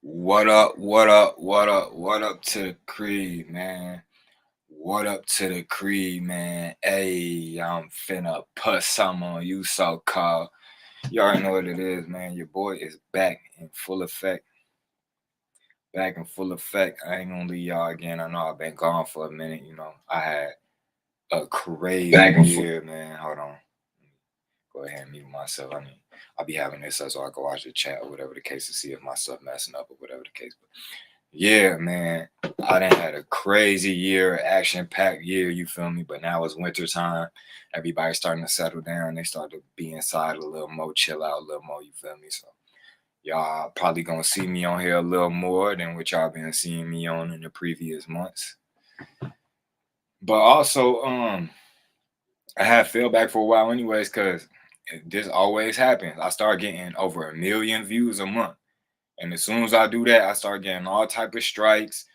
What up? What up? What up? What up to the creed, man? What up to the creed, man? Hey, I'm finna put some on you, so called. You already know what it is, man. Your boy is back in full effect. Back in full effect. I ain't gonna leave y'all again. I know I've been gone for a minute. I had a crazy year, man. Hold on. Go ahead and mute myself. I'll be having this so I can watch the chat or whatever the case to see if my stuff messing up or whatever the case. But yeah, man, I done had a crazy year, action-packed year, you feel me? But now it's winter time. Everybody's starting to settle down. They start to be inside a little more, chill out a little more, you feel me? So y'all probably gonna see me on here a little more than what y'all been seeing me on in the previous months. But also, I had fell back for a while anyways, because this always happens. I start getting over 1 million views a month. And as soon as I do that, I start getting all type of strikes.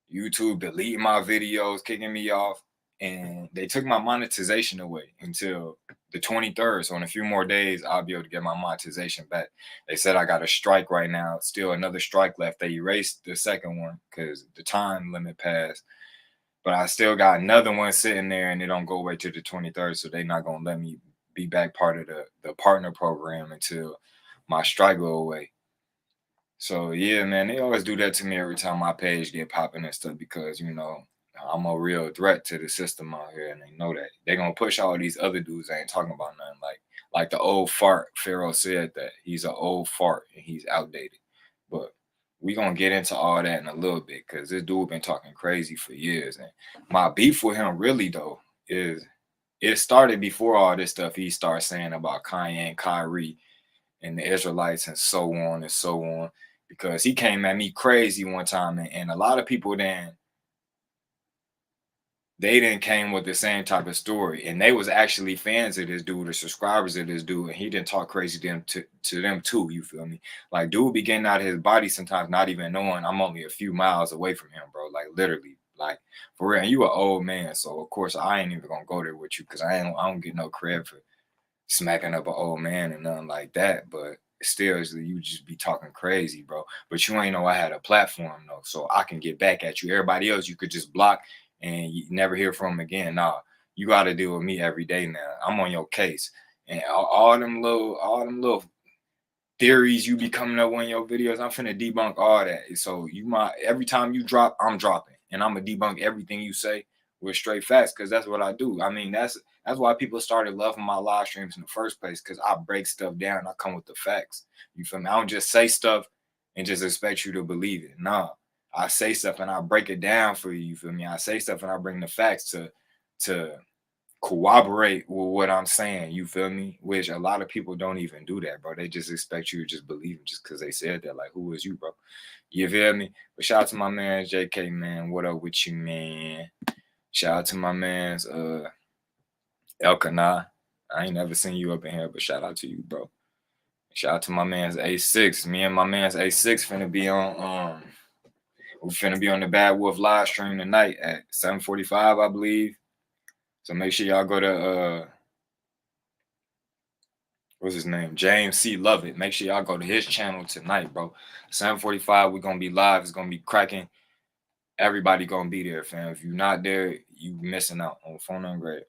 YouTube deleting my videos, kicking me off, and they took my monetization away until the 23rd. So in a few more days, I'll be able to get my monetization back. They said I got a strike right now, still another strike left. They erased the second one because the time limit passed. But I still got another one sitting there, and it don't go away till the 23rd. So they're not gonna let me be back part of the partner program until my strike go away. So yeah, man, they always do that to me every time my page get popping and stuff because I'm a real threat to the system out here, and they know that. They're gonna push all these other dudes that ain't talking about nothing like the old fart. Pharaoh said that he's an old fart and he's outdated. But we gonna get into all that in a little bit because this dude been talking crazy for years. And my beef with him really though is it started before all this stuff he started saying about Kanye and Kyrie and the Israelites and so on and so on, because he came at me crazy one time, and a lot of people they didn't came with the same type of story, and they was actually fans of this dude or subscribers of this dude, and he didn't talk crazy to them too. You feel me? Like dude be getting out of his body sometimes, not even knowing I'm only a few miles away from him, bro. Like literally, like for real. And you an old man, so of course I ain't even gonna go there with you because I don't get no credit for smacking up an old man and nothing like that. But still, you just be talking crazy, bro. But you ain't know I had a platform though, so I can get back at you. Everybody else you could just block and you never hear from them again. Nah, you got to deal with me every day now. I'm on your case, and all them little theories you be coming up on your videos, I'm finna debunk all that. So every time you drop, I'm dropping, and I'm gonna debunk everything you say with straight facts, because that's what I do. I mean, that's why people started loving my live streams in the first place, because I break stuff down. I come with the facts. You feel me? I don't just say stuff and just expect you to believe it. Nah, I say stuff and I break it down for you. You feel me? I say stuff and I bring the facts to corroborate with what I'm saying. You feel me? Which a lot of people don't even do that, bro. They just expect you to just believe them just because they said that. Like, who is you, bro? You feel me? But shout out to my man JK, man. What up with you, man? Shout out to my man's Elkanah. I ain't never seen you up in here, but shout out to you, bro. Shout out to my man's A6. Me and my man's A6 finna be on we finna be on the Bad Wolf live stream tonight at 7:45, I believe. So make sure y'all go to what's his name? James C. Lovett. Make sure y'all go to his channel tonight, bro. 7:45, we're gonna be live. It's gonna be cracking. Everybody gonna be there, fam. If you're not there, you missing out on Phone on Grade.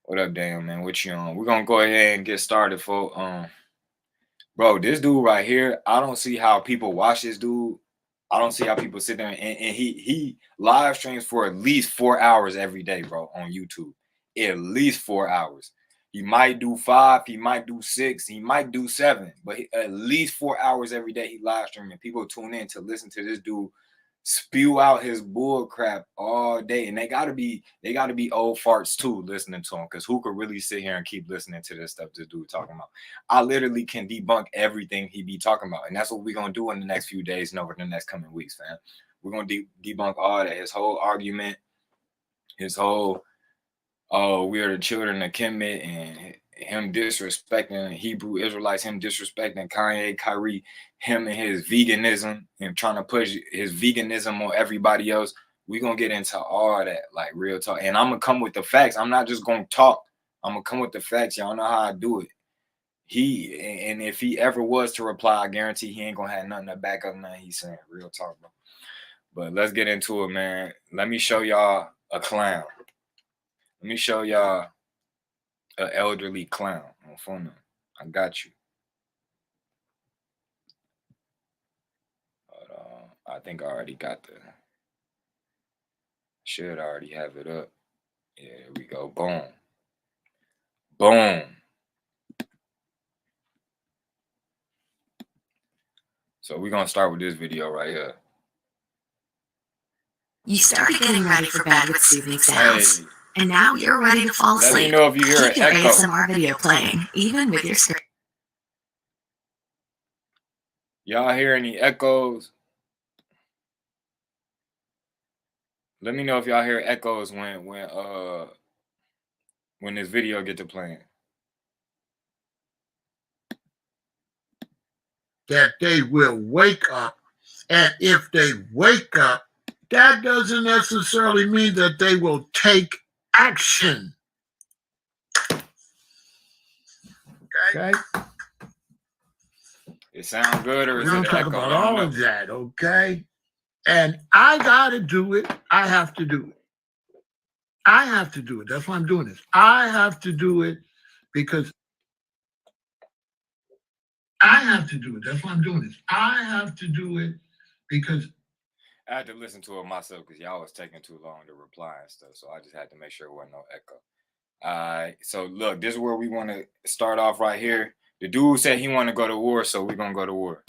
What up, Daniel, man? What you on? We're gonna go ahead and get started, folks. Bro, this dude right here, I don't see how people watch this dude. I don't see how people sit there and he live streams for at least 4 hours every day, bro, on YouTube. At least 4 hours. He might do 5, he might do 6, he might do 7, but at least 4 hours every day he live streaming. People tune in to listen to this dude spew out his bull crap all day, and they gotta be old farts too listening to him, because who could really sit here and keep listening to this stuff this dude talking about? I literally can debunk everything he be talking about, and that's what we're gonna do in the next few days and over the next coming weeks, fam. We're gonna debunk all that. His whole argument, his whole we are the children of Kemet, and him disrespecting Hebrew Israelites, him disrespecting Kanye, Kyrie, him and his veganism and trying to push his veganism on everybody else. We're gonna get into all that, like real talk. And I'm gonna come with the facts. I'm not just gonna talk. I'm gonna come with the facts. Y'all know how I do it. And if he ever was to reply, I guarantee he ain't gonna have nothing to back up nothing he's saying. Real talk, bro. But let's get into it, man. Let me show y'all a clown. Let me show y'all an elderly clown on phone. I got you. Hold on. I think I already got should already have it up. Yeah, here we go. Boom. Boom. So we're gonna start with this video right here. You started getting ready for bed with soothing sounds, and now you're ready to fall asleep. Let me know if you hear Keep your an echo. ASMR video playing, even with your screen. Y'all hear any echoes? Let me know if y'all hear echoes when this video get to playing. That they will wake up, and if they wake up, that doesn't necessarily mean that they will take action. Okay? It sound good, or We're is going it to talk echo? about all of that, okay? And I got to do it. I have to do it. I have to do it. That's why I'm doing this. I have to do it because I have to do it. That's why I'm doing this. I have to do it because I had to listen to it myself because y'all was taking too long to reply and stuff. So I just had to make sure there wasn't no echo. All right. So look, this is where we want to start off right here. The dude said he want to go to war, so we're gonna go to war.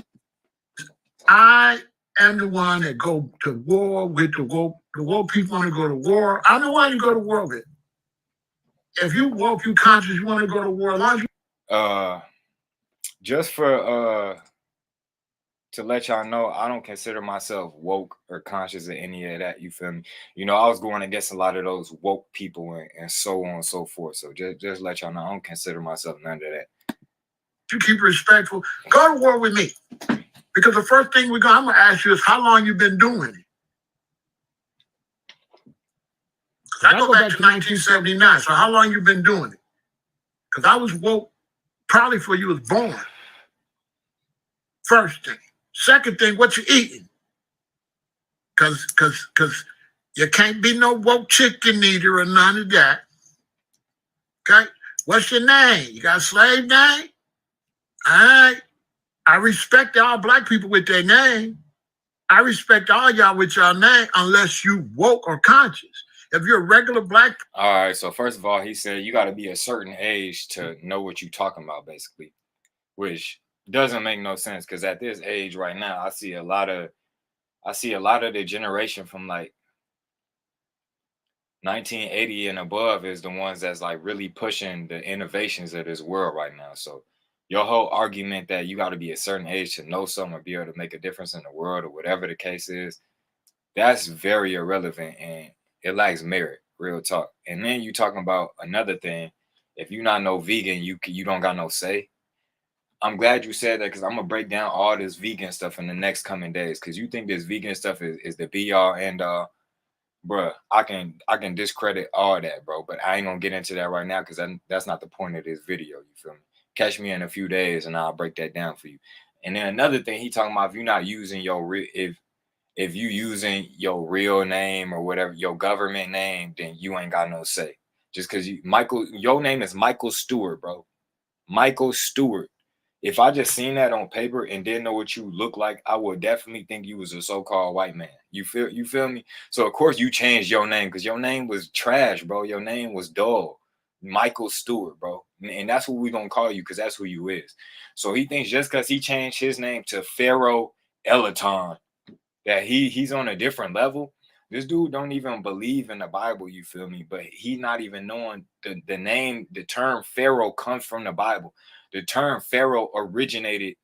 I am the one that go to war with the woke people want to go to war. I'm the one you go to war with. If you woke, you conscious, you want to go to war. Just for to let y'all know, I don't consider myself woke or conscious of any of that. You feel me? You know, I was going against a lot of those woke people and so on and so forth. So just let y'all know, I don't consider myself none of that. You keep respectful. Go to war with me. Because the first thing I'm going to ask you is how long you been doing it. I go back to 1979. So how long you been doing it? Because I was woke probably before you was born. First thing. Second thing, what you eating? Because you can't be no woke chicken eater or none of that. Okay? What's your name? You got a slave name? All right. I respect all black people with their name. I respect all y'all with your name unless you woke or conscious. If you're a regular black. All right. So first of all, he said you got to be a certain age to know what you're talking about, basically, which doesn't make no sense because at this age right now, I see a lot of the generation from like 1980 and above is the ones that's like really pushing the innovations of this world right now. So your whole argument that you got to be a certain age to know something or be able to make a difference in the world or whatever the case is, that's very irrelevant and it lacks merit, real talk. And then you talking about another thing. If you're not no vegan, you don't got no say. I'm glad you said that because I'm gonna break down all this vegan stuff in the next coming days. Because you think this vegan stuff is the be all and bruh, I can discredit all that, bro. But I ain't gonna get into that right now because that's not the point of this video. You feel me? Catch me in a few days and I'll break that down for you. And then another thing he talking about, if you're not using your if you using your real name or whatever, your government name, then you ain't got no say. Just because your name is Michael Stewart, bro. Michael Stewart. If I just seen that on paper and didn't know what you look like, I would definitely think you was a so-called white man. You feel me? So of course you changed your name because your name was trash, bro. Your name was dull. Michael Stewart, bro. And that's what we gonna call you because that's who you is. So he thinks just because he changed his name to Pharaoh Elaton, that he's on a different level. This dude don't even believe in the Bible, you feel me? But he not even knowing the name, the term Pharaoh comes from the Bible. The term Pharaoh originated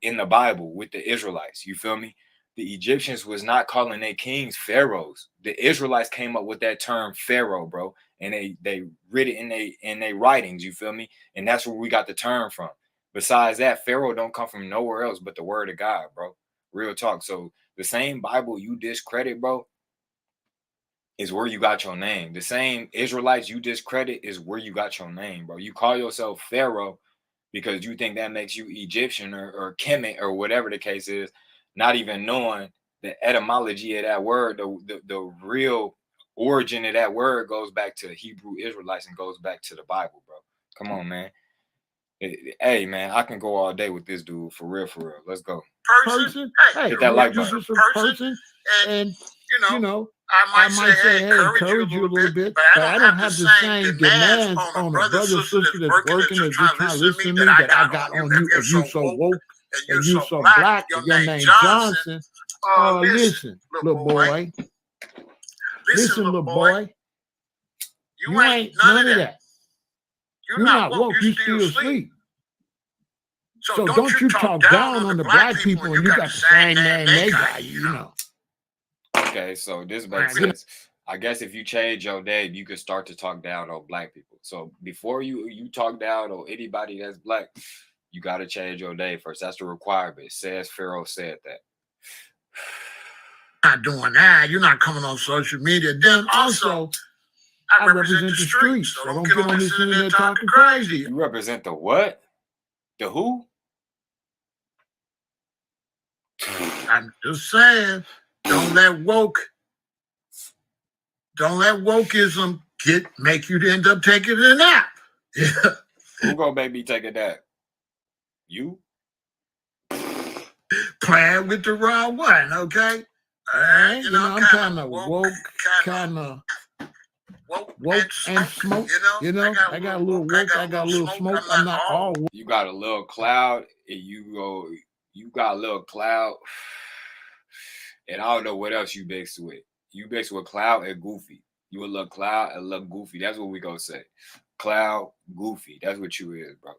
in the Bible with the Israelites. You feel me? The Egyptians was not calling their kings pharaohs. The Israelites came up with that term Pharaoh, bro, and they read it in they writings. You feel me? And that's where we got the term from. Besides that, Pharaoh don't come from nowhere else but the word of God, bro. Real talk. So the same Bible you discredit, bro, is where you got your name. The same Israelites you discredit is where you got your name, bro. You call yourself Pharaoh, because you think that makes you Egyptian or Kemet or whatever the case is, not even knowing the etymology of that word, the real origin of that word goes back to Hebrew Israelites and goes back to the Bible, bro. Come on, man. Hey, man, I can go all day with this dude, for real, for real. Let's go. Person, hey, hit that like button. Just a person, and you know, I might say, hey, encourage you a little bit, but I don't have the same demands on a brother, sister that's working, that's just trying to listen to me that I got on you. If you so woke and you so black, your name Johnson. Listen, little boy. Listen, little boy. You ain't none of that. You're not woke. You still asleep. So don't you talk down on the black people and you got the same name they got, you know. Okay, so this makes sense. I guess if you change your name, you could start to talk down on black people. So before you talk down on anybody that's black, you got to change your name first. That's the requirement. Says Pharaoh said that. Not doing that. You're not coming on social media. Then also, I represent the streets. So don't get on this internet talking crazy. You represent the what? The who? I'm just saying, don't let wokeism make you end up taking a nap. Yeah. Who gonna make me take a nap? You? Playing with the wrong one, okay? All right, You know, I'm kind of woke, kind of woke and smoke. You know, I got a little woke, I got a little smoke. I'm not all woke. You got a little cloud, and you got a little cloud, and I don't know what else you mixed with. You mixed with cloud and goofy. You a little cloud and a little goofy. That's what we gonna say. Cloud, goofy. That's what you is, bro.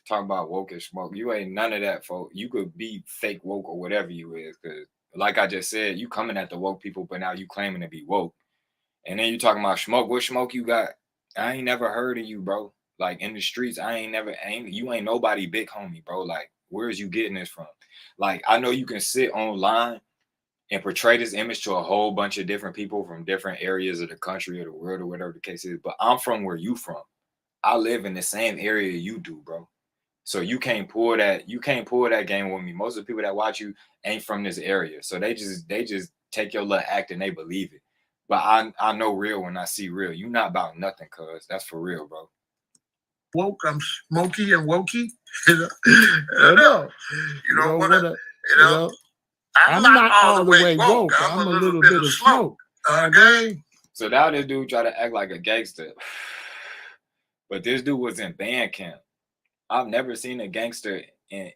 Talking about woke and smoke. You ain't none of that, folks. You could be fake woke or whatever you is, because like I just said, you coming at the woke people, but now you claiming to be woke. And then you talking about smoke. What smoke you got? I ain't never heard of you, bro. Like in the streets, you ain't nobody big homie, bro. Like, where's you getting this from? Like, I know you can sit online and portray this image to a whole bunch of different people from different areas of the country or the world or whatever the case is, but I'm from where you from. I live in the same area you do, bro. So you can't pull that game with me. Most of the people that watch you ain't from this area. So they just take your little act and they believe it. But I know real when I see real. You not about nothing, cuz. That's for real, bro. Woke, I'm smoky and wokey. I know. You know what? I'm not all the way woke. I'm a little bit of smoke. Okay. So now this dude try to act like a gangster. But this dude was in band camp. I've never seen a gangster in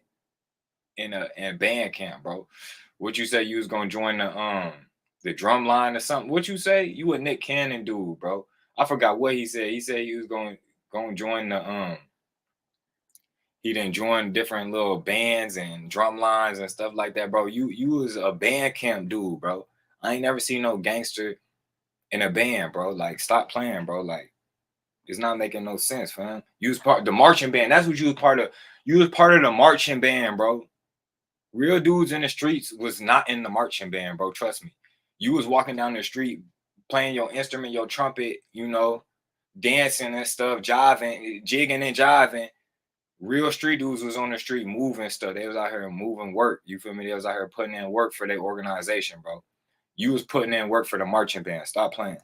band camp, bro. What you say you was gonna join the drum line or something? What you say? You a Nick Cannon dude, bro. I forgot what he said. He said he was going join the he didn't join different little bands and drum lines and stuff like that, bro. You was a band camp dude, bro. I ain't never seen no gangster in a band, bro. Like, stop playing, bro. Like, it's not making no sense, fam. You was part of the marching band. That's what you was part of. You was part of the marching band, bro. Real dudes in the streets was not in the marching band, bro. Trust me. You was walking down the street playing your instrument, your trumpet, you know, dancing and stuff, jiving, jigging and jiving. Real street dudes was on the street moving stuff. They was out here moving work. You feel me? They was out here putting in work for their organization, bro. You was putting in work for the marching band. Stop playing.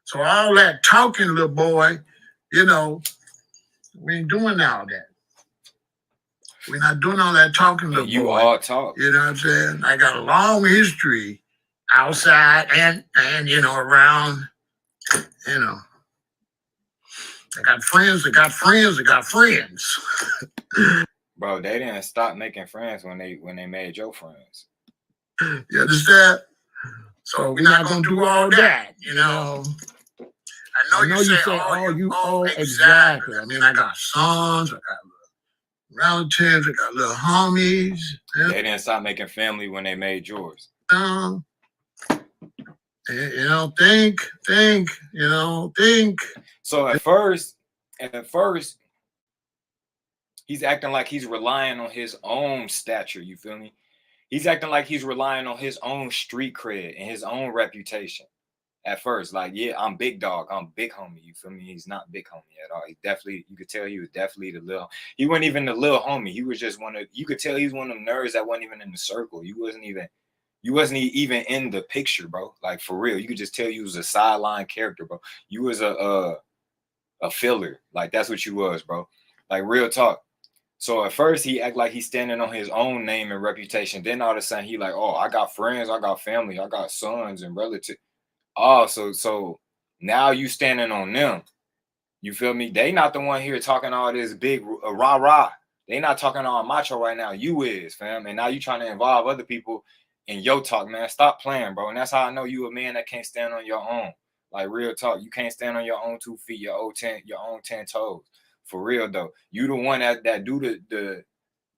So all that talking, little boy, you know, we ain't doing all that. We're not doing all that talking, little boy. You all talk. You know what I'm saying? I got a long history outside and you know, around, you know. I got friends that got friends that got friends. Bro, they didn't stop making friends when they made your friends. You understand? So we're not gonna do all that, you know. I know you say, oh, exactly. I mean, I got sons, I got relatives, I got little homies. Yeah. They didn't stop making family when they made yours. You know, think. So at first, he's acting like he's relying on his own stature. You feel me? He's acting like he's relying on his own street cred and his own reputation. At first, like, yeah, I'm big dog, I'm big homie. You feel me? He's not big homie at all. He definitely, you could tell he was definitely the little. He wasn't even the little homie. He was just one of. You could tell he's one of them nerds that wasn't even in the circle. You wasn't even in the picture, bro. Like for real, you could just tell you was a sideline character, bro. You was a filler. Like that's what you was, bro. Like real talk. So at first he act like he's standing on his own name and reputation. Then all of a sudden he like, oh, I got friends, I got family, I got sons and relatives. Oh, so now you standing on them. You feel me? They not the one here talking all this big rah rah. They not talking all macho right now. You is, fam. And now you trying to involve other people in your talk, man. Stop playing, bro. And that's how I know you a man that can't stand on your own. Like real talk. You can't stand on your own 2 feet, your own 10 toes. For real though. You the one that do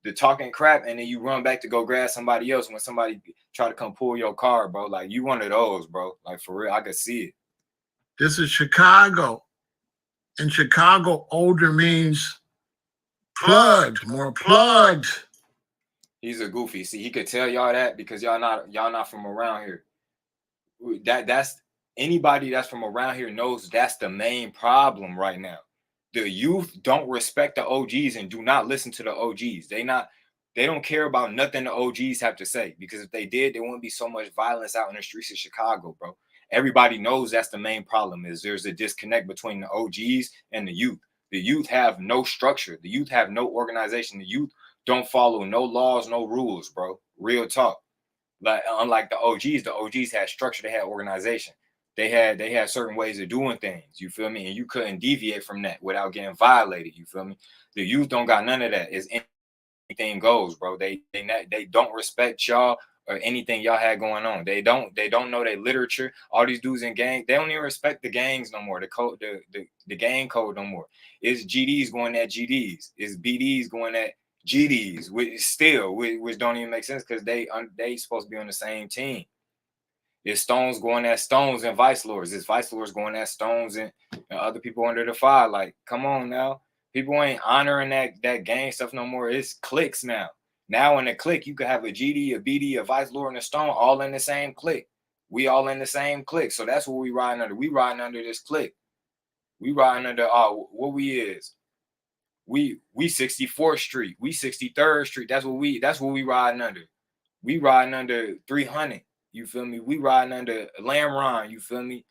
the talking crap, and then you run back to go grab somebody else when somebody try to come pull your car, bro. Like you one of those, bro. Like for real, I could see it. This is Chicago. In Chicago, older means plugged, more plugged. He's a goofy. See, he could tell y'all that because y'all not from around here. That's anybody that's from around here knows that's the main problem right now. The youth don't respect the OGs and do not listen to the OGs. They don't care about nothing the OGs have to say, because if they did, there wouldn't be so much violence out in the streets of Chicago, bro. Everybody knows that's the main problem, is there's a disconnect between the OGs and the youth. The youth have no structure. The youth have no organization. The youth don't follow no laws, no rules, bro. Real talk. Like unlike the OGs had structure, they had organization. They had certain ways of doing things, you feel me? And you couldn't deviate from that without getting violated, you feel me? The youth don't got none of that. It's anything goes, bro. They don't respect y'all or anything y'all had going on. They don't know their literature. All these dudes in gang, they don't even respect the gangs no more. The code, the gang code no more. It's GDs going at GDs. It's BDs going at GDs, which don't even make sense because they supposed to be on the same team. It's Stones going at Stones and Vice Lords. It's Vice Lords going at Stones and other people under the fire. Like, come on now. People ain't honoring that gang stuff no more. It's cliques now. Now in a clique, you could have a GD, a BD, a Vice Lord, and a Stone all in the same clique. We all in the same clique. So that's what we riding under. We riding under this clique. We riding under what we is. We 64th Street. We 63rd Street. That's what we riding under. We riding under 300. You feel me? We riding under Lamron. You feel me?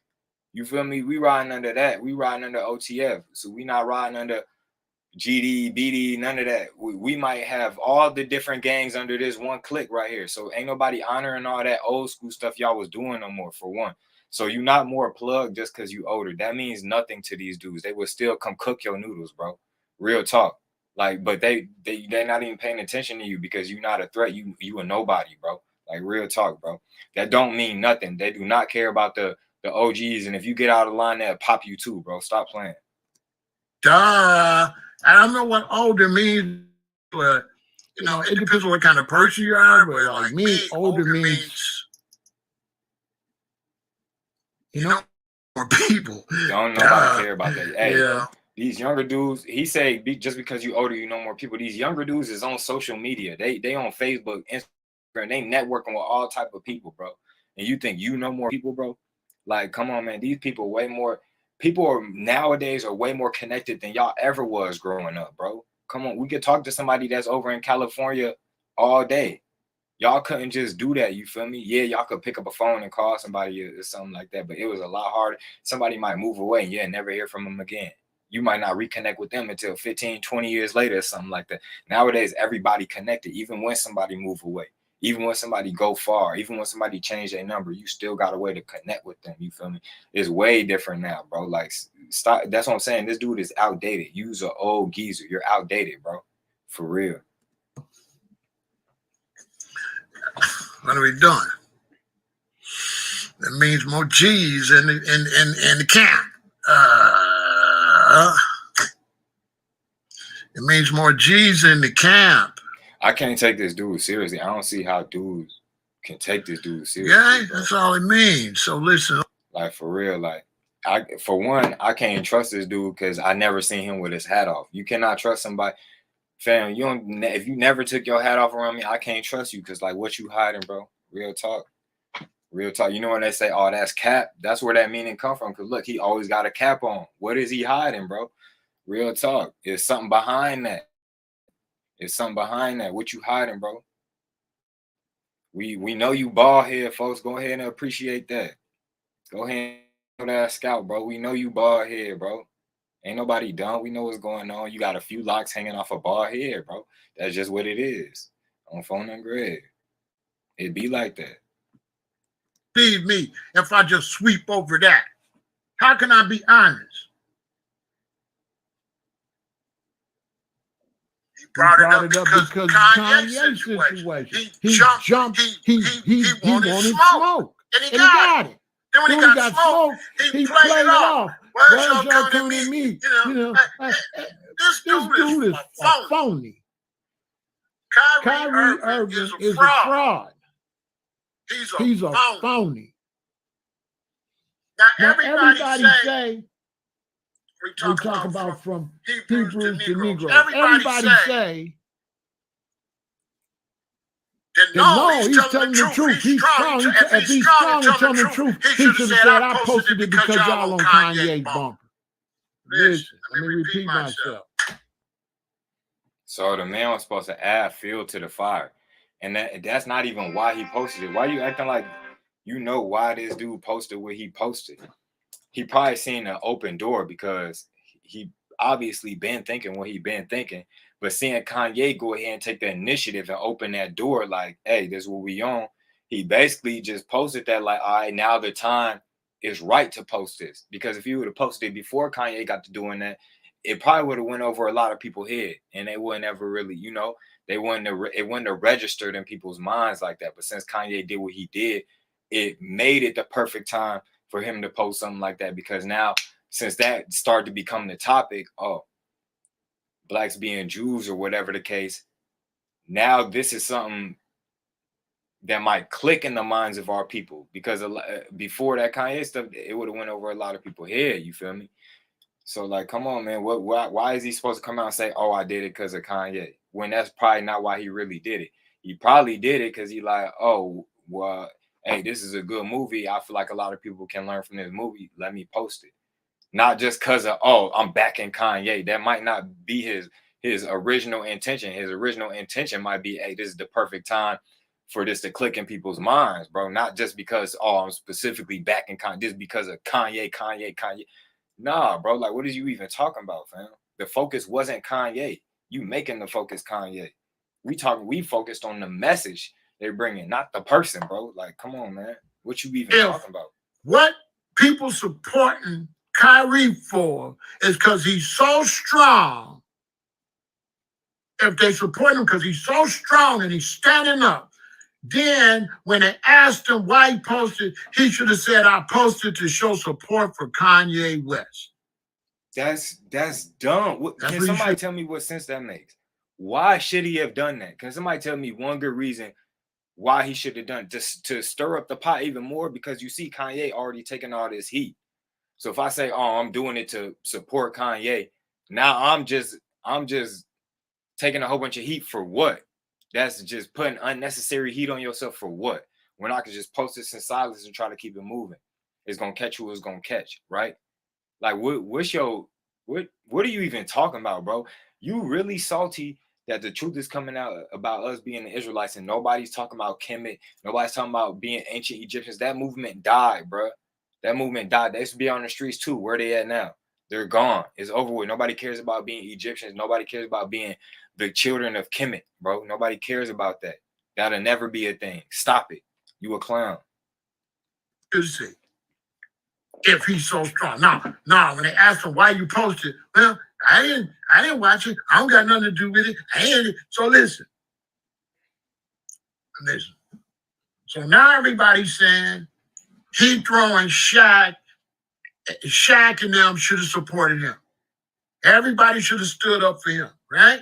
You feel me? We riding under that. We riding under OTF. So we not riding under GD, BD, none of that. We might have all the different gangs under this one clique right here. So ain't nobody honoring all that old school stuff y'all was doing no more, for one. So you not more plugged just because you older. That means nothing to these dudes. They will still come cook your noodles, bro. Real talk. Like, but they're not even paying attention to you because you're not a threat. You a nobody, bro. Like real talk, bro. That don't mean nothing. They do not care about the OGs. And if you get out of line, they'll pop you too, bro. Stop playing. Duh. I don't know what older means, but you know, it depends on what kind of person you are. But like me, older means, you know, more people. Don't nobody care about that. Hey, yeah. These younger dudes, he say, just because you older, you know more people. These younger dudes is on social media. They on Facebook, Instagram. They networking with all type of people, bro. And you think you know more people, bro? Like, come on, man. These people way more. People are nowadays are way more connected than y'all ever was growing up, bro. Come on, we could talk to somebody that's over in California all day. Y'all couldn't just do that, you feel me? Yeah, y'all could pick up a phone and call somebody or something like that, but it was a lot harder. Somebody might move away and never hear from them again. You might not reconnect with them until 15, 20 years later or something like that. Nowadays, everybody connected, even when somebody move away. Even when somebody go far, even when somebody change their number, you still got a way to connect with them. You feel me? It's way different now, bro. Like, stop. That's what I'm saying. This dude is outdated. You's an old geezer. You're outdated, bro. For real. What are we doing? That means more G's in the camp. It means more G's in the camp. I can't take this dude seriously. I don't see how dudes can take this dude seriously. Yeah, bro. That's all it means. So listen. Like, for real, like, for one, I can't trust this dude because I never seen him with his hat off. You cannot trust somebody. Fam, if you never took your hat off around me, I can't trust you because, like, what you hiding, bro? Real talk. Real talk. You know when they say, "Oh, that's cap," that's where that meaning come from. Cause look, he always got a cap on. What is he hiding, bro? Real talk. There's something behind that. There's something behind that. What you hiding, bro? We know you bald head, folks. Go ahead and appreciate that. Go ahead and that scout, bro. We know you bald head, bro. Ain't nobody dumb. We know what's going on. You got a few locks hanging off a bald head, bro. That's just what it is. On phone and grade. It be like that. Leave me if I just sweep over that. How can I be honest? He brought it up because Kanye situation. He jumped. He wanted smoke. And he got it. Then when he got smoke, he played it off. Where's y'all coming at me? You know, this dude is a phony. Kyrie Irving is a fraud. He's a phony. Now everybody say, we talk about from Hebrews to Negroes. Everybody say that no, he's telling the truth. He's strong. If he's strong and telling the truth, he should have said, I posted it because y'all on Kanye bumper. Listen, let me repeat myself. So the man was supposed to add fuel to the fire. And that's not even why he posted it. Why you acting like you know why this dude posted what he posted? He probably seen an open door because he obviously been thinking what he been thinking. But seeing Kanye go ahead and take the initiative and open that door like, hey, this is what we on. He basically just posted that like, all right, now the time is right to post this. Because if you would have posted it before Kanye got to doing that, it probably would have went over a lot of people's head. And they wouldn't ever really, you know, it wouldn't have registered in people's minds like that. But since Kanye did what he did, it made it the perfect time for him to post something like that. Because now, since that started to become the topic, oh, blacks being Jews or whatever the case, now this is something that might click in the minds of our people. Because before that Kanye stuff, it would have went over a lot of people's head. You feel me? So like, come on, man. Why is he supposed to come out and say, oh, I did it because of Kanye? When that's probably not why he really did it. He probably did it because he like, oh, well, hey, this is a good movie. I feel like a lot of people can learn from this movie. Let me post it. Not just because of, oh, I'm backing Kanye. That might not be his original intention. His original intention might be, hey, this is the perfect time for this to click in people's minds, bro. Not just because, oh, I'm specifically backing Kanye. Just because of Kanye. Nah, bro. Like, what is you even talking about, fam? The focus wasn't Kanye. You making the focus Kanye. We focused on the message they're bringing, not the person, bro. Like, come on, man. What you even talking about? What people supporting Kyrie for is because he's so strong. If they support him because he's so strong and he's standing up, then when they asked him why he posted, he should have said, I posted to show support for Kanye West. That's dumb. Can somebody tell me what sense that makes? Why should he have done that? Can somebody tell me one good reason why he should have done it? Just to stir up the pot even more? Because you see Kanye already taking all this heat. So if I say, oh, I'm doing it to support Kanye, now I'm just taking a whole bunch of heat for what? That's just putting unnecessary heat on yourself for what? When I could just post this in silence and try to keep it moving. It's gonna catch who it's gonna catch, right? Like what are you even talking about, bro? You really salty that the truth is coming out about us being the Israelites and nobody's talking about Kemet, nobody's talking about being ancient Egyptians. That movement died, bro. That movement died. They used to be on the streets too. Where they at now? They're gone. It's over with. Nobody cares about being Egyptians. Nobody cares about being the children of Kemet, bro. Nobody cares about that. That'll never be a thing. Stop it. You a clown. If he's so strong. Now, when they asked him why you posted, well, I didn't watch it. I don't got nothing to do with it. So listen. So now everybody's saying he throwing Shaq and them should have supported him. Everybody should have stood up for him, right?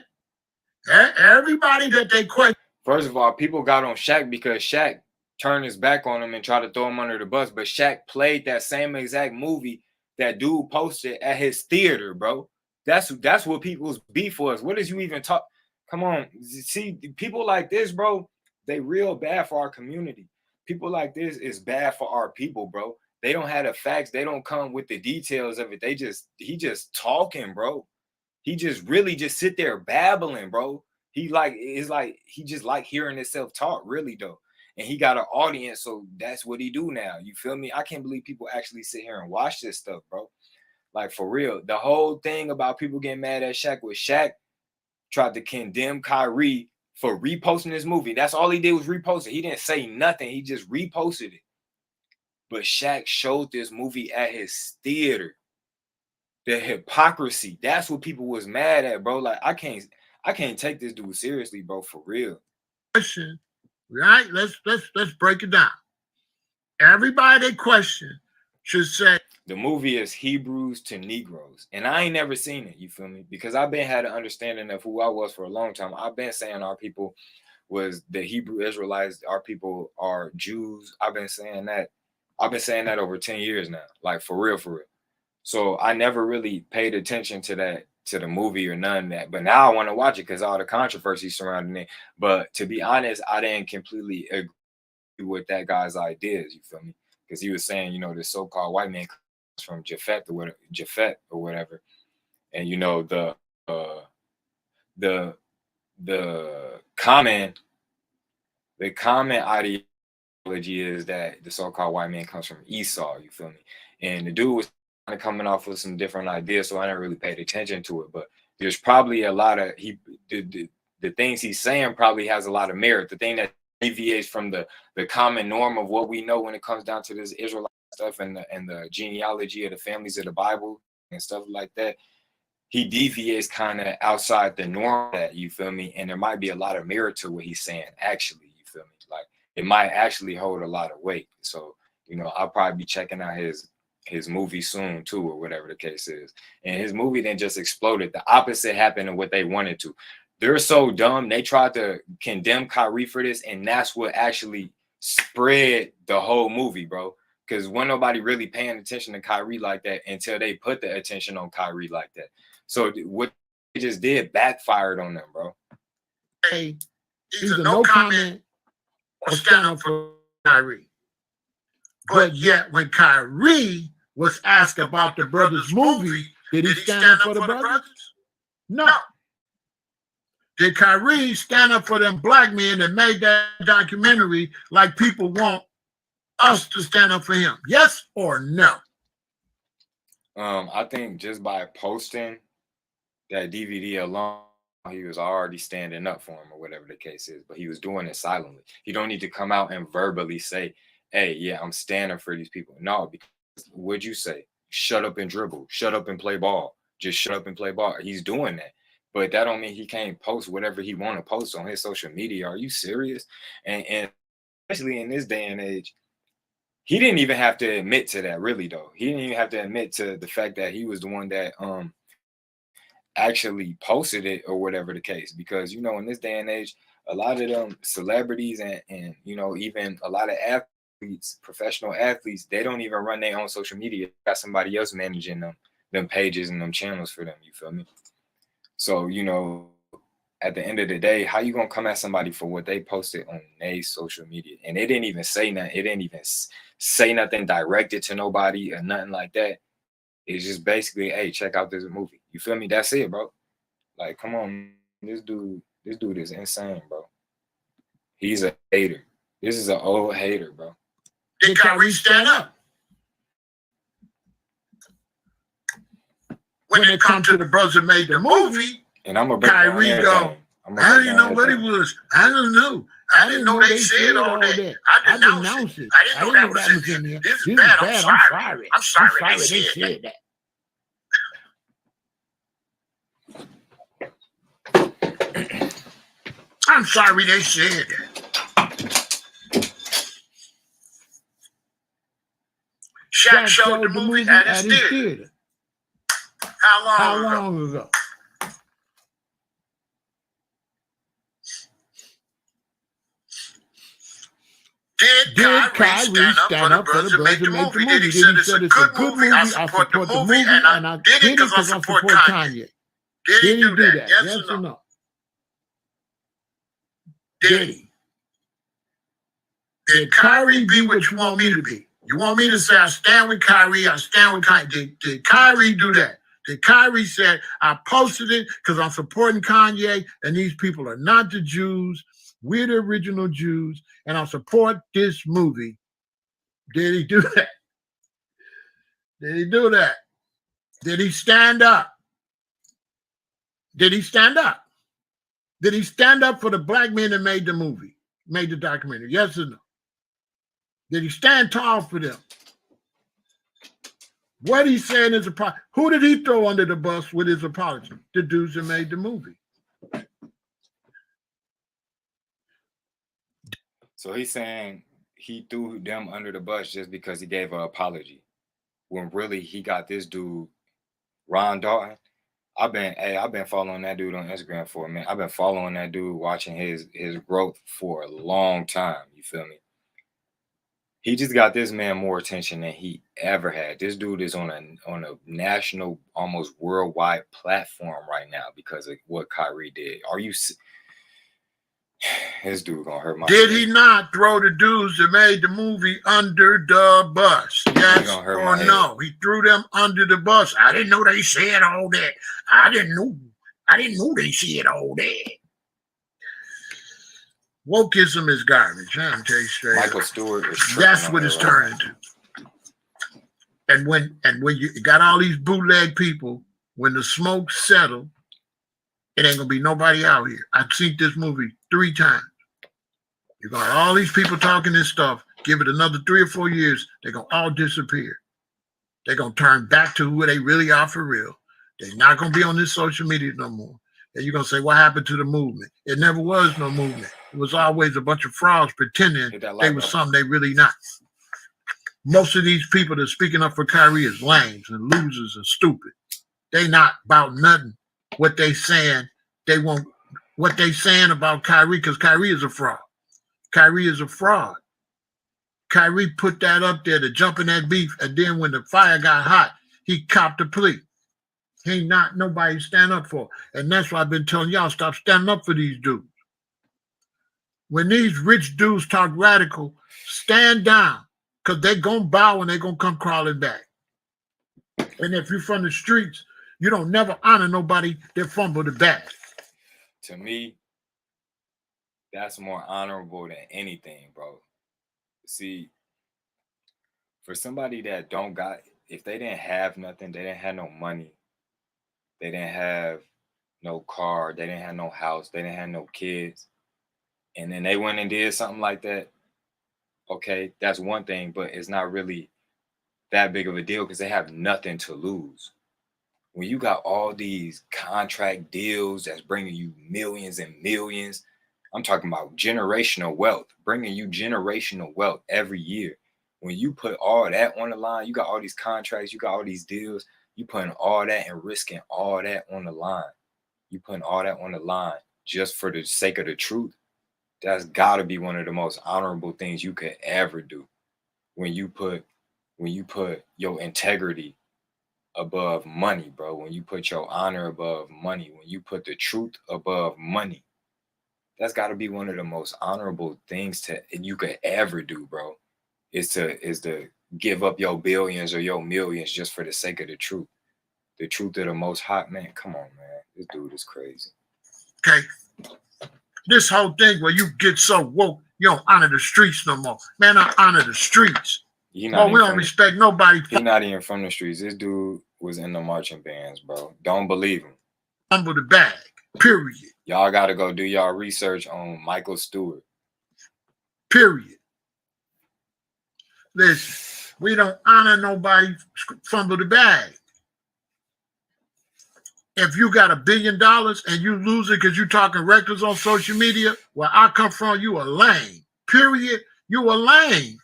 Everybody that they question. First of all, people got on Shaq because Shaq turned his back on him and tried to throw him under the bus. But Shaq played that same exact movie that dude posted at his theater, bro. That's what people's beef was. What is you even talk? Come on. See, people like this, bro, they real bad for our community. people like this is bad for our people, bro. They don't have the facts. They don't come with the details of it. He just talking, bro. He just really just sit there babbling, bro. He just like hearing himself talk, really though. And he got an audience, so that's what he do now. You feel me? I can't believe people actually sit here and watch this stuff, bro. Like, for real. The whole thing about people getting mad at Shaq was Shaq tried to condemn Kyrie for reposting this movie. That's all he did was repost it. He didn't say nothing. He just reposted it. But Shaq showed this movie at his theater. The hypocrisy. That's what people was mad at, bro. Like, I can't take this dude seriously, bro, for real. Question, right? Let's break it down. Everybody question should say the movie is Hebrews to Negroes. And I ain't never seen it, you feel me? Because I've been had an understanding of who I was for a long time. I've been saying our people was the Hebrew Israelites, our people are Jews. I've been saying that over 10 years now. Like, for real, for real. So I never really paid attention to that, to the movie or none of that. But now I want to watch it because all the controversy surrounding it. But to be honest, I didn't completely agree with that guy's ideas, you feel me? Because he was saying, you know, this so-called white man comes from Japhet or whatever. And, you know, the common ideology is that the so-called white man comes from Esau, you feel me? And the dude was kind of coming off with some different ideas, so I didn't really pay attention to it. But there's probably a lot of the things he's saying probably has a lot of merit. The thing that deviates from the common norm of what we know when it comes down to this Israelite stuff and the genealogy of the families of the Bible and stuff like that, he deviates kind of outside the norm, that, you feel me? And there might be a lot of merit to what he's saying, actually, you feel me? Like, it might actually hold a lot of weight. So, you know, I'll probably be checking out his movie soon too, or whatever the case is. And his movie then just exploded. The opposite happened of what they wanted to. They're so dumb. They tried to condemn Kyrie for this, and that's what actually spread the whole movie, bro. Because wasn't nobody really paying attention to Kyrie like that until they put the attention on Kyrie like that. So what they just did backfired on them, bro. Hey, either no comment or stand up for Kyrie. But yet, when Kyrie was asked about the brothers' movie, did he stand up for the brothers? No. Did Kyrie stand up for them black men that made that documentary like people want us to stand up for him? Yes or no? I think just by posting that DVD alone, he was already standing up for him, or whatever the case is. But he was doing it silently. He don't need to come out and verbally say, hey, yeah, I'm standing for these people. No, because what'd you say? Shut up and dribble. Shut up and play ball. Just shut up and play ball. He's doing that. But that don't mean he can't post whatever he want to post on his social media. Are you serious? And especially in this day and age, he didn't even have to admit to that, really, though. He didn't even have to admit to the fact that he was the one that actually posted it, or whatever the case. Because, you know, in this day and age, a lot of them celebrities and you know, even a lot of athletes, professional athletes, they don't even run their own social media. They got somebody else managing them pages and them channels for them, you feel me? So, you know, at the end of the day, how you gonna come at somebody for what they posted on their social media? And they didn't even say nothing. It didn't even say nothing directed to nobody or nothing like that. It's just basically, hey, check out this movie. You feel me? That's it, bro. Like, come on, this dude is insane, bro. He's a hater. This is an old hater, bro. Did Kyrie stand up? When it comes to the brothers that made the movie, and I'm gonna Kyrie go, I didn't know what he was. I don't know. I didn't know they said all that. I denounced it. I didn't know that was in there. This is bad. I'm sorry. I'm sorry they said that. I'm sorry they said that. Shaq showed the movie at his theater. How long ago? Did Kyrie stand up for the brothers that made the movie? Did he say it's a good movie? I support the movie, and I did it because I support Kanye. Did he do that? Yes or no? Did he? Did Kyrie be what you want me to be? You want me to say I stand with Kyrie, I stand with Kyrie. Did Kyrie do that? Did Kyrie say, I posted it because I'm supporting Kanye and these people are not the Jews, we're the original Jews, and I support this movie. Did he do that? Did he do that? Did he stand up? Did he stand up? Did he stand up for the black men that made the movie, made the documentary? Yes or no? Did he stand tall for them? What he said is who did he throw under the bus with his apology? The dudes that made the movie. So he's saying he threw them under the bus just because he gave an apology, when really he got this dude, Ron Dalton. I've been following that dude on Instagram for a minute. I've been following that dude, watching his growth for a long time. You feel me? He just got this man more attention than he ever had. This dude is on a national, almost worldwide platform right now because of what Kyrie did. His dude gonna hurt my Did he not throw the dudes that made the movie under the bus? Yes or no? He threw them under the bus. I didn't know they said all that. I didn't know they said all that. Wokeism is garbage. I'm tell you straight. Michael Stewart is that's what it's turning to. And when you got all these bootleg people, when the smoke settle, it ain't gonna be nobody out here. I've seen this movie 3 times. You got all these people talking this stuff. Give it another 3 or 4 years, they're gonna all disappear. They're gonna turn back to who they really are for real. They're not gonna be on this social media no more. And you're gonna say, what happened to the movement? It never was no movement. It was always a bunch of frauds pretending they were something they really not. Most of these people that are speaking up for Kyrie is lames and losers and stupid. They not about nothing. What they saying, they want what they saying about Kyrie, because Kyrie is a fraud. Kyrie is a fraud. Kyrie put that up there to jump in that beef, and then when the fire got hot, he copped a plea. He ain't not nobody stand up for. And that's why I've been telling y'all, stop standing up for these dudes. When these rich dudes talk radical, stand down, because they're going to bow and they're going to come crawling back. And if you're from the streets, you don't never honor nobody that fumbled the bag. To me, that's more honorable than anything, bro. See, for somebody that don't got, if they didn't have nothing, they didn't have no money, they didn't have no car, they didn't have no house, they didn't have no kids, and then they went and did something like that, okay, that's one thing, but it's not really that big of a deal because they have nothing to lose. When you got all these contract deals that's bringing you millions and millions, I'm talking about generational wealth, bringing you generational wealth every year. When you put all that on the line, you got all these contracts, you got all these deals, you putting all that and risking all that on the line. You putting all that on the line just for the sake of the truth. That's got to be one of the most honorable things you could ever do. When you put your integrity above money, bro. When you put your honor above money, when you put the truth above money, that's got to be one of the most honorable things you could ever do, bro. Is to give up your billions or your millions just for the sake of the truth. The truth of the most hot, man. Come on, man. This dude is crazy. Okay. This whole thing where you get so woke, you don't honor the streets no more. Man, I honor the streets. Well, we don't respect nobody. He's not even from the streets. This dude was in the marching bands, bro. Don't believe him. Humble the bag, period. Y'all got to go do y'all research on Michael Stewart. Period. Listen, we don't honor nobody fumble the bag. If you got $1 billion and you lose it because you're talking reckless on social media, where I come from, you a lame. Period. You a lame.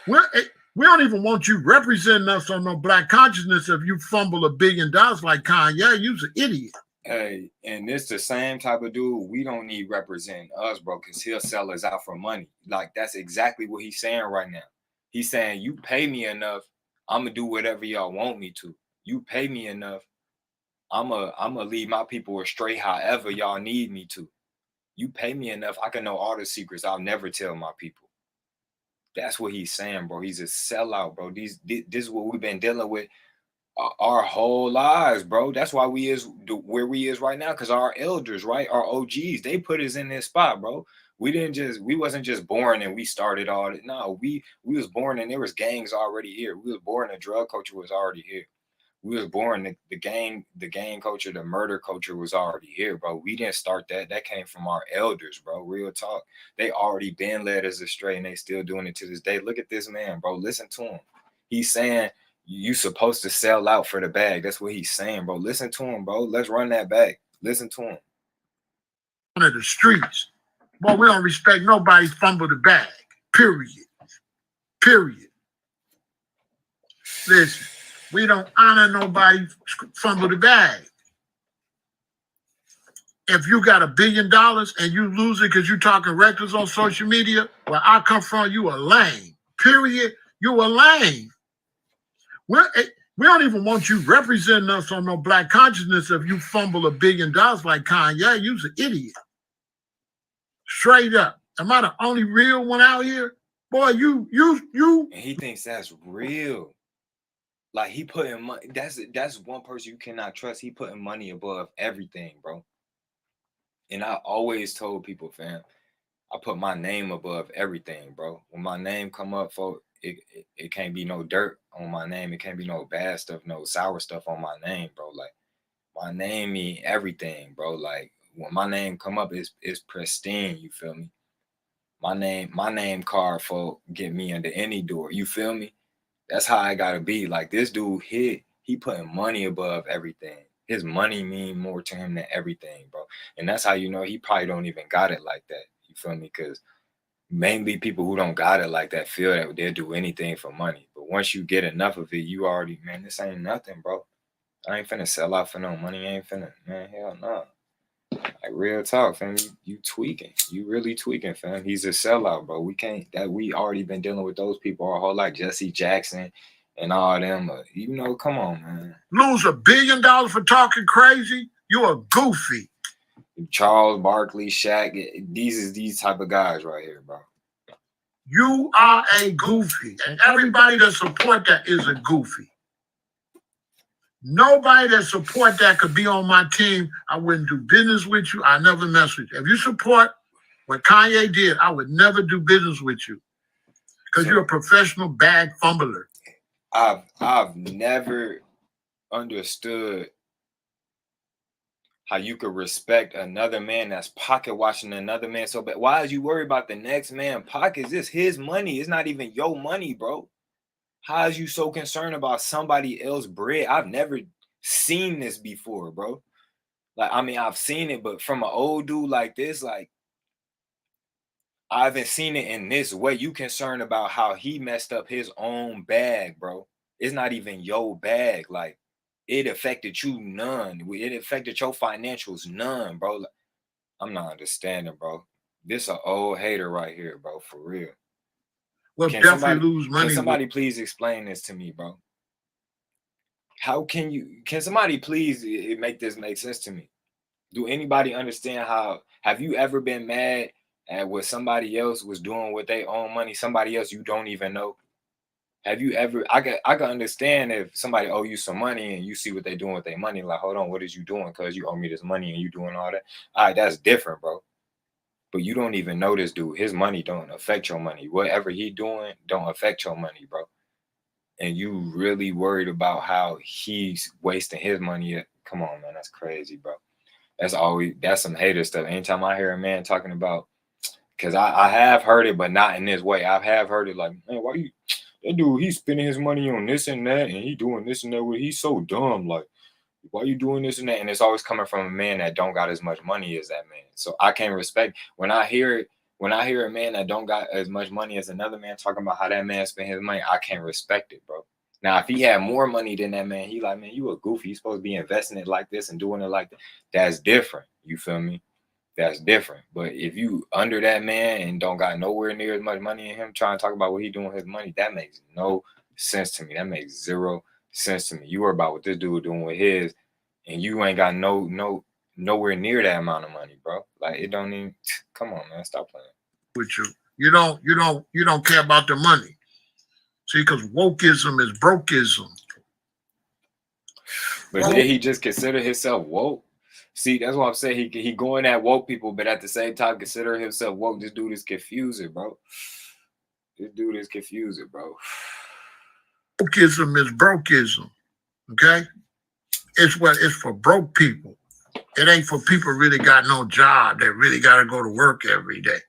We don't even want you representing us on no black consciousness if you fumble $1 billion like Kanye. You's an idiot. Hey, and it's the same type of dude we don't need representing us, bro, because he'll sell us out for money. Like, that's exactly what he's saying right now. He's saying, you pay me enough, I'm going to do whatever y'all want me to. You pay me enough, I'm gonna lead my people astray however y'all need me to. You pay me enough, I can know all the secrets I'll never tell my people. That's what he's saying, bro. He's a sellout, bro. This is what we've been dealing with our whole lives, bro. That's why we is where we is right now, because our elders, right, our OGs, they put us in this spot, bro. We wasn't just born and we started all that. No, we was born and there was gangs already here. We was born and drug culture was already here. We was born the gang culture, the murder culture was already here, bro. We didn't start that. That came from our elders, bro. Real talk. They already been led us astray and they still doing it to this day. Look at this man, bro. Listen to him. He's saying you supposed to sell out for the bag. That's what he's saying, bro. Listen to him, bro. Let's run that back. Listen to him. One of the streets. Boy, we don't respect nobody fumble the bag. Period. Period. Listen. We don't honor nobody fumble the bag. If you got $1 billion and you lose it because you're talking reckless on social media, where I come from, you a lame. Period. You a lame. We don't even want you representing us on no black consciousness if you fumble $1 billion like Kanye. You's an idiot. Straight up. Am I the only real one out here? Boy, you. And he thinks that's real. Like he putting money. That's one person you cannot trust. He putting money above everything, bro. And I always told people, fam, I put my name above everything, bro. When my name come up, folks, it can't be no dirt on my name. It can't be no bad stuff, no sour stuff on my name, bro. Like my name mean everything, bro. Like when my name come up, it's pristine. You feel me? My name card, folk, get me into any door. You feel me? That's how I gotta be. Like this dude he putting money above everything. His money mean more to him than everything, bro. And that's how you know he probably don't even got it like that. You feel me? Because mainly people who don't got it like that feel that they'll do anything for money. But once you get enough of it, you already, man, this ain't nothing, bro. I ain't finna sell out for no money. I ain't finna, man, hell no. Like real talk, fam. You tweaking. You really tweaking, fam. He's a sellout, bro. We already been dealing with those people our whole life. Jesse Jackson and all them. You know, come on, man. Lose $1 billion for talking crazy? You a goofy. Charles Barkley, Shaq. These type of guys right here, bro. You are a goofy. And everybody that support that is a goofy. Nobody that support that could be on my team. I wouldn't do business with you. I never mess with you. If you support what Kanye did, I would never do business with you because you're a professional bag fumbler. I've never understood how you could respect another man that's pocket watching another man so bad. Why is you worried about the next man pockets? This his money. It's not even your money, bro. How is you so concerned about somebody else's bread? I've never seen this before, bro. Like, I mean, I've seen it, but from an old dude like this, like, I haven't seen it in this way. You concerned about how he messed up his own bag, bro. It's not even your bag. Like, it affected you none. It affected your financials none, bro. Like, I'm not understanding, bro. This an old hater right here, bro, for real. Well, definitely lose money. Can somebody please explain this to me, bro? How can somebody please make this make sense to me? Do anybody understand how, have you ever been mad at what somebody else was doing with their own money, somebody else you don't even know? Have you ever, I can understand if somebody owe you some money and you see what they're doing with their money, like, hold on, what is you doing? Because you owe me this money and you doing all that. All right, that's different, bro. But you don't even know this dude. His money don't affect your money. Whatever he doing don't affect your money, bro. And you really worried about how he's wasting his money. Come on, man, that's crazy, bro. That's some hater stuff. Anytime I hear a man talking about, because I have heard it, but not in this way. I have heard it like, man, that dude, he's spending his money on this and that, and he doing this and that. He's so dumb. Like, why you doing this and that? And it's always coming from a man that don't got as much money as that man. So I can't respect when I hear a man that don't got as much money as another man talking about how that man spent his money, I can't respect it, bro. Now, if he had more money than that man, he like, man, you a goofy. You supposed to be investing it like this and doing it like that. That's different. You feel me? That's different. But if you under that man and don't got nowhere near as much money in him trying to talk about what he doing with his money, that makes no sense to me. That makes zero sense to me. You worry about what this dude doing with his, and you ain't got nowhere near that amount of money, bro. Like, it don't even, come on, man, stop playing. With you. You don't care about the money. See, because wokeism is brokeism. But did he just consider himself woke? See, that's what I'm saying. He going at woke people, but at the same time consider himself woke. This dude is confusing, bro. This dude is confusing, bro. Wokeism is brokeism. Okay? It's for broke people. It ain't for people really got no job that really got to go to work every day.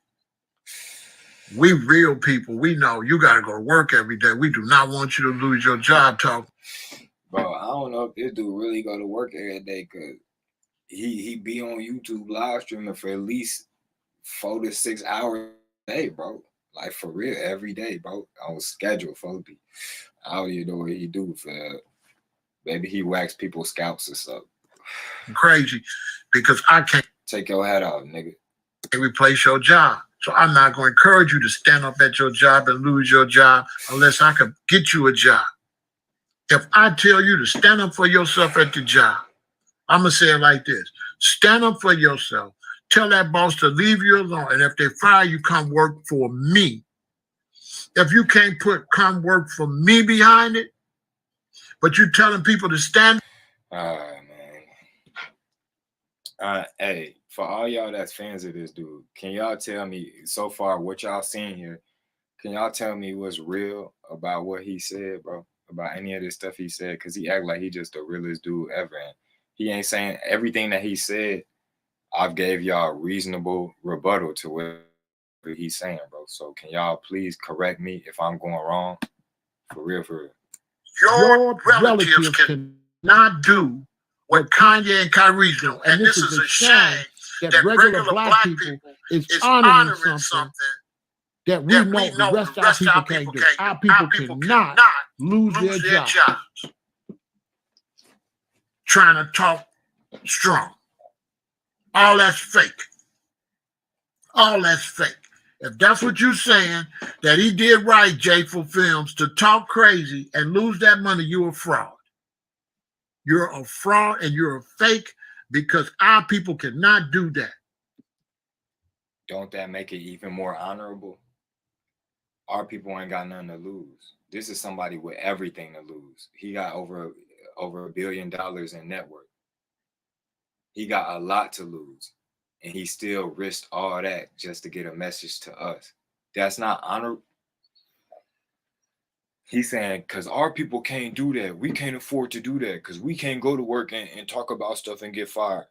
We real people, we know you got to go to work every day. We do not want you to lose your job talk. Bro, I don't know if this dude really go to work every day, because he be on YouTube live streaming for at least 4 to 6 hours a day, bro. Like, for real, every day, bro. On schedule, folks. I don't even know what he do for maybe he wax people's scalps or something. Crazy, because I can't take your hat off, nigga. Replace your job. So I'm not going to encourage you to stand up at your job and lose your job unless I can get you a job. If I tell you to stand up for yourself at the job, I'm going to say it like this. Stand up for yourself. Tell that boss to leave you alone. And if they fire you, come work for me. If you can't put come work for me behind it, but you telling people to stand. Man. Hey, for all y'all that's fans of this dude, can y'all tell me so far what y'all seen here? Can y'all tell me what's real about what he said, bro? About any of this stuff he said? Because he act like he just the realest dude ever. And he ain't saying everything that he said. I've gave y'all a reasonable rebuttal to what he's saying, bro. So can y'all please correct me if I'm going wrong? For real, for real. Your relatives cannot do what Kanye and Kyrie do. And this is a shame that regular black people is honoring something that we know the rest of our people can't do. Our people cannot lose their jobs. Trying to talk strong. All that's fake. All that's fake. If that's what you're saying, that he did right, Jay, for films, to talk crazy and lose that money, you're a fraud. You're a fraud and you're a fake, because our people cannot do that. Don't that make it even more honorable? Our people ain't got nothing to lose. This is somebody with everything to lose. He got over $1 billion in net worth. He got a lot to lose. And he still risked all that just to get a message to us. That's not honorable. He's saying, because our people can't do that. We can't afford to do that because we can't go to work and talk about stuff and get fired.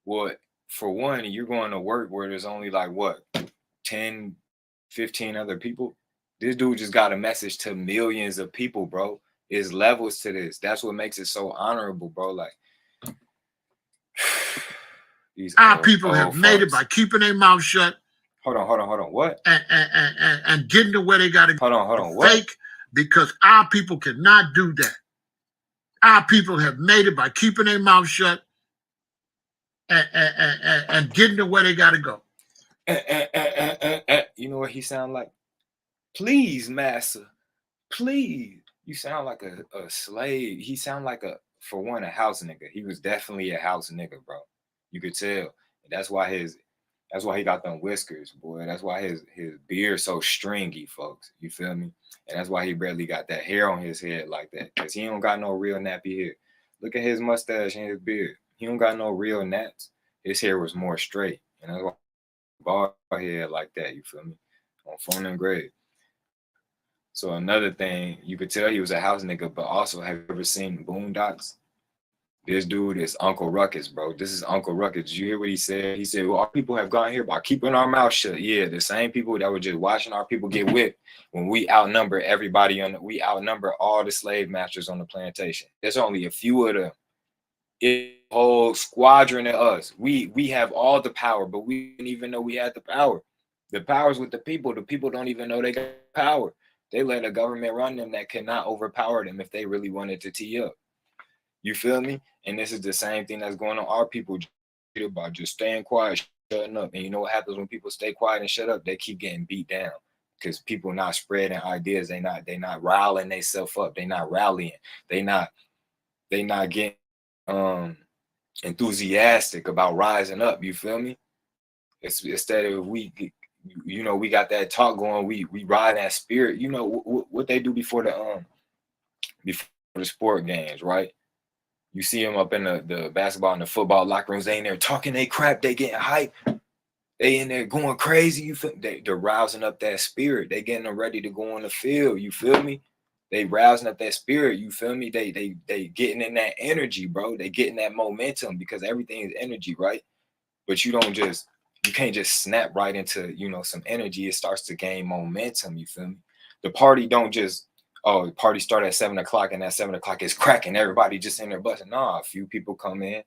Well, for one, you're going to work where there's only like, what, 10, 15 other people? This dude just got a message to millions of people, bro. There's levels to this. That's what makes it so honorable, bro. Like, our people have made it by keeping their mouth shut. Hold on. What? And getting to where they got to hold on. What? Fake, because our people cannot do that. Our people have made it by keeping their mouth shut and getting to where they got to go. You know what he sound like? Please, massa. Please. You sound like a slave. He sound like for one, a house nigga. He was definitely a house nigga, bro. You could tell. That's why he got them whiskers, boy. That's why his beard so stringy, folks. You feel me? And that's why he barely got that hair on his head like that. Because he don't got no real nappy hair. Look at his mustache and his beard. He don't got no real naps. His hair was more straight. And that's why bald head like that, you feel me? On phone and grade. So another thing, you could tell he was a house nigga, but also, have you ever seen Boondocks? This dude is Uncle Ruckus, bro. This is Uncle Ruckus. Did you hear what he said? He said, well, our people have gone here by keeping our mouth shut. Yeah, the same people that were just watching our people get whipped when we outnumber everybody we outnumber all the slave masters on the plantation. There's only a few of them. It's a whole squadron of us. We have all the power, but we didn't even know we had the power. The power's with the people. The people don't even know they got power. They let a government run them that cannot overpower them if they really wanted to tee up. You feel me? And this is the same thing that's going on. Our people about just staying quiet, shutting up. And you know what happens when people stay quiet and shut up? They keep getting beat down because people not spreading ideas. They not riling themselves up. They not rallying. They not getting enthusiastic about rising up. You feel me? It's instead of we you know, we got that talk going. We ride that spirit. You know what they do before the sport games, right? You see them up in the basketball and the football locker rooms. They in there talking they crap. They getting hype. They in there going crazy. You feel? They're rousing up that spirit. They getting them ready to go on the field. You feel me? They rousing up that spirit. You feel me? They getting in that energy, bro. They getting that momentum because everything is energy, right? But you can't just snap right into, you know, some energy. It starts to gain momentum. You feel me? The party don't just, oh, the party start at 7 o'clock and at 7 o'clock it's cracking. Everybody just in there busting. Nah, a few people come in,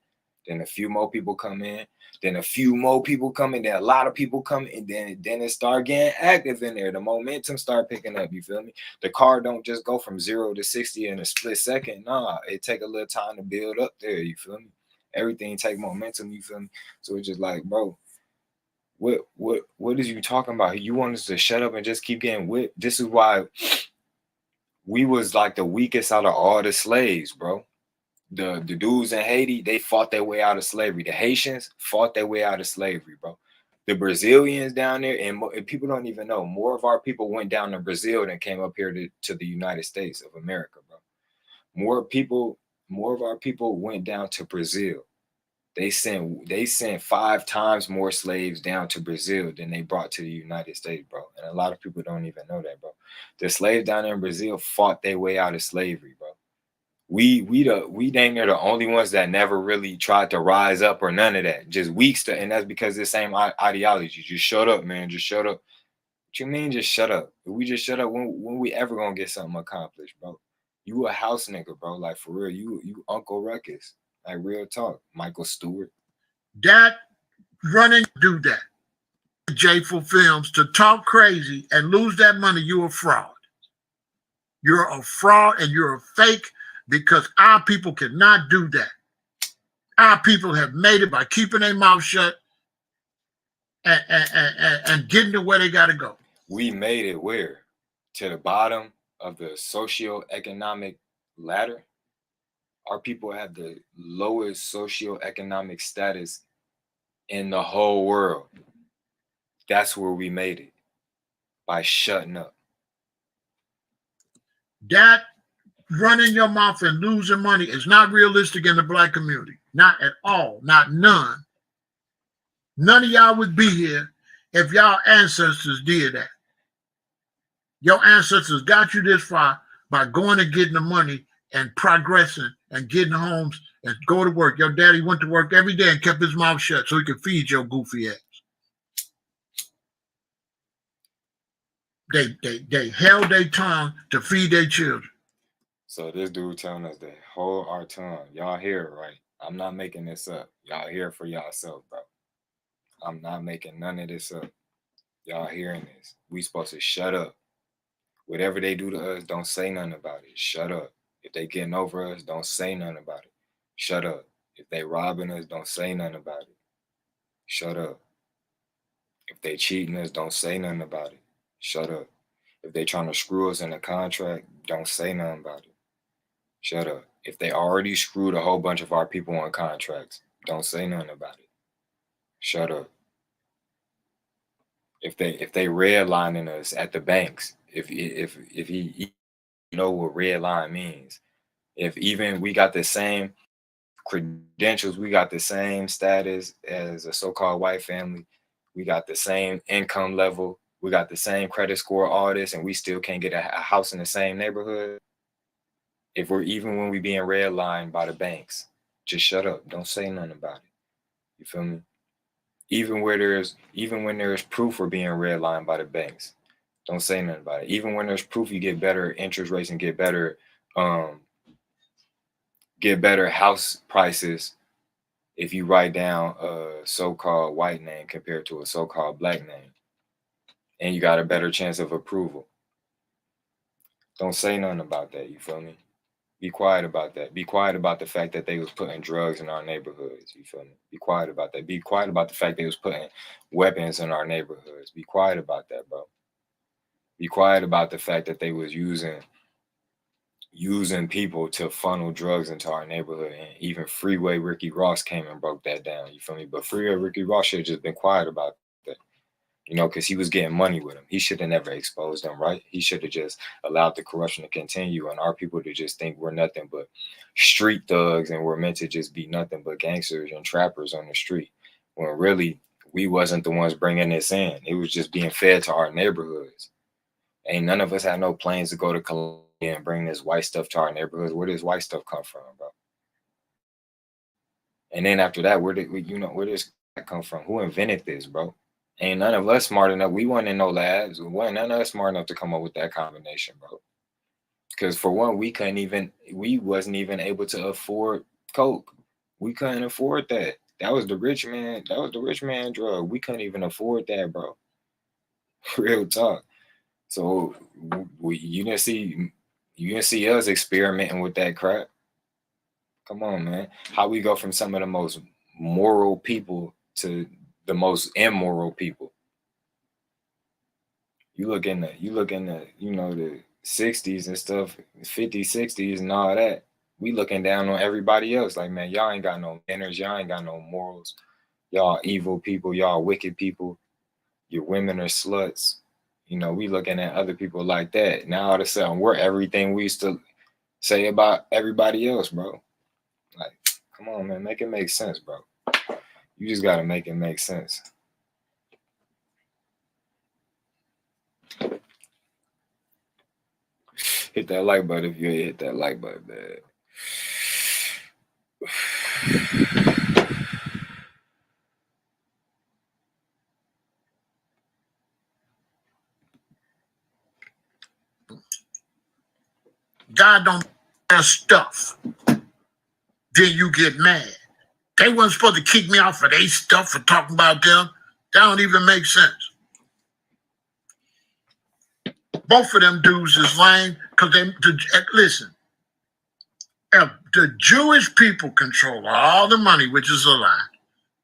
then a few more people come in, then a few more people come in, then a lot of people come in, then it start getting active in there. The momentum start picking up. You feel me? The car don't just go from 0 to 60 in a split second. Nah, it take a little time to build up there. You feel me? Everything take momentum. You feel me? So it's just like, bro, what is you talking about? You want us to shut up and just keep getting whipped? This is why we was like the weakest out of all the slaves, bro. The dudes in Haiti, they fought their way out of slavery. The Haitians fought their way out of slavery, bro. The Brazilians down there, and people don't even know, more of our people went down to Brazil than came up here to the United States of America, bro. More of our people went down to Brazil. They sent 5 times more slaves down to Brazil than they brought to the United States, bro. And a lot of people don't even know that, bro. The slaves down there in Brazil fought their way out of slavery, bro. We dang near the only ones that never really tried to rise up or none of that. Just weak and that's because the same ideology. Just shut up, man. Just shut up. What you mean just shut up? If we just shut up, when we ever gonna get something accomplished, bro? You a house nigga, bro. Like for real. You Uncle Ruckus. Like real talk. Michael Stewart. That running do that. J-ful films to talk crazy and lose that money, you're a fraud. You're a fraud and you're a fake because our people cannot do that. Our people have made it by keeping their mouth shut and getting to where they got to go. We made it where? To the bottom of the socioeconomic ladder. Our people have the lowest socioeconomic status in the whole world. That's where we made it, by shutting up. That running your mouth and losing money is not realistic in the black community. Not at all. Not none. None of y'all would be here if y'all ancestors did that. Your ancestors got you this far by going and getting the money and progressing and getting homes and go to work. Your daddy went to work every day and kept his mouth shut so he could feed your goofy ass. They held their tongue to feed their children. So this dude telling us to hold our tongue. Y'all hear it, right? I'm not making this up. Y'all hear it for yourself, bro. I'm not making none of this up. Y'all hearing this. We supposed to shut up. Whatever they do to us, don't say nothing about it. Shut up. If they getting over us, don't say nothing about it. Shut up. If they robbing us, don't say nothing about it. Shut up. If they cheating us, don't say nothing about it. Shut up. If they trying to screw us in a contract, don't say nothing about it. Shut up. If they already screwed a whole bunch of our people on contracts, don't say nothing about it. Shut up. If they redlining us at the banks, if he know what red line means, if even we got the same credentials, we got the same status as a so-called white family, we got the same income level, we got the same credit score, all this, and we still can't get a house in the same neighborhood. If we're even when we being redlined by the banks, just shut up. Don't say nothing about it. You feel me? Even when there's proof we're being redlined by the banks, don't say nothing about it. Even when there's proof, you get better interest rates and get better house prices if you write down a so-called white name compared to a so-called black name, and you got a better chance of approval. Don't say nothing about that. You feel me? Be quiet about that. Be quiet about the fact that they was putting drugs in our neighborhoods. You feel me? Be quiet about that. Be quiet about the fact they was putting weapons in our neighborhoods. Be quiet about that, bro. Be quiet about the fact that they was using people to funnel drugs into our neighborhood. And even Freeway Ricky Ross came and broke that down. You feel me? But Freeway Ricky Ross should have just been quiet about that. You know, because he was getting money with him. He should have never exposed them, right? He should have just allowed the corruption to continue and our people to just think we're nothing but street thugs and we're meant to just be nothing but gangsters and trappers on the street. When really, we wasn't the ones bringing this in. It was just being fed to our neighborhoods. Ain't none of us had no plans to go to Colombia and bring this white stuff to our neighborhoods. Where does white stuff come from, bro? And then after that, where does that come from? Who invented this, bro? Ain't none of us smart enough. We weren't in no labs. Wasn't none of us smart enough to come up with that combination, bro. Because for one, we wasn't even able to afford coke. We couldn't afford that. That was the rich man. That was the rich man drug. We couldn't even afford that, bro. Real talk. So you didn't see us experimenting with that crap. Come on, man. How we go from some of the most moral people to the most immoral people. You look in the, the 60s and stuff, 50s, 60s and all that. We looking down on everybody else. Like, man, y'all ain't got no manners. Y'all ain't got no morals. Y'all evil people. Y'all wicked people. Your women are sluts. You know, we looking at other people like that. Now all of a sudden, we're everything we used to say about everybody else, bro. Like, come on, man. Make it make sense, bro. You just got to make it make sense. Hit that like button if you hit that like button, man. God don't their stuff. Then you get mad. They weren't supposed to kick me off of their stuff for talking about them. That don't even make sense. Both of them dudes is lame because listen. If the Jewish people control all the money, which is a lie.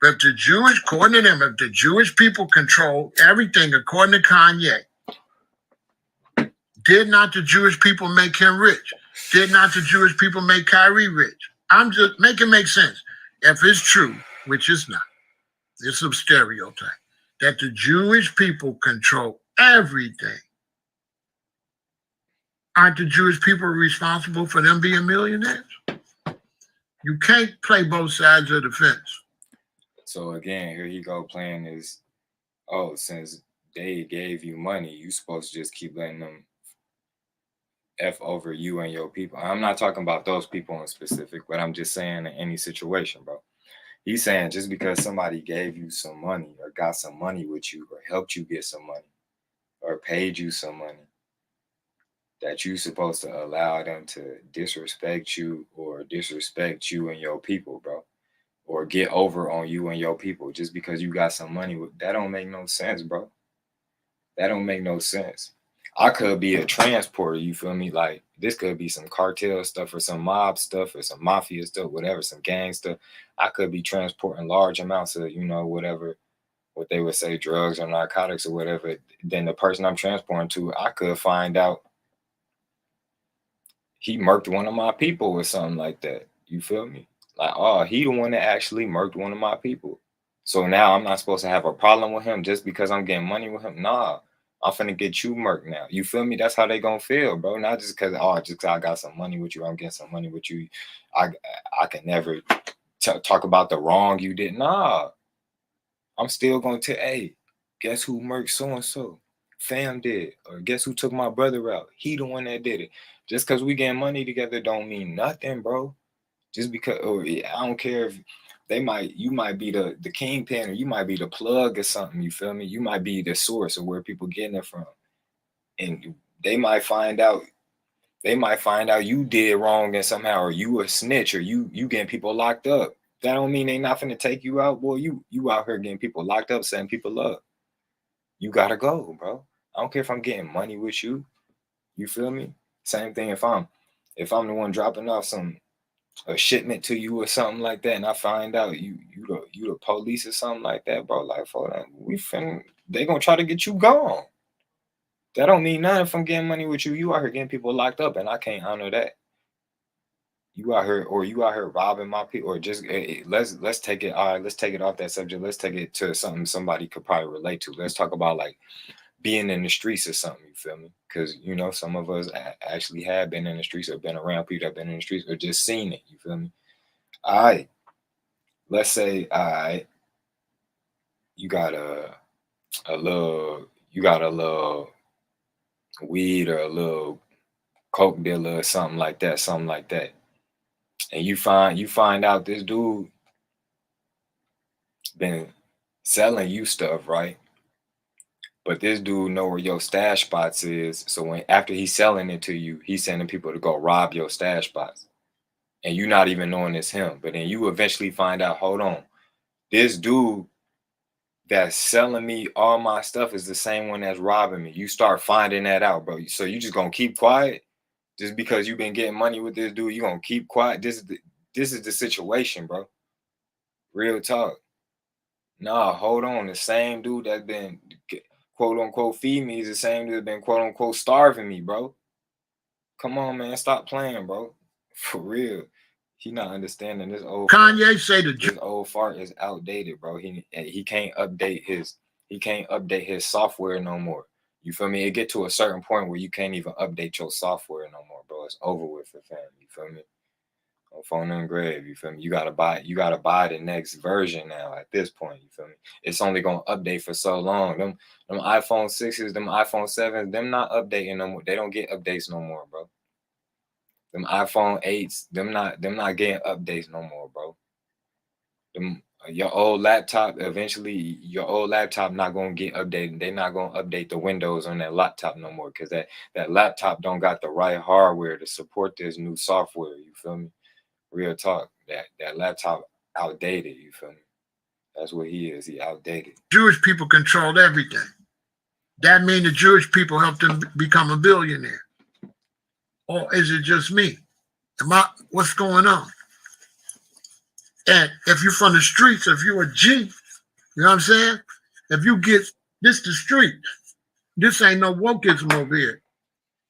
But if the Jewish, according to them, if the Jewish people control everything, according to Kanye, did not the Jewish people make him rich? Did not the Jewish people make Kyrie rich? I'm just make it make sense. If it's true, which is not, it's a stereotype, that the Jewish people control everything. Aren't the Jewish people responsible for them being millionaires? You can't play both sides of the fence. So again, here you go playing this. Oh, since they gave you money, you supposed to just keep letting them F over you and your people. I'm not talking about those people in specific, but I'm just saying in any situation, bro. He's saying just because somebody gave you some money or got some money with you or helped you get some money or paid you some money, that you supposed to allow them to disrespect you or disrespect you and your people, bro. Or get over on you and your people just because you got some money. That don't make no sense, bro. That don't make no sense. I could be a transporter, you feel me? Like, this could be some cartel stuff or some mob stuff or some mafia stuff, whatever, some gang stuff. I could be transporting large amounts of, whatever, what they would say, drugs or narcotics or whatever. Then the person I'm transporting to, I could find out he murked one of my people or something like that. You feel me? Like, oh, he the one that actually murked one of my people. So now I'm not supposed to have a problem with him just because I'm getting money with him. Nah, I'm finna get you murked now. You feel me? That's how they gonna feel, bro. Not just because, I got some money with you, I'm getting some money with you. I can never talk about the wrong you did. Nah, I'm still gonna tell, hey, guess who murked so-and-so? Fam did. Or guess who took my brother out? He the one that did it. Just because we getting money together don't mean nothing, bro. Just because, I don't care if you might be the kingpin or you might be the plug or something, you feel me? You might be the source of where people getting it from. And they might find out you did wrong and somehow, or you a snitch, or you getting people locked up. That don't mean they not finna take you out, boy. You out here getting people locked up, setting people up. You gotta go, bro. I don't care if I'm getting money with you. You feel me? Same thing if I'm the one dropping off a shipment to you or something like that, and I find out you the police or something like that, bro. Like, hold on, they gonna try to get you gone. That don't mean nothing if I'm getting money with you. You out here getting people locked up, and I can't honor that. you out here robbing my people, or just let's take it. All right, let's take it off that subject. Let's take it to something somebody could probably relate to. Let's talk about like being in the streets or something. You feel me? Because you know some of us actually have been in the streets or been around people that been in the streets or just seen it. You feel me? All right, let's say you got a little weed or a little coke dealer or something like that, and you find out this dude been selling you stuff, right? But this dude know where your stash spots is, so when after he's selling it to you, he's sending people to go rob your stash spots, and you not even knowing it's him. But then you eventually find out, hold on, this dude that's selling me all my stuff is the same one that's robbing me. You start finding that out, bro. So you just gonna keep quiet just because you've been getting money with this dude? You gonna keep quiet? This is the situation, bro. Real talk. Nah, hold on. The same dude that's been quote unquote feed me is the same dude that's been quote unquote starving me, bro. Come on, man. Stop playing, bro. For real. He not understanding this old Kanye say this old fart is outdated, bro. He can't update his software no more. You feel me? It get to a certain point where you can't even update your software no more, bro. It's over with for fam. You feel me? On phone and grave, you feel me? You gotta buy the next version now at this point, you feel me? It's only gonna update for so long. Them iPhone 6s, them iPhone 7s, them not updating no more. They don't get updates no more, bro. Them iPhone 8s, them not getting updates no more, bro. Them your old laptop, eventually your old laptop not gonna get updated. They're not gonna update the Windows on that laptop no more, because that laptop don't got the right hardware to support this new software. You feel me? Real talk. That laptop outdated. You feel me? That's what he is. He outdated. Jewish people controlled everything. That means the Jewish people helped him become a billionaire. Or is it just me? What's going on? And if you're from the streets, if you're a G, you know what I'm saying? If you get this the street, this ain't no wokeism over here.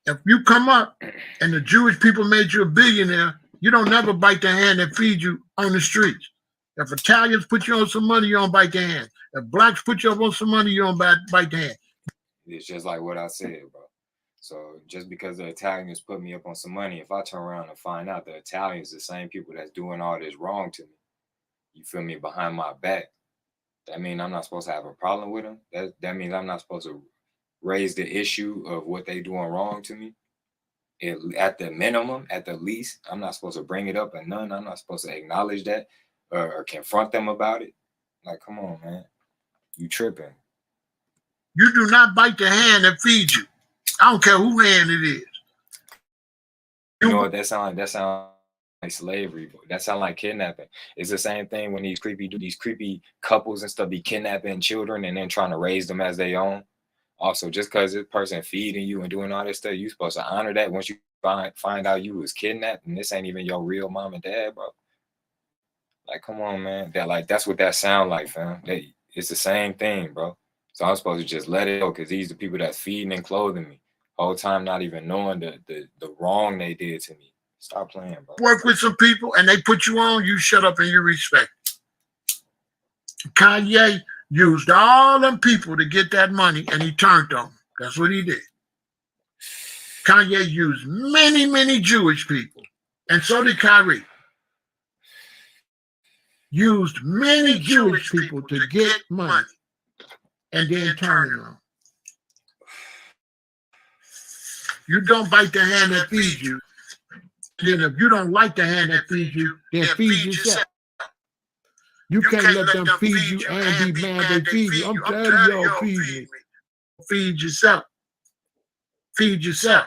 If you come up and the Jewish people made you a billionaire, you don't never bite the hand that feeds you on the streets. If Italians put you on some money, you don't bite their hand. If blacks put you up on some money, you don't bite their hand. It's just like what I said, bro. So just because the Italians put me up on some money, if I turn around and find out the Italians the same people that's doing all this wrong to me, you feel me, behind my back, that means I'm not supposed to have a problem with them. That means I'm not supposed to raise the issue of what they doing wrong to me. At the minimum, at the least, I'm not supposed to bring it up, and none. I'm not supposed to acknowledge that or confront them about it. Like, come on, man, you tripping. You do not bite the hand that feeds you. I don't care who hand it is. You know what that sound like slavery. That sound like kidnapping. It's the same thing when these creepy couples and stuff be kidnapping children and then trying to raise them as their own. Also, just because this person feeding you and doing all this stuff, you supposed to honor that. Once you find out you was kidnapped and this ain't even your real mom and dad, bro. Like, come on, man. That's what that sound like, fam. It's the same thing, bro. So I'm supposed to just let it go because these are the people that's feeding and clothing me. Whole time not even knowing the wrong they did to me. Stop playing, bro. Work with some people and they put you on, you shut up and you respect. Kanye used all them people to get that money and he turned on them. That's what he did. Kanye used many Jewish people, and so did Kyrie. Used many Jewish people to get money and then turn it on. You don't bite the hand that feeds you. Then if you don't like the hand that feeds you, then feed yourself. You can't let them feed you and be mad they feed you. I'm telling y'all, feed me. Feed yourself. Feed yourself.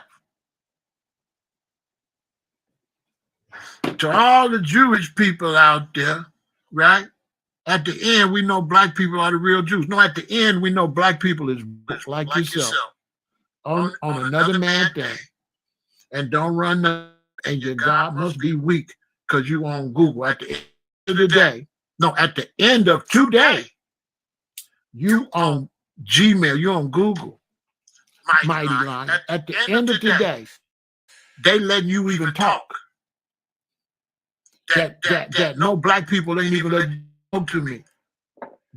To all the Jewish people out there, right? At the end, we know black people are the real Jews. No, at the end, we know black people is like yourself. On another man thing. And don't run nothing. And your God must be weak because you on Google. At the end of the day, no, at the end of today, you on Gmail, you on Google. Mighty line. At the end of today, they letting you even talk. that no black people ain't even let you talk to me.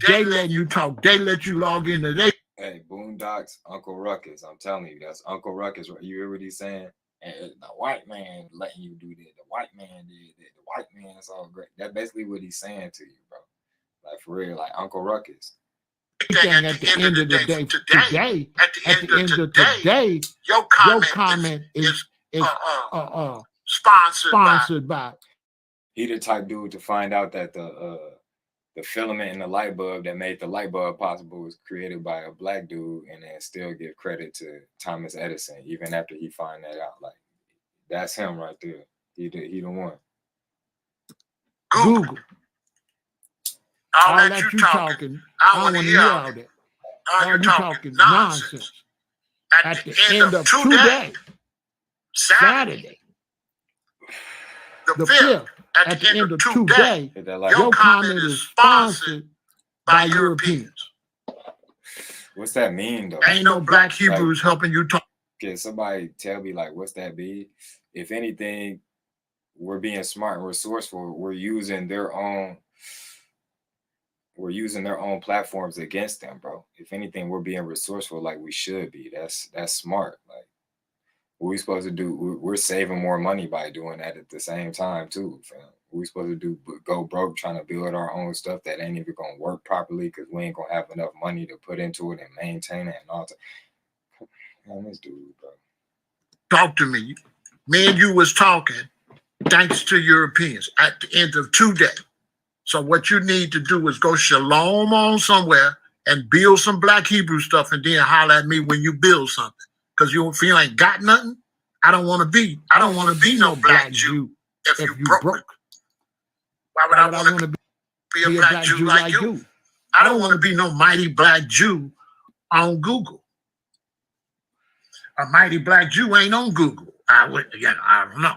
They let you talk. They let you log into they. Hey, Boondocks, Uncle Ruckus. I'm telling you, that's Uncle Ruckus. You hear what he's saying? And the white man letting you do that. The white man did that. The white man's all great. That's basically what he's saying to you, bro. Like, for real, like Uncle Ruckus. At the end of the day, today, at the end of today, your comment is sponsored by. He the type dude to find out that the filament in the light bulb that made the light bulb possible was created by a black dude, and then still give credit to Thomas Edison even after he find that out. Like, that's him right there. He the one. Google. All that you talking, I don't want to hear all that. All you talking nonsense. At the end of today, Saturday, the 5th, at the end of today, your comment is sponsored by Europeans. What's that mean, though? Ain't no black Hebrews helping you talk. Can somebody tell me, like, what's that be? If anything, we're being smart and resourceful. We're using their own platforms against them, bro. If anything, we're being resourceful like we should be. That's smart. Like, what we supposed to do? We're saving more money by doing that at the same time too, fam. What we supposed to do? Go broke trying to build our own stuff that ain't even gonna work properly because we ain't gonna have enough money to put into it and maintain it and all that. Man, this dude, bro. Talk to me. Me and you was talking thanks to Europeans at the end of today. So what you need to do is go shalom on somewhere and build some black Hebrew stuff and then holler at me when you build something. Because if you ain't got nothing, I don't want to be no black Jew if you broke. Why would I want to be a black Jew like you? I don't want to be no mighty black Jew on Google. A mighty black Jew ain't on Google. I don't know.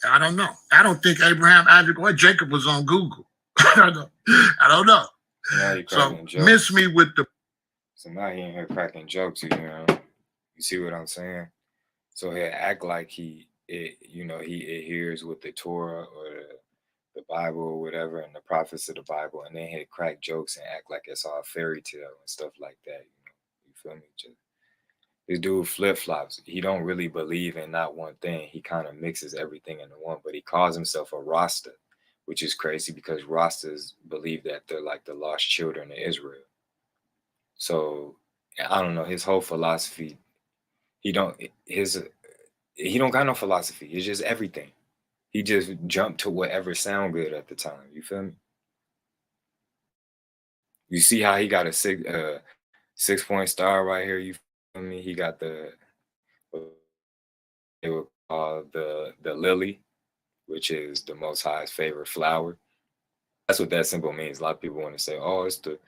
I don't know. I don't think Abraham, Isaac, or Jacob was on Google. I don't know. So miss me with the. So now he in here cracking jokes, you know. You see what I'm saying? So he'll act like he adheres with the Torah or the Bible or whatever, and the prophets of the Bible, and then he'll crack jokes and act like it's all fairy tale and stuff like that. You feel me? This dude flip-flops. He don't really believe in not one thing. He kind of mixes everything into one, but he calls himself a Rasta, which is crazy because Rastas believe that they're like the lost children of Israel. So I don't know, his whole philosophy, he don't got no philosophy. It's just everything. He just jumped to whatever sound good at the time. You feel me? You see how he got a 6-point star right here? You feel me? He got they would call the lily, which is the Most High's favorite flower. That's what that symbol means. A lot of people want to say, oh, it's the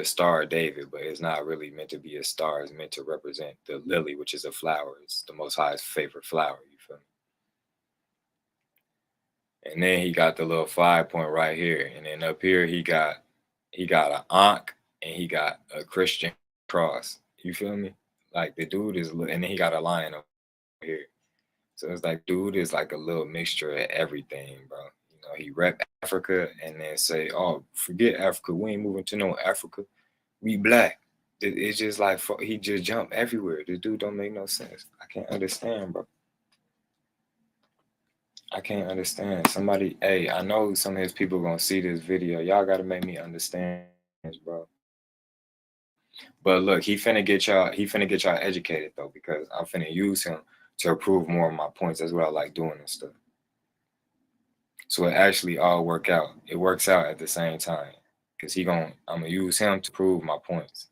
Star of David, but it's not really meant to be a star. It's meant to represent the lily, which is a flower. It's the Most High's favorite flower. You feel me? And then he got the little 5-point right here, and then up here he got an ankh and he got a Christian cross. You feel me? Like the dude is, and then he got a lion over here. So it's like dude is like a little mixture of everything, bro. He rep Africa and then say, oh, forget Africa. We ain't moving to no Africa. We black. It's just like he just jumped everywhere. This dude don't make no sense. I can't understand, bro. I can't understand. Somebody, hey, I know some of his people gonna see this video. Y'all gotta make me understand this, bro. But look, he finna get y'all educated though, because I'm finna use him to prove more of my points. That's what I like doing and stuff. So it actually all work out. It works out at the same time. Because I'm gonna use him to prove my points.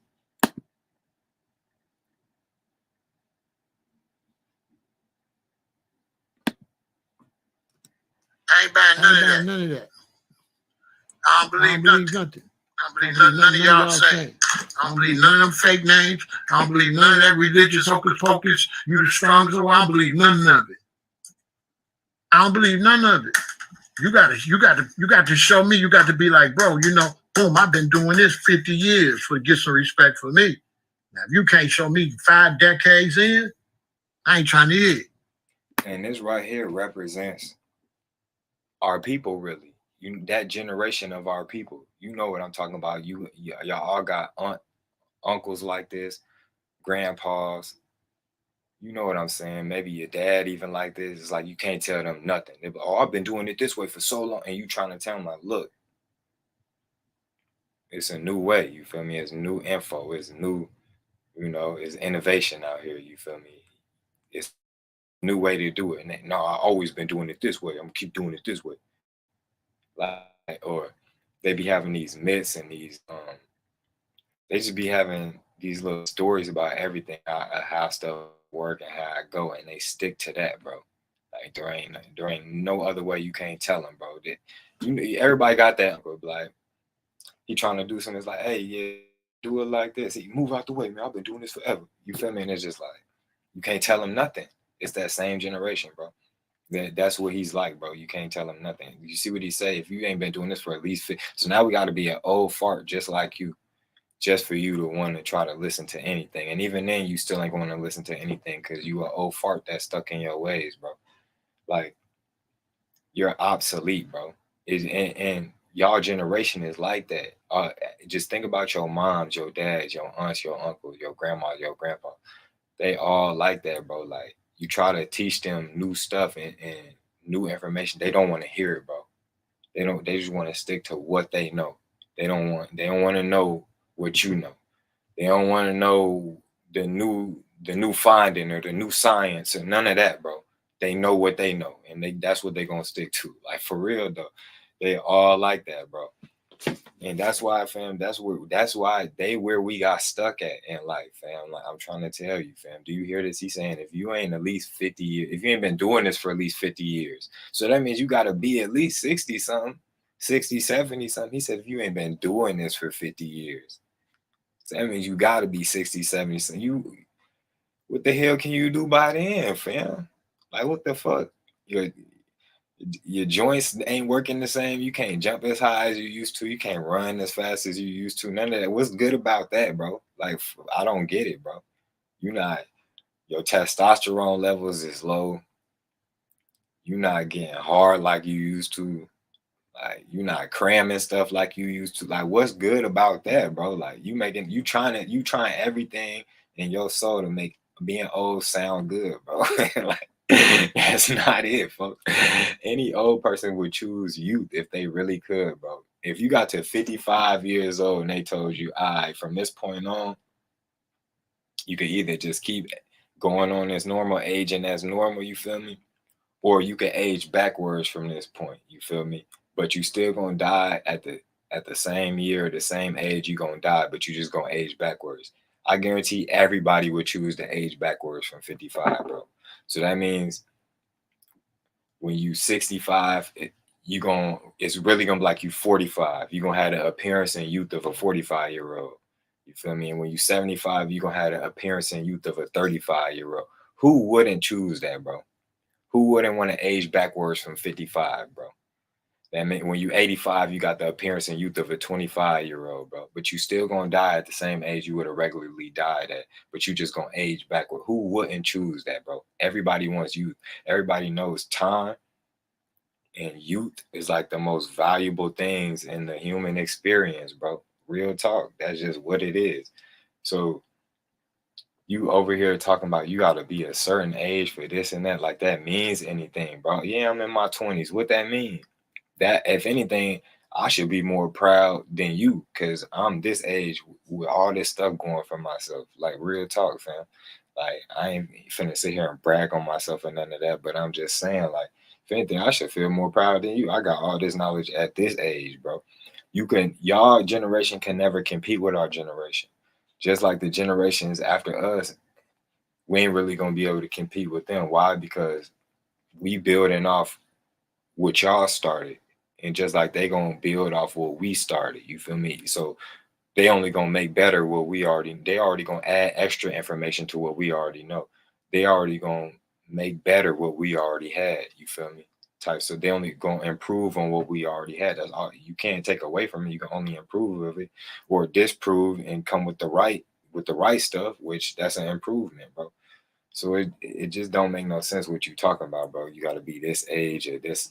I ain't buying none of that. I don't believe nothing. I don't believe none of y'all say. I don't believe none of them fake names. I don't believe none of that religious hocus pocus. You the strongest, so I don't believe none of it. I don't believe none of it. You got to show me. You got to be like, bro, boom, I've been doing this 50 years for get some respect for me. Now, if you can't show me 5 decades in, I ain't trying to hear it. And this right here represents our people, really. That generation of our people. You know what I'm talking about. Y'all all got uncles like this, grandpas. You know what I'm saying? Maybe your dad even like this. It's like you can't tell them nothing. They be, oh, I've been doing it this way for so long, and you trying to tell them like, look, it's a new way. You feel me? It's new info. It's new. It's innovation out here. You feel me? It's a new way to do it. And no, I always been doing it this way. I'm gonna keep doing it this way. Like, or they be having these myths and these they just be having these little stories about everything, how stuff work and how it go, and they stick to that, bro. Like there ain't no other way. You can't tell them, bro. That everybody got that, bro. Like he trying to do something. It's like, hey, yeah, do it like this. He move out the way, man. I've been doing this forever. You feel me? And it's just like you can't tell him nothing. It's that same generation, bro. That's what he's like, bro. You can't tell him nothing. You see what he say? If you ain't been doing this for at least so now we got to be an old fart just like you, just for you to want to try to listen to anything. And even then, you still ain't going to listen to anything because you an old fart that's stuck in your ways, bro. Like you're obsolete, bro. And y'all generation is like that. Just think about your moms, your dads, your aunts, your uncles, your grandma, your grandpa. They all like that, bro. Like you try to teach them new stuff and new information. They don't want to hear it, bro. They just want to stick to what they know. They don't want to know what you know. They don't want to know the new finding or the new science or none of that, bro. They know what they know, and that's what they're gonna stick to. Like for real though. They all like that, bro. And that's why, fam, that's why they where we got stuck at in life, fam. Like I'm trying to tell you, fam. Do you hear this? He's saying if you ain't at least 50 years, if you ain't been doing this for at least 50 years, so that means you gotta be at least 60 something, 60, 70 something. He said if you ain't been doing this for 50 years, so that means you gotta be 60, 70 something. What the hell can you do by then, fam? Like what the fuck? Your joints ain't working the same. You can't jump as high as you used to. You can't run as fast as you used to. None of that. What's good about that, bro? Like, I don't get it, bro. Your testosterone levels is low. You're not getting hard like you used to. Like, you're not cramming stuff like you used to. Like, what's good about that, bro? Like, you trying everything in your soul to make being old sound good, bro. Like, that's not it, folks. Any old person would choose youth if they really could, bro. If you got to 55 years old and they told you, all right, from this point on, you could either just keep going on as normal, aging as normal, you feel me? Or you can age backwards from this point, you feel me? But you still gonna die at the same year, the same age, you gonna die, but you just gonna age backwards. I guarantee everybody would choose to age backwards from 55, bro. So that means when you 65, it's really gonna be like you 45. You're gonna have the appearance and youth of a 45-year-old. You feel me? And when you 75, you're gonna have the appearance and youth of a 35-year-old. Who wouldn't choose that, bro? Who wouldn't want to age backwards from 55, bro? That mean when you 85, you got the appearance and youth of a 25-year-old, bro. But you still gonna die at the same age you would have regularly died at. But you just gonna age backward. Who wouldn't choose that, bro? Everybody wants youth. Everybody knows time and youth is like the most valuable things in the human experience, bro. Real talk. That's just what it is. So you over here talking about you gotta be a certain age for this and that, like that means anything, bro. Yeah, I'm in my 20s. What that mean? That if anything, I should be more proud than you because I'm this age with all this stuff going for myself. Like real talk, fam. Like I ain't finna sit here and brag on myself and none of that, but I'm just saying, like, if anything, I should feel more proud than you. I got all this knowledge at this age, bro. Y'all generation can never compete with our generation. Just like the generations after us, we ain't really gonna be able to compete with them. Why? Because we building off what y'all started. And just like they gonna build off what we started, you feel me? So they only gonna make better what they already gonna add extra information to what we already know. They already gonna make better what we already had, you feel me? So they only gonna improve on what we already had. That's all you can't take away from it. You can only improve of it or disprove and come with the right stuff, which that's an improvement, bro. So it just don't make no sense what you talking about, bro. You got to be this age or this.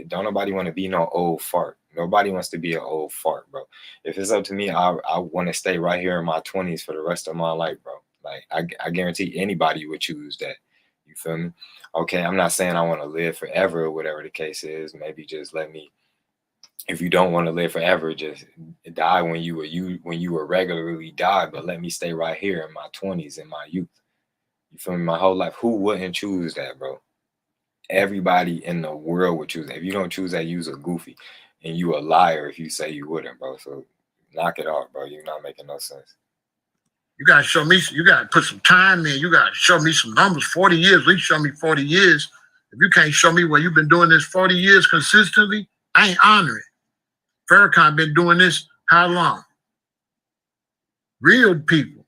Don't nobody want to be no old fart. Nobody wants to be an old fart, bro. If it's up to me, I want to stay right here in my 20s for the rest of my life, bro. Like I guarantee anybody would choose that. You feel me? Okay, I'm not saying I want to live forever or whatever the case is. Maybe just let me. If you don't want to live forever, just die when you were regularly die. But let me stay right here in my 20s, in my youth. You feel me? My whole life. Who wouldn't choose that, bro? Everybody in the world would choose that. If you don't choose that, you's a goofy. And you a liar if you say you wouldn't, bro. So knock it off, bro. You're not making no sense. You gotta show me, you gotta put some time in. You gotta show me some numbers. 40 years, at least show me 40 years. If you can't show me where you've been doing this 40 years consistently, I ain't honoring. Farrakhan been doing this how long? Real people.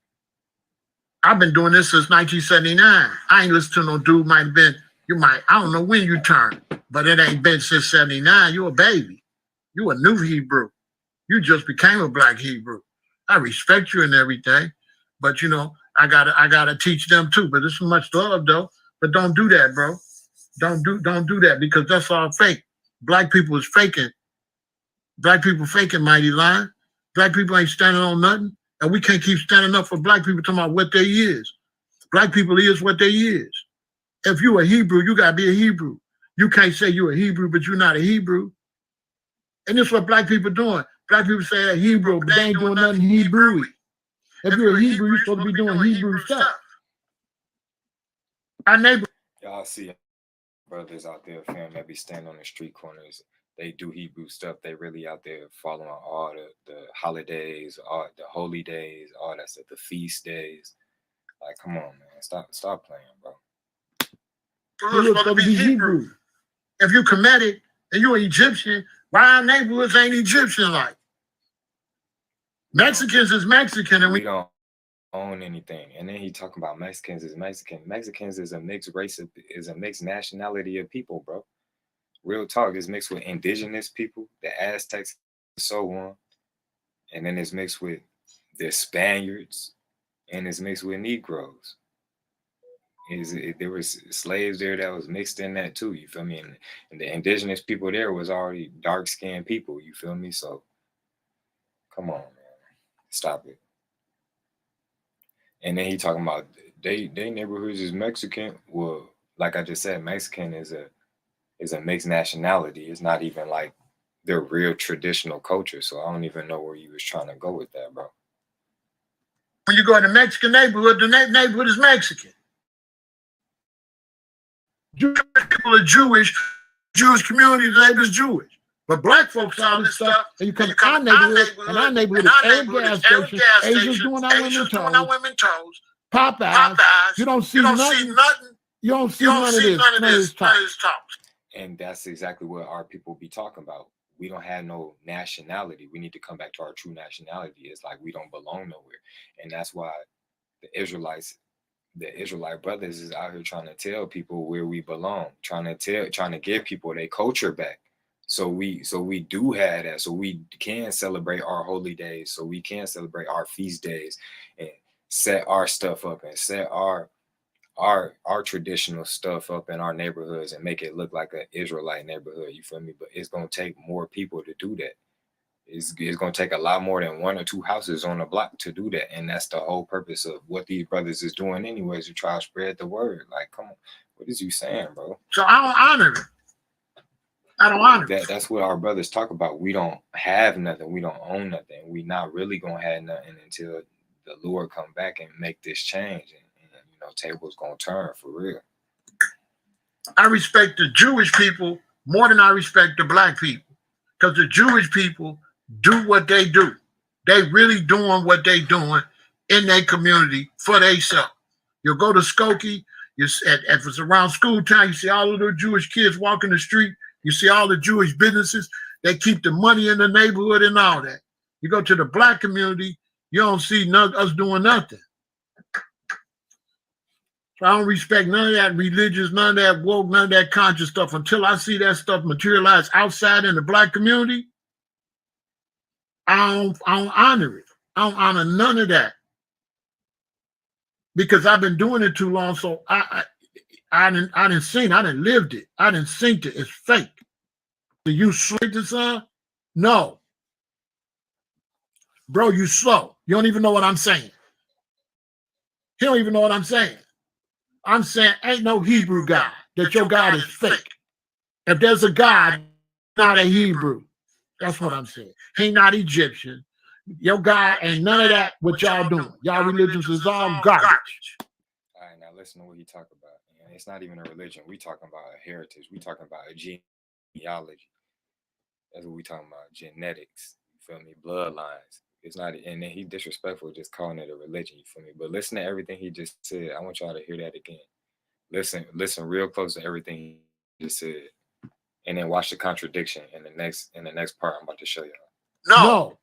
I've been doing this since 1979. I ain't listened to no dude I don't know when you turned, but it ain't been since 79. You a baby. You a new Hebrew. You just became a black Hebrew. I respect you and everything, but you know, I gotta teach them too. But there's so much love though. But don't do that, bro. Don't do that because that's all fake. Black people is faking. Black people faking, mighty line. Black people ain't standing on nothing. And we can't keep standing up for black people talking about what they is. Black people is what they is. If you a Hebrew, you gotta be a Hebrew. You can't say you're a Hebrew, but you're not a Hebrew. And this is what black people doing. Black people say they're Hebrew, but they ain't doing nothing Hebrew-y. If you're a Hebrew, you're supposed to be doing Hebrew stuff. Our neighbor. Y'all see brothers out there, fam, that be standing on the street corners. They do Hebrew stuff. They really out there following all the holidays, all the holy days, all that stuff, the feast days. Like, come on, man. Stop playing, bro. You're supposed to be Hebrew. If you committed and you're Egyptian, why our neighborhoods ain't Egyptian like? Mexicans is Mexican and we don't own anything. And then he talking about Mexicans is Mexican. Mexicans is a mixed race is a mixed nationality of people, bro. Real talk is mixed with indigenous people, the Aztecs, and so on. And then it's mixed with the Spaniards, and it's mixed with Negroes. There was slaves there that was mixed in that too, you feel me? And the indigenous people there was already dark-skinned people, you feel me? So, come on, man. Stop it. And then he talking about they neighborhoods is Mexican. Well, like I just said, Mexican is a mixed nationality. It's not even like their real traditional culture. So I don't even know where you was trying to go with that, bro. When you go in the Mexican neighborhood, the neighborhood is Mexican. Jewish people are Jewish community, the neighbor's Jewish. But black folks, all this stuff, and you come to our neighborhood, and our neighborhood is every gas station, Asians doing our women toes, Popeyes. You don't see nothing. You don't see none of this talk. And that's exactly what our people be talking about. We don't have no nationality. We need to come back to our true nationality. It's like we don't belong nowhere. And that's why the Israelite brothers is out here trying to tell people where we belong, trying to give people their culture back. So we do have that. So we can celebrate our holy days. So we can celebrate our feast days and set our stuff up and set our traditional stuff up in our neighborhoods and make it look like an Israelite neighborhood. You feel me? But it's gonna take more people to do that. It's gonna take a lot more than one or two houses on the block to do that. And that's the whole purpose of what these brothers is doing anyways, to try to spread the word. Like, come on, what is you saying, bro? So I don't honor it. I don't honor that. That's what our brothers talk about. We don't have nothing. We don't own nothing. We not really gonna have nothing until the Lord come back and make this change. And you know, tables gonna turn for real. I respect the Jewish people more than I respect the black people, because the Jewish people do what they do. They really doing what they doing in their community for themselves. You'll go to Skokie, if it's around school time, you see all of the Jewish kids walking the street. You see all the Jewish businesses. They keep the money in the neighborhood and all that. You go to the black community, you don't see us doing nothing. So I don't respect none of that religious, none of that woke, none of that conscious stuff until I see that stuff materialize outside in the black community. I don't honor it. I don't honor none of that. because I've been doing it too long. So I didn't lived it. I didn't seen it. It's fake. Do you sleep the son? No. Bro, you slow. You don't even know what I'm saying. He don't even know what I'm saying. I'm saying ain't no Hebrew God, that your God is fake. If there's a God, not a Hebrew. That's what I'm saying. He not Egyptian. Your God ain't none of that what y'all doing. Y'all religions is all garbage. All right, now listen to what he talk about. Man. It's not even a religion. We talking about a heritage. We talking about a genealogy. That's what we talking about. Genetics. You feel me? Bloodlines. It's not, and then he disrespectful just calling it a religion. You feel me? But listen to everything he just said. I want y'all to hear that again. Listen real close to everything he just said, and then watch the contradiction in the next part I'm about to show y'all. No.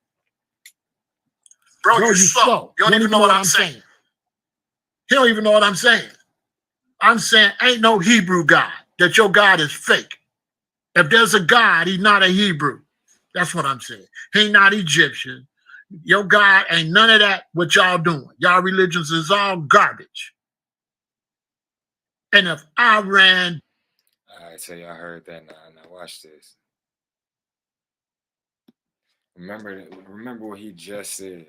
Bro, you slow. You don't even know what I'm saying. He don't even know what I'm saying. I'm saying ain't no Hebrew God, that your God is fake. If there's a God, he's not a Hebrew. That's what I'm saying. He not Egyptian. Your God ain't none of that what y'all doing. Y'all religions is all garbage. And if I ran... All right, so y'all heard that now. Now watch this. Remember what he just said.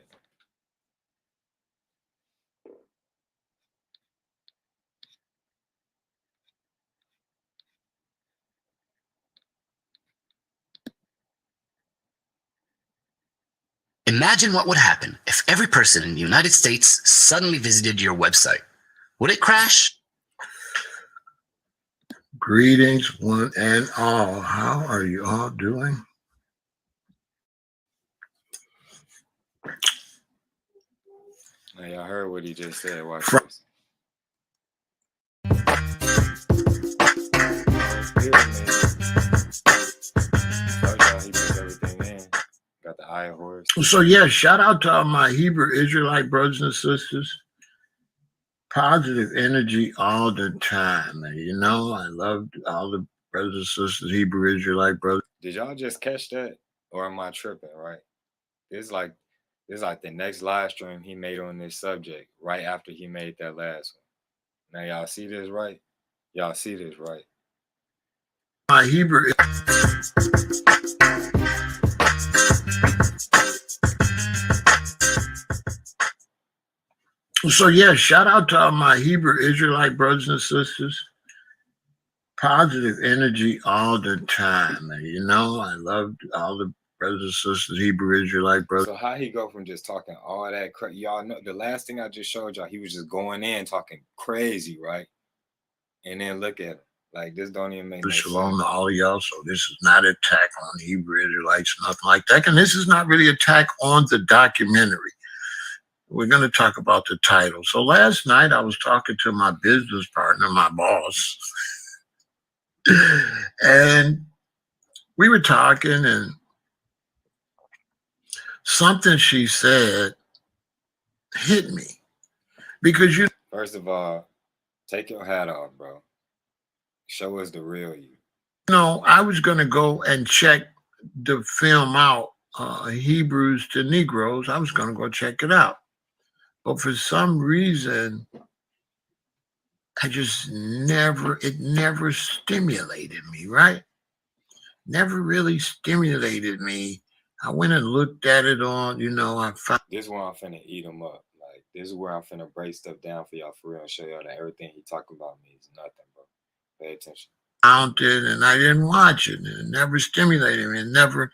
Imagine what would happen if every person in the United States suddenly visited your website. Would it crash? Greetings, one and all. How are you all doing? Now y'all heard what he just said. Watch this. Got the eye horse. So yeah, shout out to all my Hebrew Israelite brothers and sisters. Positive energy all the time. And you know, I love all the brothers and sisters, Hebrew Israelite brothers. Did y'all just catch that? Or am I tripping, right? This is like the next live stream he made on this subject right after he made that last one. Now y'all see this, right? Y'all see this, right? My Hebrew. So yeah, shout out to all my Hebrew Israelite brothers and sisters. Positive energy all the time. And you know, I love all the brothers and sisters, Hebrew Israelite brothers. So how he go from just talking all that crap? Y'all know the last thing I just showed y'all, he was just going in talking crazy, right? And then look at him. Like, this don't even make no sense. Shalom to all of y'all. So this is not an attack on Hebrew Israelites, nothing like that. And this is not really an attack on the documentary. We're going to talk about the title. So last night I was talking to my business partner, my boss, and we were talking, and something she said hit me. Because you... First of all, take your hat off, bro. Show us the real you. No, I was going to go and check the film out, Hebrews to Negroes. I was going to go check it out. But for some reason, it never stimulated me, right? Never really stimulated me. I went and looked at it on, you know, I found... This is where I'm finna eat them up. Like, this is where I'm finna break stuff down for y'all for real and show y'all that everything he talking about means nothing, bro. Pay attention. Found it and I didn't watch it. And it never stimulated me. It never,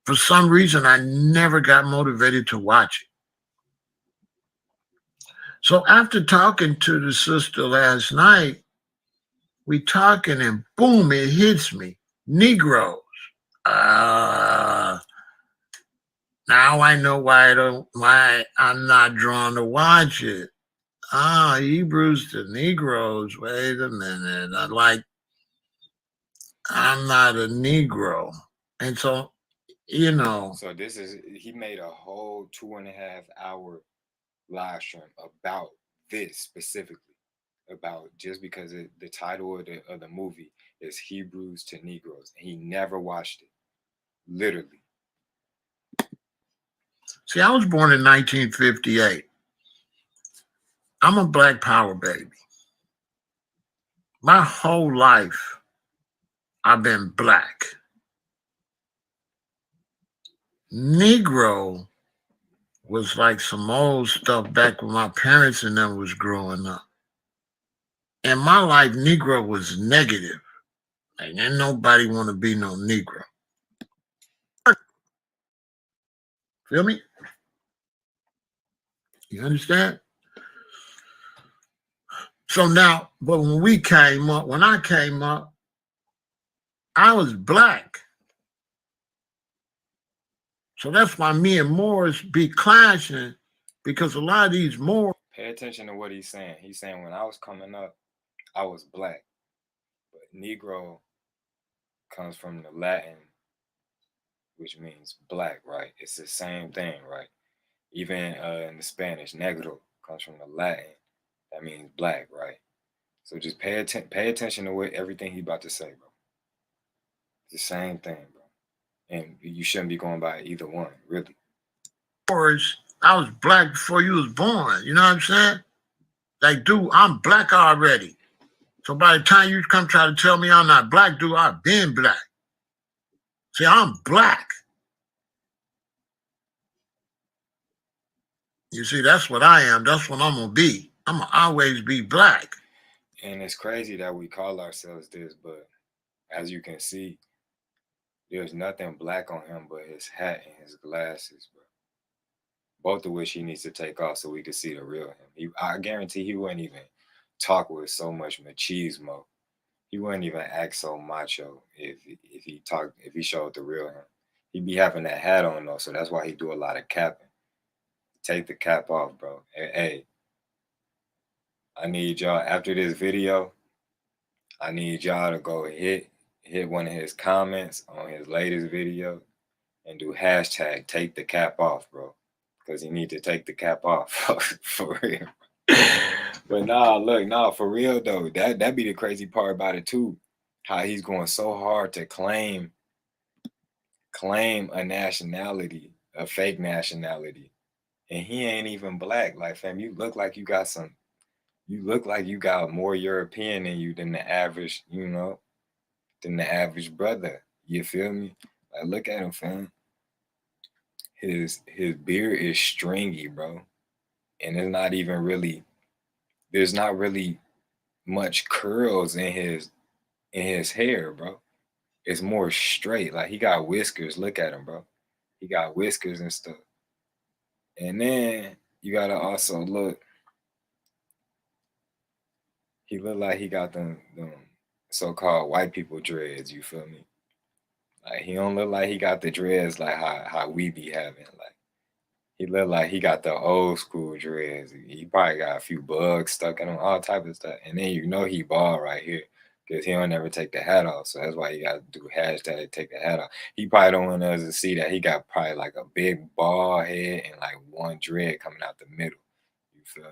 for some reason, I never got motivated to watch it. So after talking to the sister last night, we talking and boom, it hits me. Negroes. Now I know why I'm not drawn to watch it. Hebrews to Negroes. Wait a minute. I'm not a Negro. And so, you know. So he made a whole 2.5 hour live stream about this specifically, about just because the title of the movie is Hebrews to Negroes, and he never watched it, literally. See, I was born in 1958. I'm a Black Power baby. My whole life, I've been Black. Negro was like some old stuff back when my parents and them was growing up. In my life, Negro was negative. Like, ain't nobody want to be no Negro. Feel me? You understand? So now, but when I came up, I was Black. So that's why me and Moors be clashing, because a lot of these Moors. Pay attention to what he's saying. He's saying when I was coming up, I was Black. But Negro comes from the Latin, which means black, right? It's the same thing, right? Even in the Spanish, negro comes from the Latin. That means black, right? So just pay attention to what everything he's about to say, bro. It's the same thing, bro. And you shouldn't be going by either one, really. I was Black before you was born. You know what I'm saying? Like, dude, I'm Black already. So by the time you come try to tell me I'm not Black, dude, I've been Black. See, I'm Black. You see, that's what I am. That's what I'm going to be. I'm going to always be Black. And it's crazy that we call ourselves this, but as you can see, there's nothing black on him but his hat and his glasses, bro. Both of which he needs to take off so we can see the real him. I guarantee he wouldn't even talk with so much machismo. He wouldn't even act so macho if he showed the real him. He'd be having that hat on though, so that's why he do a lot of capping. Take the cap off, bro. Hey, I need y'all, after this video, I need y'all to go hit one of his comments on his latest video and do hashtag take the cap off, bro. Because he need to take the cap off for real. But for real though, that be the crazy part about it too. How he's going so hard to claim a nationality, a fake nationality. And he ain't even black. Like, fam, you look like you got more European in you than the average, than the average brother. You feel me? Like, look at him, fam. His beard is stringy, bro. And there's not really much curls in his hair, bro. It's more straight. Like, he got whiskers. Look at him, bro. He got whiskers and stuff. And then you gotta also look. He look like he got them so-called white people dreads. You feel me? Like, he don't look like he got the dreads like how we be having. Like, he look like he got the old school dreads. He probably got a few bugs stuck in him, all type of stuff. And then he bald right here because he don't ever take the hat off. So that's why he got to do hashtag take the hat off. He probably don't want us to see that he got probably like a big bald head and like one dread coming out the middle. You feel me?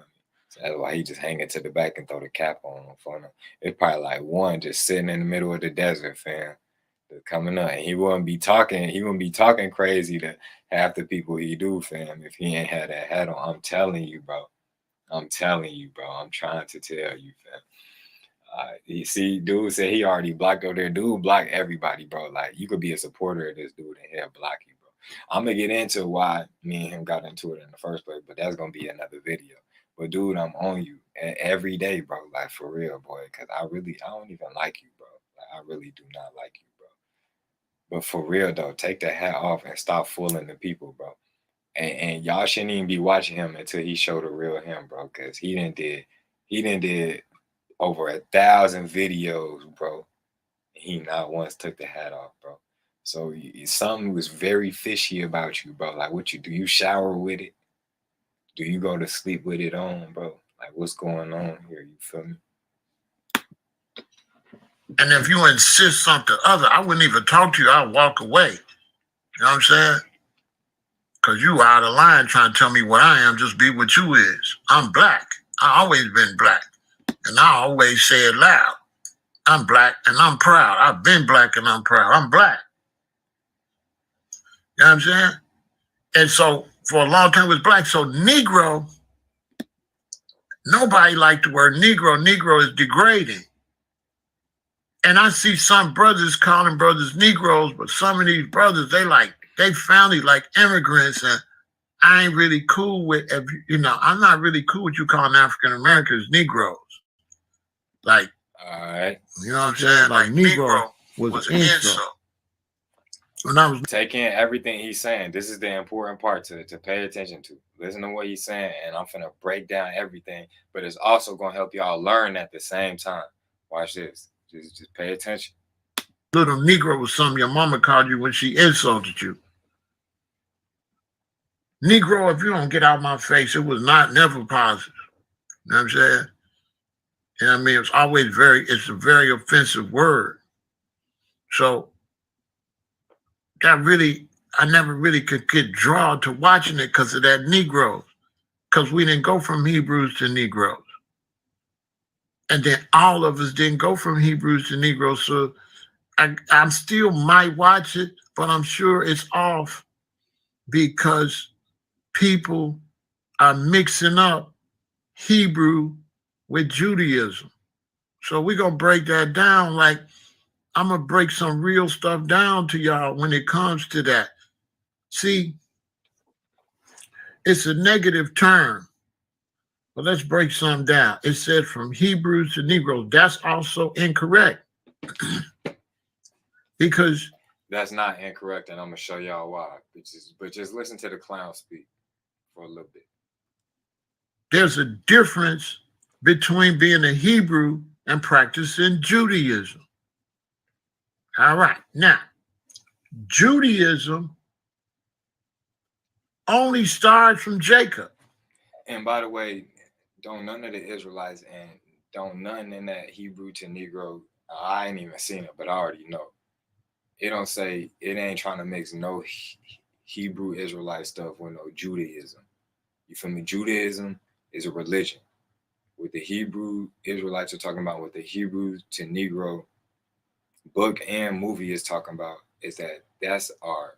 So that's why he just hang it to the back and throw the cap on for him. It's probably like one just sitting in the middle of the desert, fam. Coming up, and he wouldn't be talking crazy to half the people he do, fam, if he ain't had that hat on. I'm telling you, bro. I'm trying to tell you, fam. You see, dude said he already blocked over there. Dude blocked everybody, bro. Like, you could be a supporter of this dude and he'll block you, bro. I'm gonna get into why me and him got into it in the first place, but that's gonna be another video. But dude, I'm on you every day, bro. Like, for real, boy, because I don't even like you, bro. Like, I really do not like you, bro. But for real though, take the hat off and stop fooling the people, bro. And y'all shouldn't even be watching him until he showed the real him, bro. Cause he done did over 1,000 videos, bro. He not once took the hat off, bro. So something was very fishy about you, bro. Like, what you do? You shower with it? Do you go to sleep with it on, bro? Like, what's going on here? You feel me? And if you insist something other, I wouldn't even talk to you. I'd walk away. You know what I'm saying? Because you out of line trying to tell me what I am, just be what you is. I'm Black. I always been Black. And I always say it loud. I'm Black and I'm proud. I've been Black and I'm proud. I'm Black. You know what I'm saying? And so for a long time it was Black. So Negro Nobody liked the word Negro. Negro is degrading. And I see some brothers calling brothers Negroes, but some of these brothers, they found it like immigrants, and I ain't really cool with, I'm not really cool with you calling African Americans Negroes. Like, all right, you know what I'm saying? Like Negro was an insult. When I was take in everything he's saying. This is the important part to pay attention to. Listen to what he's saying, and I'm finna break down everything, but it's also gonna help y'all learn at the same time. Watch this. Just pay attention. Little Negro was something your mama called you when she insulted you. Negro, if you don't get out my face, it was never positive. You know what I'm saying? And I mean, it's a very offensive word. So I never really could get drawn to watching it because of that Negroes. Because we didn't go from Hebrews to Negroes. And then all of us didn't go from Hebrews to Negroes. So I still might watch it, but I'm sure it's off because people are mixing up Hebrew with Judaism. So we're going to break that down. Like, I'm going to break some real stuff down to y'all when it comes to that. See, it's a negative term. But let's break some down. It said from Hebrews to Negroes. That's also incorrect. Because that's not incorrect, and I'm gonna show y'all why. But just listen to the clown speak for a little bit. There's a difference between being a Hebrew and practicing Judaism. All right. Now, Judaism only started from Jacob. And by the way, don't none of the Israelites and don't none in that Hebrew to Negro. I ain't even seen it, but I already know. It don't say, it ain't trying to mix no Hebrew Israelite stuff with no Judaism. You feel me? Judaism is a religion. What the Hebrew Israelites are talking about, what the Hebrew to Negro book and movie is talking about, is that's our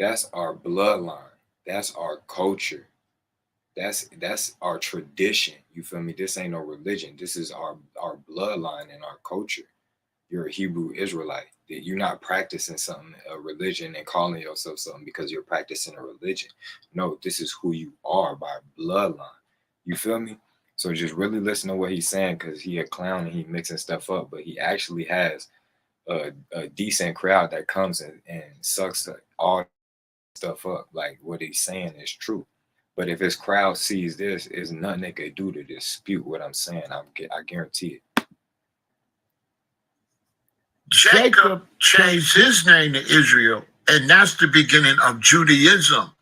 bloodline. That's our culture. That's our tradition. You feel me? This ain't no religion. This is our bloodline and our culture. You're a Hebrew Israelite. You're not practicing something, a religion, and calling yourself something because you're practicing a religion. No, this is who you are by bloodline. You feel me? So just really listen to what he's saying, because he a clown and he mixing stuff up, but he actually has a decent crowd that comes and sucks all stuff up. Like, what he's saying is true. But if his crowd sees this, there's nothing they could do to dispute what I'm saying. I guarantee it. Jacob changed his name to Israel, and that's the beginning of Judaism,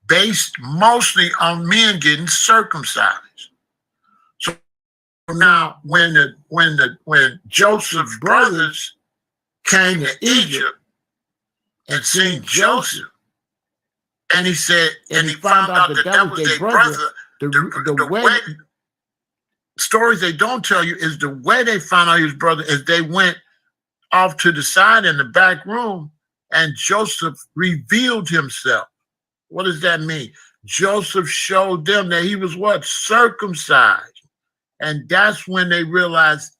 based mostly on men getting circumcised. So now, when Joseph's brothers came to Egypt and seen Joseph, and he said, and he found out that was their brother, the way stories they don't tell you is the way they found out his brother is they went off to the side in the back room, and Joseph revealed himself. What does that mean? Joseph showed them that he was what? Circumcised. And that's when they realized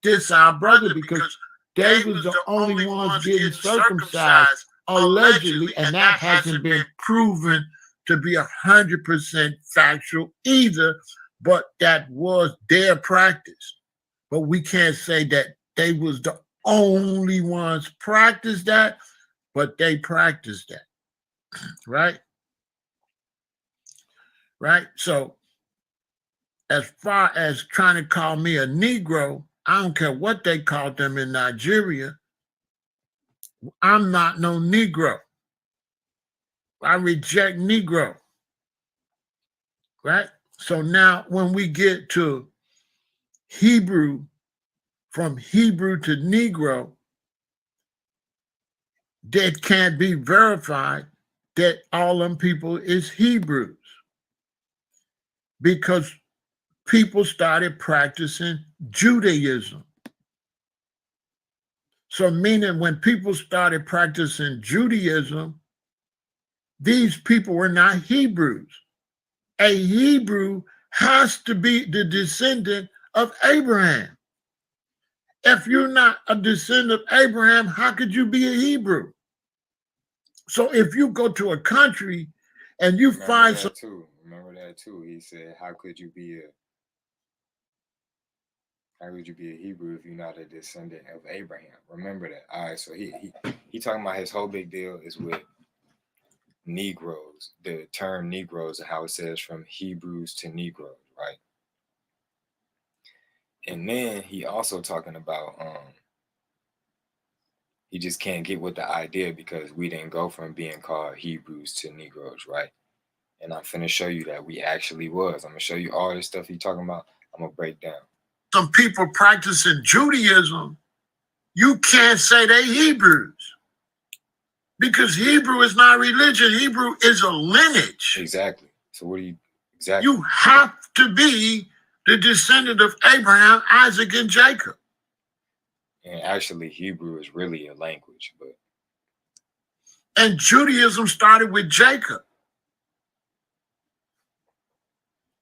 this our brother, because they was the only ones getting circumcised, allegedly, and that hasn't been proven to be 100% factual either, but that was their practice. But we can't say that they was the only ones practice that, but they practice that, right? Right? So as far as trying to call me a Negro, I don't care what they called them in Nigeria. I'm not no Negro. I reject Negro, right? So now when we get to Hebrew, from Hebrew to Negro, that can't be verified that all them people is Hebrews, because people started practicing Judaism. So meaning when people started practicing Judaism, these people were not Hebrews. A Hebrew has to be the descendant of Abraham. If you're not a descendant of Abraham, how could you be a Hebrew? So if you go to a country and you find some, remember that too. He said, how could you be a Hebrew if you're not a descendant of Abraham? Remember that. All right, so he talking about his whole big deal is with Negroes, the term Negroes, and how it says from Hebrews to Negroes, right? And then he also talking about he just can't get with the idea because we didn't go from being called Hebrews to Negroes, right? And I'm finna show you that we actually was. I'm gonna show you all this stuff he talking about. I'm gonna break down. Some people practicing Judaism, you can't say they Hebrews. Because Hebrew is not religion. Hebrew is a lineage. Exactly. So what do you exactly? You have to be the descendant of Abraham, Isaac, and Jacob. And actually, Hebrew is really a language, but and Judaism started with Jacob.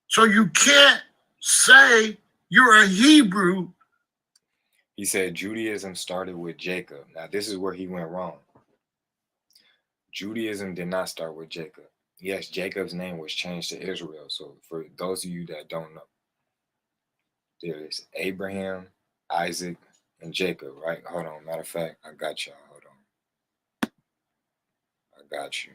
So you can't say you're a Hebrew. He said Judaism started with Jacob. Now, this is where he went wrong. Judaism did not start with Jacob. Yes, Jacob's name was changed to Israel. So for those of you that don't know, there is Abraham, Isaac, and Jacob, right? Hold on. Matter of fact, I got y'all. Hold on. I got you.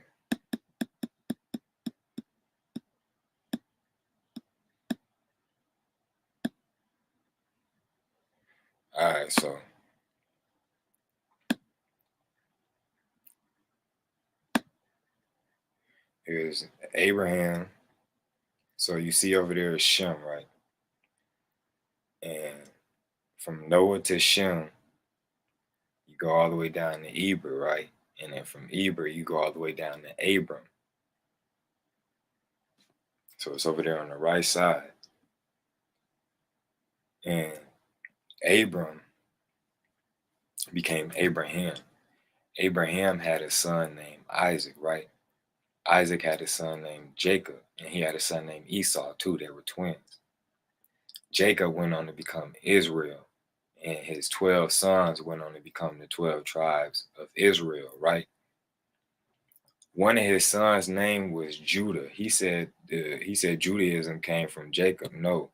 All right, so here's Abraham. So you see over there is Shem, right? And from Noah to Shem, you go all the way down to Eber, right? And then from Eber, you go all the way down to Abram. So it's over there on the right side. And Abram became Abraham. Abraham had a son named Isaac, right? Isaac had a son named Jacob, and he had a son named Esau too. They were twins. Jacob went on to become Israel, and his 12 sons went on to become the 12 tribes of Israel, right? One of his sons' name was Judah. He said Judaism came from Jacob. No.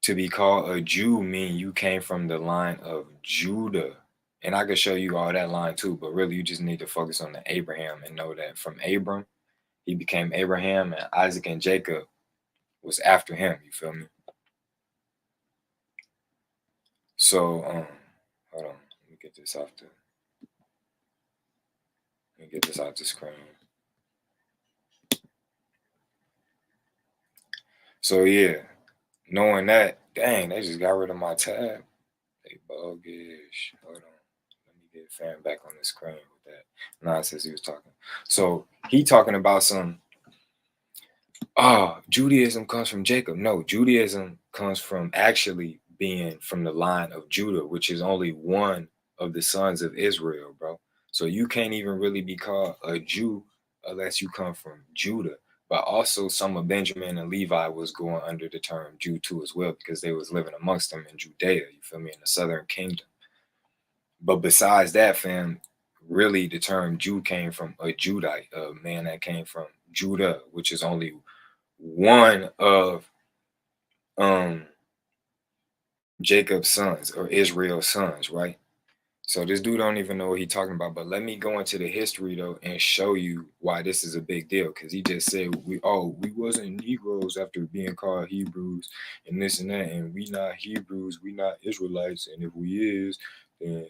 To be called a Jew mean you came from the line of Judah. And I could show you all that line too, but really you just need to focus on the Abraham and know that from Abram, he became Abraham, and Isaac and Jacob was after him. You feel me? So, hold on. Let me get this off the screen. So yeah, knowing that, dang, they just got rid of my tab. They bogus. Hold on. Let me get fan back on the screen with that nonsense he was talking. So he talking about some, Judaism comes from Jacob. No, Judaism comes from actually being from the line of Judah, which is only one of the sons of Israel, bro. So you can't even really be called a Jew unless you come from Judah. But also some of Benjamin and Levi was going under the term Jew too as well, because they was living amongst them in Judea, you feel me, in the southern kingdom. But besides that, fam, really the term Jew came from a Judite, a man that came from Judah, which is only one of Jacob's sons or Israel's sons, right? So this dude don't even know what he's talking about. But let me go into the history though and show you why this is a big deal. Because he just said we wasn't Negroes after being called Hebrews and this and that, and we not Hebrews, we not Israelites, and if we is, then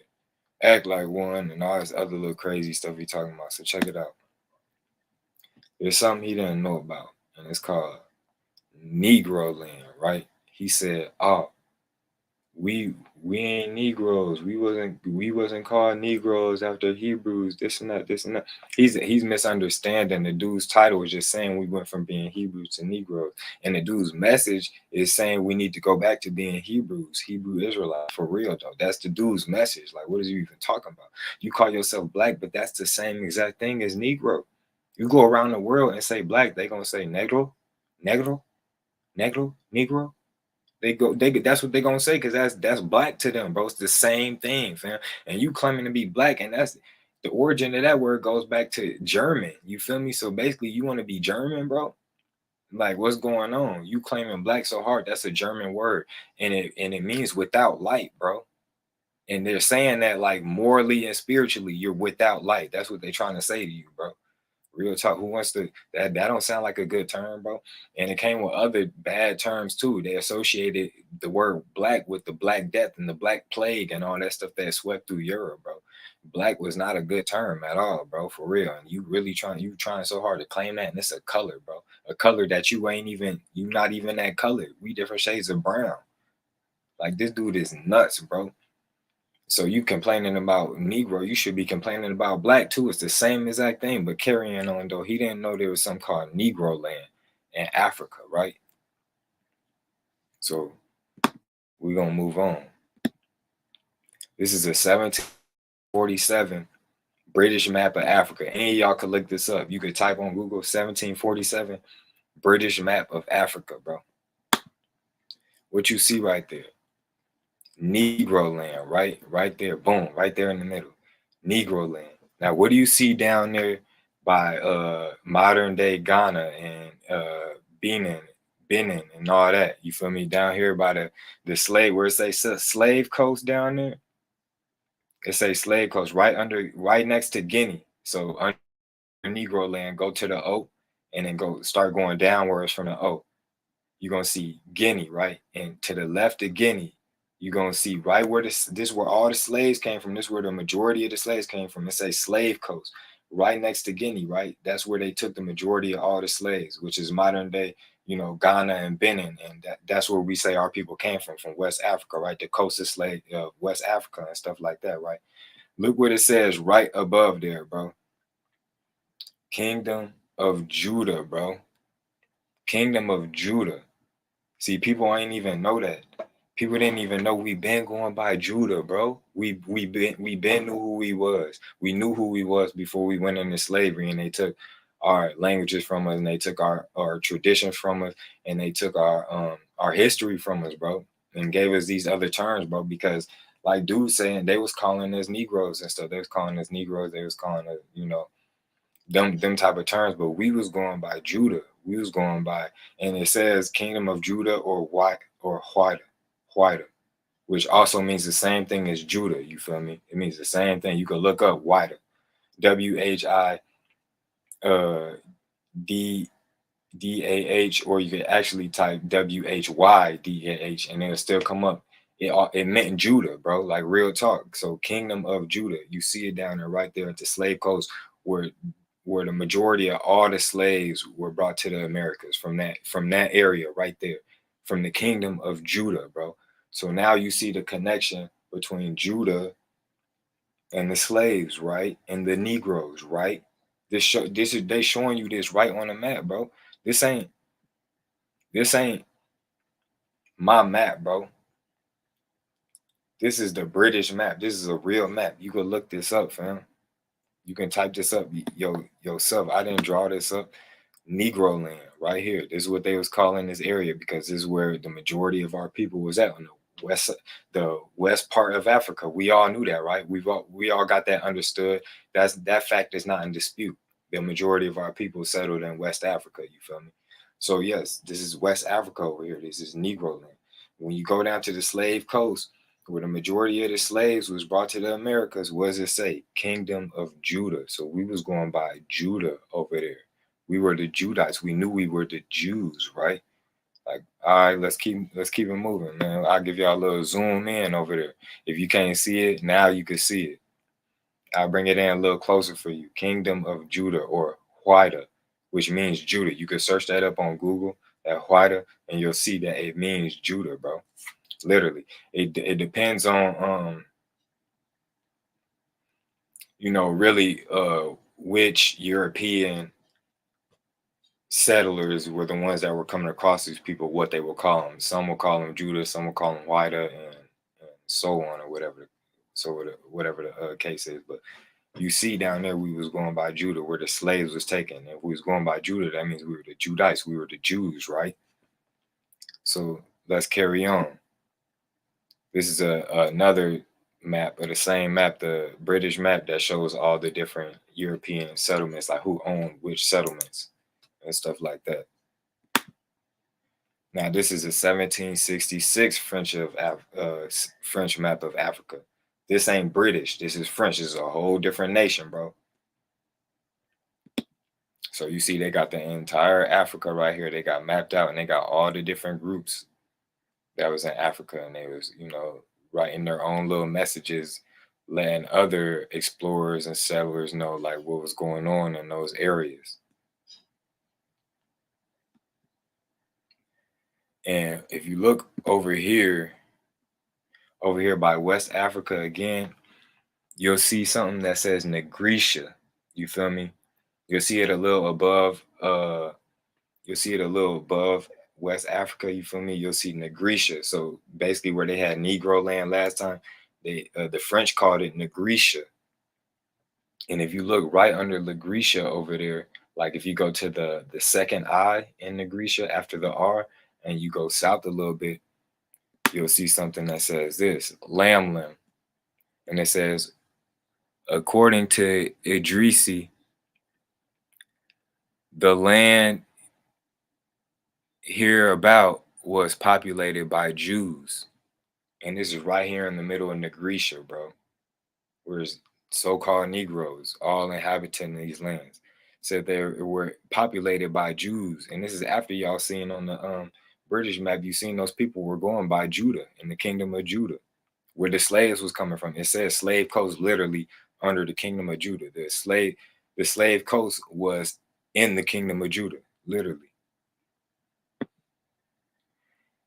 act like one, and all this other little crazy stuff he talking about. So check it out. There's something he didn't know about, and it's called Negro land, right? He said, we ain't Negroes. We wasn't called Negroes after Hebrews, this and that, this and that. He's misunderstanding. The dude's title is just saying we went from being Hebrews to Negroes. And the dude's message is saying we need to go back to being Hebrews, Hebrew Israelites, for real though. That's the dude's message. Like, what is you even talking about? You call yourself black, but that's the same exact thing as Negro. You go around the world and say black, they gonna say Negro. Negro, Negro. That's what they gonna say, because that's black to them, bro. It's the same thing, fam. And you claiming to be black, and that's the origin of that word goes back to German. You feel me? So basically, you want to be German, bro. Like, what's going on? You claiming black so hard? That's a German word, and it means without light, bro. And they're saying that like morally and spiritually, you're without light. That's what they're trying to say to you, bro. Real talk. Who wants to that don't sound like a good term, bro. And it came with other bad terms too. They associated the word black with the Black Death and the Black Plague and all that stuff that swept through Europe, bro. Black was not a good term at all, bro, for real. And you trying so hard to claim that, and it's a color, bro. A color that you not even that color. We different shades of brown. Like, this dude is nuts, bro. So you complaining about Negro, you should be complaining about black too. It's the same exact thing, but carrying on though. He didn't know there was something called Negro land in Africa, right? So we're gonna move on. This is a 1747 British map of Africa. Any of y'all could look this up. You could type on Google 1747 British map of Africa, bro. What you see right there? Negro land, right there, boom, right there in the middle. Negro land. Now, what do you see down there by modern day Ghana and Benin and all that? You feel me? Down here by the slave, where it says slave coast down there. It says slave coast right next to Guinea. So under Negro land, go to the O and then start going downwards from the O. You're gonna see Guinea, right? And to the left of Guinea, you're gonna see right where this where all the slaves came from. This is where the majority of the slaves came from. It says slave coast, right next to Guinea, right? That's where they took the majority of all the slaves, which is modern day, Ghana and Benin, and that's where we say our people came from West Africa, right? The coast of slave West Africa and stuff like that, right? Look what it says right above there, bro. Kingdom of Judah, bro. Kingdom of Judah. See, people ain't even know that. People didn't even know we been going by Judah, bro. We been knew who we was. We knew who we was before we went into slavery, and they took our languages from us, and they took our traditions from us, and they took our history from us, bro, and gave us these other terms, bro. Because like dude saying, they was calling us Negroes and stuff. They was calling us Negroes. They was calling us, them type of terms, but we was going by Judah. We was going by, and it says Kingdom of Judah or Whiter, which also means the same thing as Judah. You feel me? It means the same thing. You can look up Whiter, WHIDAH, or you could actually type WHYDAH, and it'll still come up. It meant Judah, bro. Like real talk. So Kingdom of Judah. You see it down there, right there at the slave coast, where the majority of all the slaves were brought to the Americas from that area right there, from the Kingdom of Judah, bro. So now you see the connection between Judah and the slaves, right? And the Negroes, right? They showing you this right on the map, bro. This ain't my map, bro. This is the British map. This is a real map. You can look this up, fam. You can type this up yourself. I didn't draw this up. Negro land, right here. This is what they was calling this area, because this is where the majority of our people was at, on the west part of Africa. We all knew that, right? We all got that understood. That fact is not in dispute. The majority of our people settled in West Africa. You feel me? So yes, this is West Africa over here. This is Negro land. When you go down to the slave coast, where the majority of the slaves was brought to the Americas, what does it say? Kingdom of Judah. So we was going by Judah over there. We were the Judites. We knew we were the Jews, right? Like, all right, let's keep it moving, man. I'll give y'all a little zoom in over there. If you can't see it, now you can see it. I'll bring it in a little closer for you. Kingdom of Judah, or Whiter, which means Judah. You can search that up on Google, that Whiter, and you'll see that it means Judah, bro. Literally, it depends on really which European settlers were the ones that were coming across these people, what they will call them. Some will call them Judah, some will call them Whiter, and so on, or whatever. So whatever the case is, but You see down there, we was going by Judah, where the slaves was taken. If we was going by Judah, that means we were the Judites. We were the Jews, right? So let's carry on. This is another map, of the same map, the British map that shows all the different European settlements, like who owned which settlements and stuff like that. Now, this is a 1766 French map of Africa. This ain't British. This is French. This is a whole different nation, bro. So you see, they got the entire Africa right here. They got mapped out, and they got all the different groups that was in Africa, and they was, writing their own little messages, letting other explorers and settlers know like what was going on in those areas. And if you look over here by West Africa again, you'll see something that says Negritia. You feel me? You'll see it a little above. West Africa. You feel me? You'll see Negritia. So basically, where they had Negro land last time, the French called it Negritia. And if you look right under Negritia over there, like if you go to the second I in Negritia after the R, and you go south a little bit, you'll see something that says this, Lamb. And it says, according to Idrisi, the land hereabout was populated by Jews. And this is right here in the middle of Negritia, bro. Where's so-called Negroes, all inhabiting these lands. Said they were populated by Jews. And this is after y'all seen on the British map, you seen those people were going by Judah, in the kingdom of Judah, where the slaves was coming from. It says slave coast literally under the kingdom of Judah. The slave coast was in the kingdom of Judah, literally.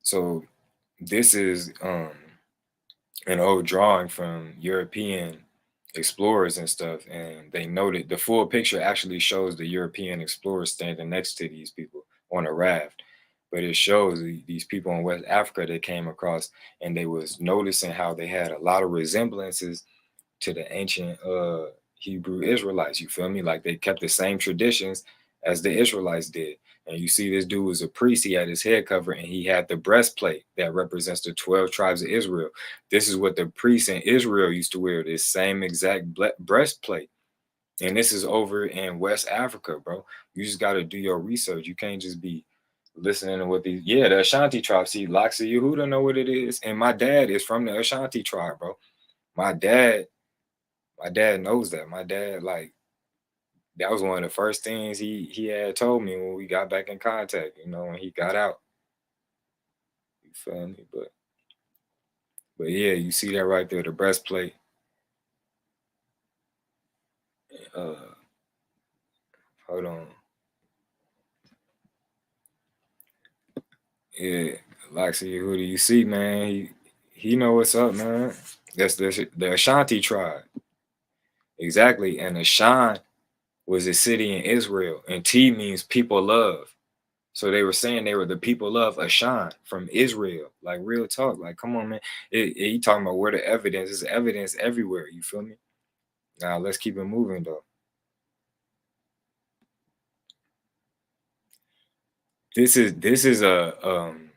So this is an old drawing from European explorers and stuff, and they noted the full picture actually shows the European explorers standing next to these people on a raft, but it shows these people in West Africa they came across, and they was noticing how they had a lot of resemblances to the ancient Hebrew Israelites. You feel me? Like they kept the same traditions as the Israelites did. And you see this dude was a priest. He had his head covered, and he had the breastplate that represents the 12 tribes of Israel. This is what the priests in Israel used to wear, this same exact breastplate. And this is over in West Africa, bro. You just got to do your research. You can't just be listening to what these, the Ashanti tribe. See, Loxa Yehuda know what it is. And my dad is from the Ashanti tribe, bro. My dad knows that. My dad, like, that was one of the first things he had told me when we got back in contact, when he got out. You feel me? But yeah, you see that right there, the breastplate. Hold on. Yeah, Loxy, who do you see, man? He know what's up, man. That's the Ashanti tribe. Exactly. And Ashan was a city in Israel, and T means people love. So they were saying they were the people of Ashan from Israel. Like, real talk. Like, come on, man. He talking about where the evidence is. Evidence everywhere. You feel me? Now let's keep it moving though. This is an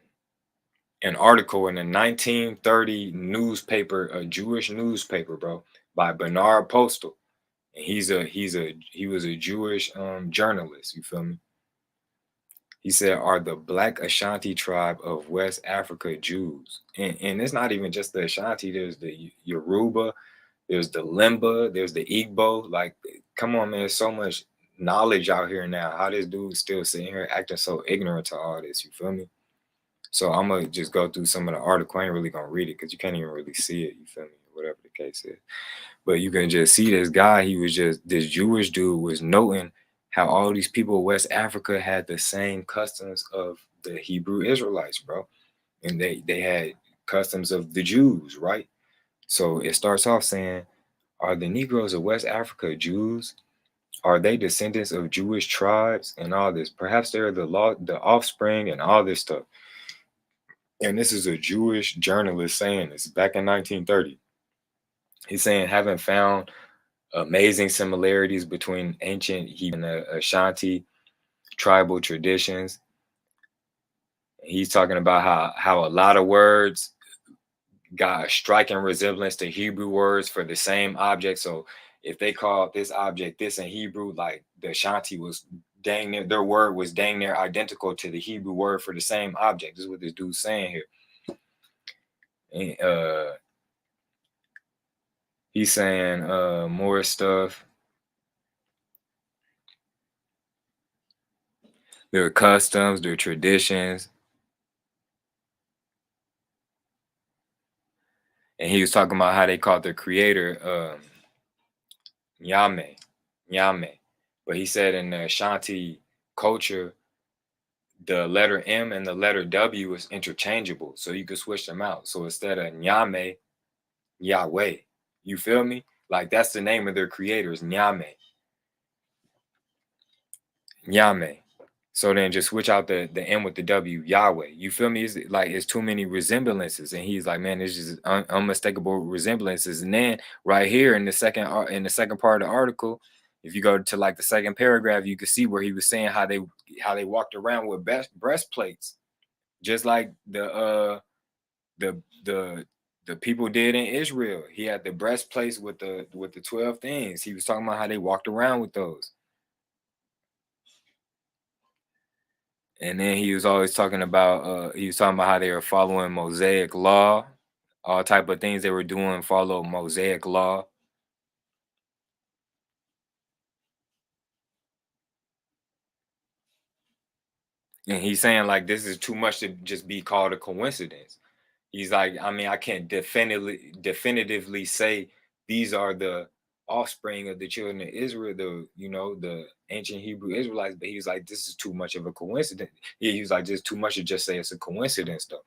article in a 1930 newspaper, a Jewish newspaper, bro, by Bernard Postal. And he was a Jewish journalist. You feel me? He said, are the Black Ashanti tribe of West Africa Jews. And it's not even just the Ashanti. There's the Yoruba, there's the Limba, there's the Igbo. Like, come on, man, there's so much knowledge out here now. How this dude still sitting here acting so ignorant to all this, you feel me? So I'm going to just go through some of the article. I ain't really going to read it because you can't even really see it, you feel me? Whatever the case is. But you can just see this guy, this Jewish dude was noting how all these people in West Africa had the same customs of the Hebrew Israelites, bro. And they had customs of the Jews, right? So it starts off saying, are the Negroes of West Africa Jews? Are they descendants of Jewish tribes and all this? Perhaps they're the offspring and all this stuff. And this is a Jewish journalist saying this back in 1930. He's saying, having found amazing similarities between ancient Hebrew and Ashanti tribal traditions. He's talking about how a lot of words got a striking resemblance to Hebrew words for the same object. So if they called this object this in Hebrew, like the Ashanti was dang near, their word was dang near identical to the Hebrew word for the same object. This is what this dude's saying here. And, he's saying more stuff. Their customs, their traditions. And he was talking about how they called their creator Nyame. But he said in the Ashanti culture, the letter M and the letter W is interchangeable. So you could switch them out. So instead of Nyame, Yahweh. You feel me? Like that's the name of their creators, Nyame. Nyame. So then just switch out the M with the W, Yahweh. You feel me? It's like it's too many resemblances. And he's like, man, it's just unmistakable resemblances. And then right here in the second part of the article, if you go to like the second paragraph, you can see where he was saying how they walked around with breastplates, just like the people did in Israel. He had the breastplates with the 12 things. He was talking about how they walked around with those. And then he was always talking about how they were following Mosaic law, all type of things they were doing, follow Mosaic law. And he's saying like this is too much to just be called a coincidence. He's like, I mean, I can't definitively say these are the offspring of the children of Israel, the ancient Hebrew Israelites, but he was like, this is too much of a coincidence. He was like, just too much to just say it's a coincidence though.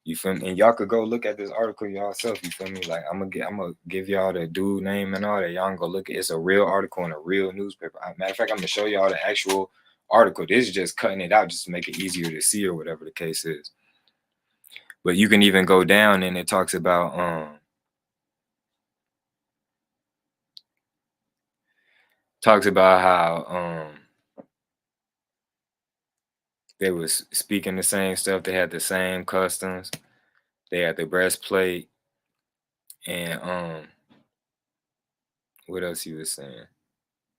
You feel me? And y'all could go look at this article yourself. You feel me? Like I'm gonna give y'all the dude name and all that. Y'all can go look at it. It's a real article in a real newspaper. Matter of fact, I'm gonna show y'all the actual article. This is just cutting it out just to make it easier to see or whatever the case is. But you can even go down and it talks about how they was speaking the same stuff. They had the same customs. They had the breastplate. And what else he was saying?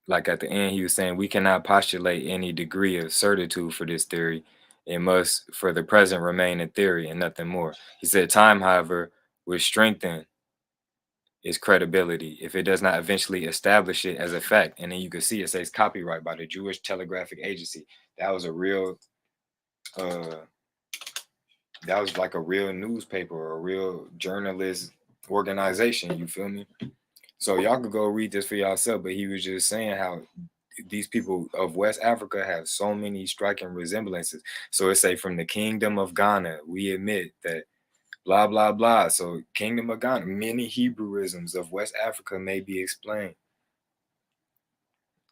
Like at the end, he was saying, we cannot postulate any degree of certitude for this theory. It must, for the present, remain a theory and nothing more. He said, time, however, will strengthen its credibility if it does not eventually establish it as a fact. And then you can see it says copyright by the Jewish Telegraphic Agency. That was a real, that was like a real newspaper or a real journalist organization. You feel me? So y'all could go read this for yourself, but he was just saying how these people of West Africa have so many striking resemblances. So it say from the kingdom of Ghana, we admit that blah, blah, blah. So kingdom of Ghana, many Hebrewisms of West Africa may be explained.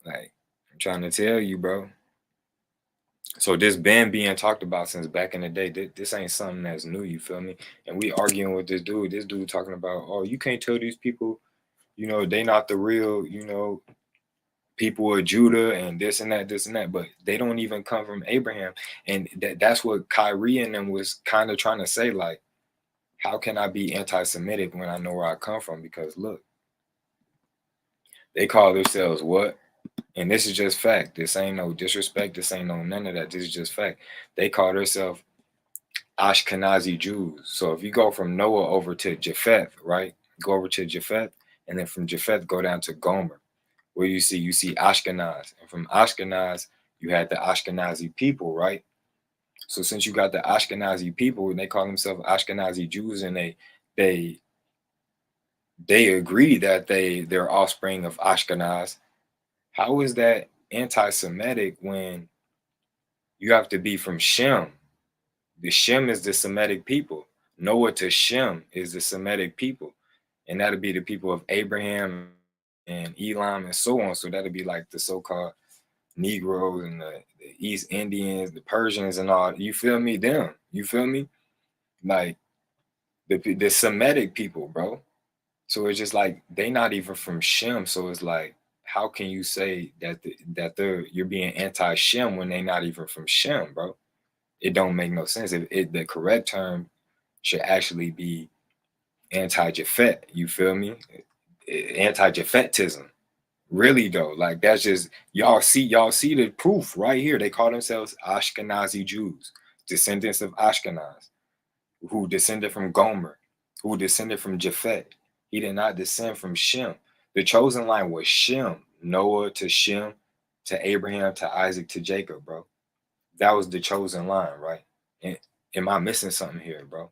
Like, I'm trying to tell you, bro. So this been being talked about since back in the day. This ain't something that's new, you feel me? And we arguing with this dude talking about, oh, you can't tell these people, they not the real, people of Judah and this and that, but they don't even come from Abraham. And that's what Kyrie and them was kind of trying to say, like, how can I be anti-Semitic when I know where I come from? Because look, they call themselves what? And this is just fact. This ain't no disrespect. This ain't no none of that. This is just fact. They call themselves Ashkenazi Jews. So if you go from Noah over to Japheth, right? Go over to Japheth, and then from Japheth go down to Gomer. Where you see Ashkenaz. And from Ashkenaz, you had the Ashkenazi people, right? So since you got the Ashkenazi people and they call themselves Ashkenazi Jews and they agree that they're offspring of Ashkenaz, how is that anti-Semitic when you have to be from Shem? The Shem is the Semitic people. Noah to Shem is the Semitic people. And that'll be the people of Abraham and Elam and so on. So that'll be like the so-called Negroes and the East Indians, the Persians and all. You feel me? Them. You feel me? Like the Semitic people, bro. So it's just like they not even from Shem. So it's like, how can you say that you're being anti-Shem when they not even from Shem, bro? It don't make no sense. If the correct term should actually be anti-Japhet, you feel me? Anti-Japhetism. Really though, like that's just y'all see the proof right here. They call themselves Ashkenazi Jews, descendants of Ashkenaz, who descended from Gomer, who descended from Japhet. He did not descend from Shem. The chosen line was Shem, Noah to Shem, to Abraham to Isaac to Jacob, bro. That was the chosen line, right? And am I missing something here, bro?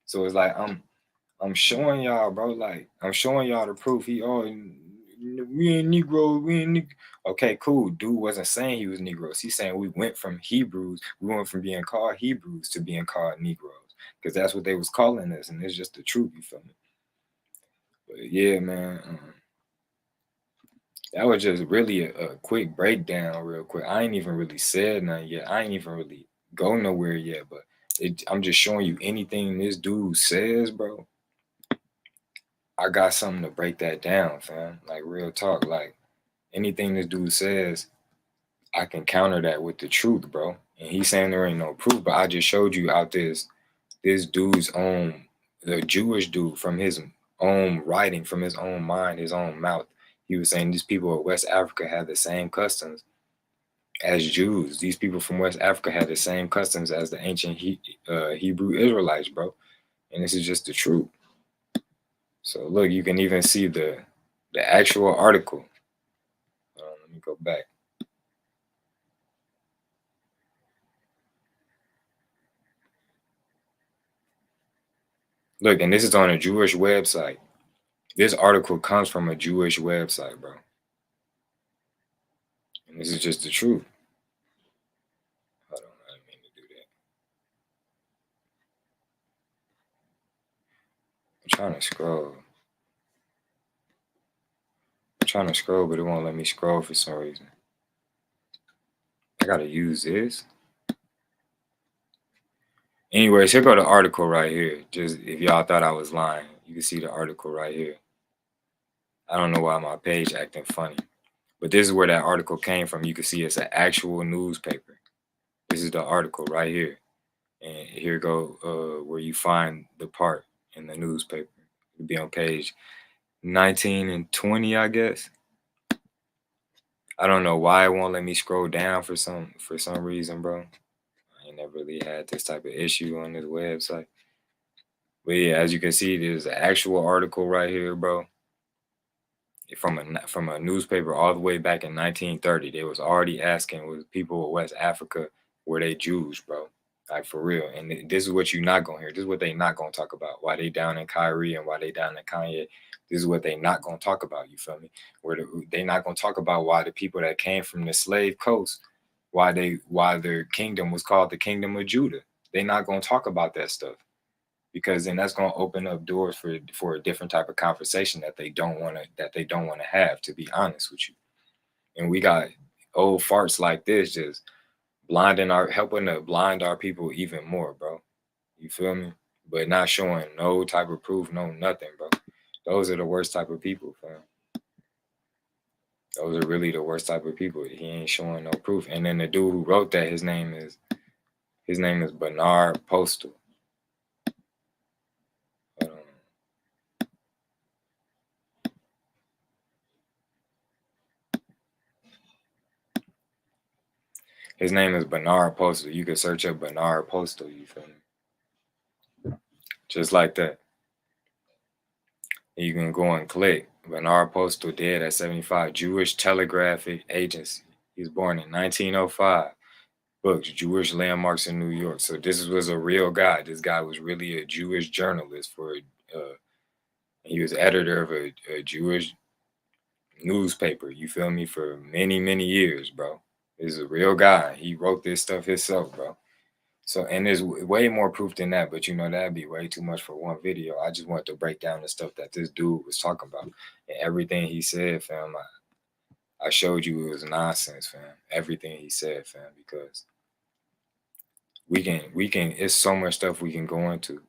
So it's like I'm showing y'all, bro. Like I'm showing y'all the proof. We ain't Negroes. We ain't Okay, cool. Dude wasn't saying he was Negroes. He's saying we went from Hebrews. We went from being called Hebrews to being called Negroes, because that's what they was calling us, and it's just the truth. You feel me? But yeah, man. That was just really a quick breakdown, real quick. I ain't even really said nothing yet. I ain't even really go nowhere yet. But I'm just showing you anything this dude says, bro. I got something to break that down, fam. Like real talk. Like anything this dude says, I can counter that with the truth, bro. And he's saying there ain't no proof, but I just showed you out this dude's own, the Jewish dude, from his own writing, from his own mind, his own mouth. He was saying these people of West Africa have the same customs as Jews. These people from West Africa had the same customs as the ancient Hebrew Israelites, bro. And this is just the truth. So look, you can even see the actual article. Let me go back. Look, and this is on a Jewish website. This article comes from a Jewish website, bro. And this is just the truth. Hold on, I didn't mean to do that. I'm trying to scroll. But it won't let me scroll for some reason. I gotta use this. Anyways, here go the article right here. Just if y'all thought I was lying, you can see the article right here. I don't know why my page acting funny, but this is where that article came from. You can see it's an actual newspaper. This is the article right here. And here go where you find the part in the newspaper. It'll be on page 19 and 20, I guess. I don't know why it won't let me scroll down for some reason, bro. I ain't never really had this type of issue on this website. But yeah, as you can see, there's an actual article right here, bro. From a newspaper all the way back in 1930. They was already asking, was people of West Africa, were they Jews, bro? Like for real. And this is what you're not gonna hear. This is what they not gonna talk about. Why they down in Kyrie and why they down in Kanye. This is what they not gonna talk about. You feel me? They not gonna talk about why the people that came from the slave coast, why their kingdom was called the Kingdom of Judah. They not gonna talk about that stuff, because then that's gonna open up doors for a different type of conversation that they don't wanna have. To be honest with you, and we got old farts like this just helping to blind our people even more, bro. You feel me? But not showing no type of proof, no nothing, bro. Those are the worst type of people, fam. Those are really the worst type of people. He ain't showing no proof. And then the dude who wrote that, his name is Bernard Postal. His name is Bernard Postal. You can search up Bernard Postal, you feel me? Just like that. You can go and click Bernard Postal, dead at 75, Jewish Telegraphic Agency. He was born in 1905. Books, Jewish Landmarks in New York. So this was a real guy. This guy was really a Jewish journalist he was editor of a Jewish newspaper, you feel me, for many, many years, bro. This is a real guy. He wrote this stuff himself, bro. So, and there's way more proof than that, but that'd be way too much for one video. I just wanted to break down the stuff that this dude was talking about. And everything he said, fam, I showed you it was nonsense, fam. Everything he said, fam, because we can, it's so much stuff we can go into.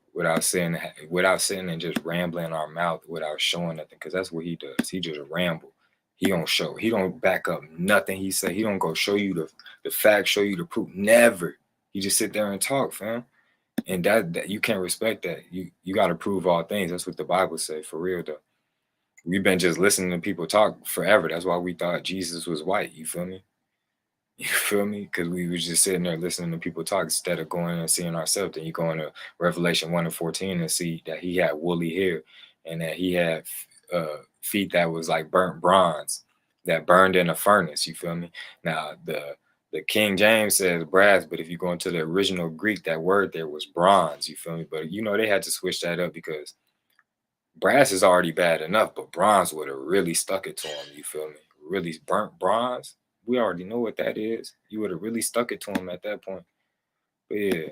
without sitting and just rambling our mouth without showing nothing, because that's what he does. He just ramble. He don't back up nothing he say. He don't go show you the facts, show you the proof. Never. He just sit there and talk, fam. And that you can't respect that. You got to prove all things. That's what the Bible say, for real though. We've been just listening to people talk forever. That's why we thought Jesus was white. You feel me? You feel me? Because we was just sitting there listening to people talk instead of going and seeing ourselves. Then you go into Revelation 1:14 and see that he had woolly hair and that he had feet that was like burnt bronze that burned in a furnace. You feel me? Now, the King James says brass, but if you go into the original Greek, that word there was bronze. You feel me? But, you know, they had to switch that up because brass is already bad enough, but bronze would have really stuck it to him. You feel me? Really burnt bronze. We already know what that is. You would have really stuck it to him at that point. But yeah,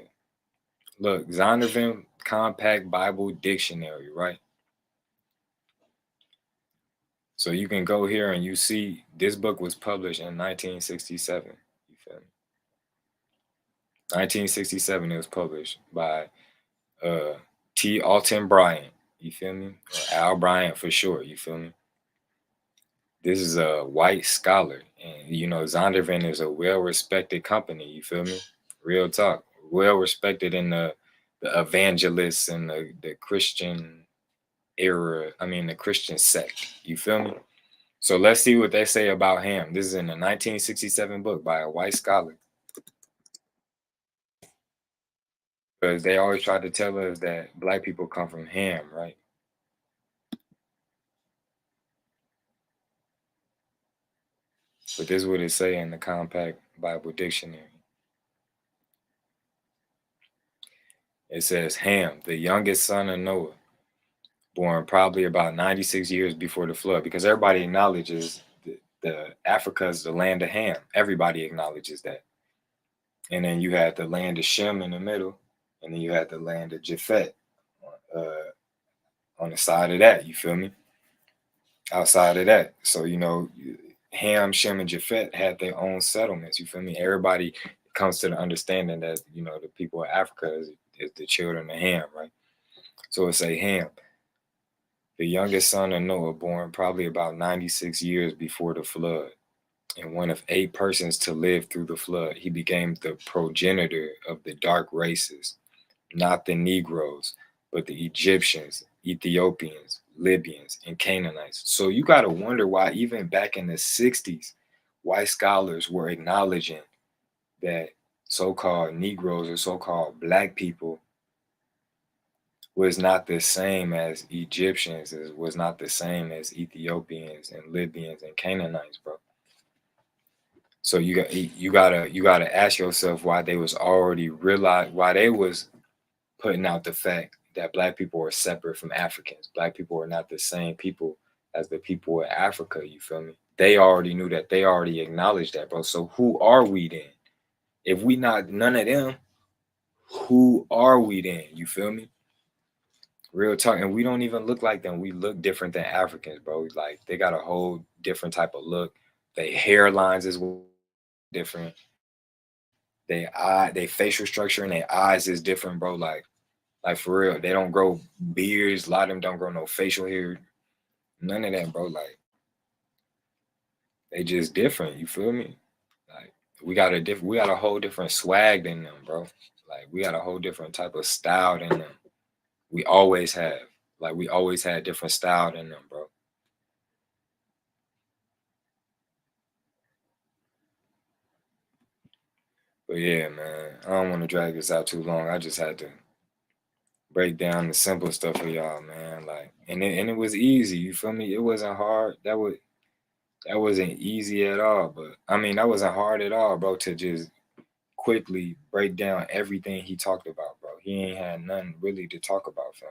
look, Zondervan Compact Bible Dictionary, right? So you can go here and you see this book was published in 1967. You feel me? 1967 it was published by T. Alton Bryant. You feel me? Or Al Bryant for sure. You feel me? This is a white scholar, and you know Zondervan is a well-respected company. You feel me? Real talk, well-respected in the evangelists and the Christian era. I mean the Christian sect. You feel me? So let's see what they say about Ham. This is in a 1967 book by a white scholar. Because they always try to tell us that black people come from Ham, right? But this is what it say in the Compact Bible Dictionary. It says Ham, the youngest son of Noah, born probably about 96 years before the flood, because everybody acknowledges the Africa is the land of Ham. Everybody acknowledges that. And then you had the land of Shem in the middle, and then you had the land of Japhet on the side of that. You feel me? Outside of that, so you know, Ham, Shem, and Japhet had their own settlements. You feel me? Everybody comes to the understanding that you know the people of Africa is the children of Ham, right? So it say Ham, the youngest son of Noah, born probably about 96 years before the flood, and one of 8 persons to live through the flood. He became the progenitor of the dark races, not the Negroes, but the Egyptians, Ethiopians, Libyans, and Canaanites. So you got to wonder why even back in the 60s, white scholars were acknowledging that so-called Negroes or so-called black people was not the same as Egyptians, was not the same as Ethiopians and Libyans and Canaanites, bro. So you gotta ask yourself why they was already why they was putting out the fact that black people are separate from Africans. Black people are not the same people as the people of Africa. You feel me? They already knew that. They already acknowledged that, bro. So who are we then? If we not none of them, who are we then? You feel me? Real talk. And we don't even look like them. We look different than Africans, bro. Like they got a whole different type of look. They hairlines is different. They facial structure and their eyes is different, bro. Like for real, they don't grow beards. A lot of them don't grow no facial hair. None of that, bro. Like they just different. You feel me? Like we got a whole different swag than them, bro. Like we got a whole different type of style than them. We always have. Like we always had different style than them, bro. But yeah, man, I don't want to drag this out too long. I just had to break down the simple stuff for y'all, man. Like, and it was easy. You feel me? It wasn't hard. That wasn't easy at all. But I mean, that wasn't hard at all, bro. To just quickly break down everything he talked about, bro. He ain't had nothing really to talk about, fam.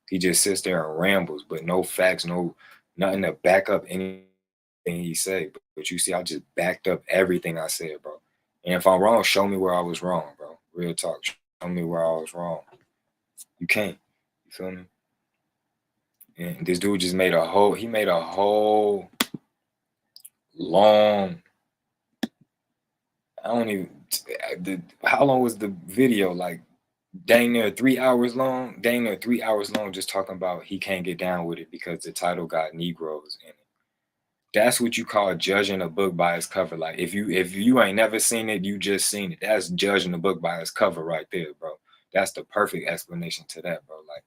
He just sits there and rambles, but no facts, nothing to back up anything he said. But you see, I just backed up everything I said, bro. And if I'm wrong, show me where I was wrong, bro. Real talk. Show me where I was wrong. You can't. You feel me? And this dude just made a whole long, I don't even, how long was the video? Like dang near 3 hours long, just talking about he can't get down with it because the title got Negroes in it. That's what you call judging a book by its cover. Like if you ain't never seen it, you just seen it. That's judging a book by its cover right there, bro. That's the perfect explanation to that, bro. Like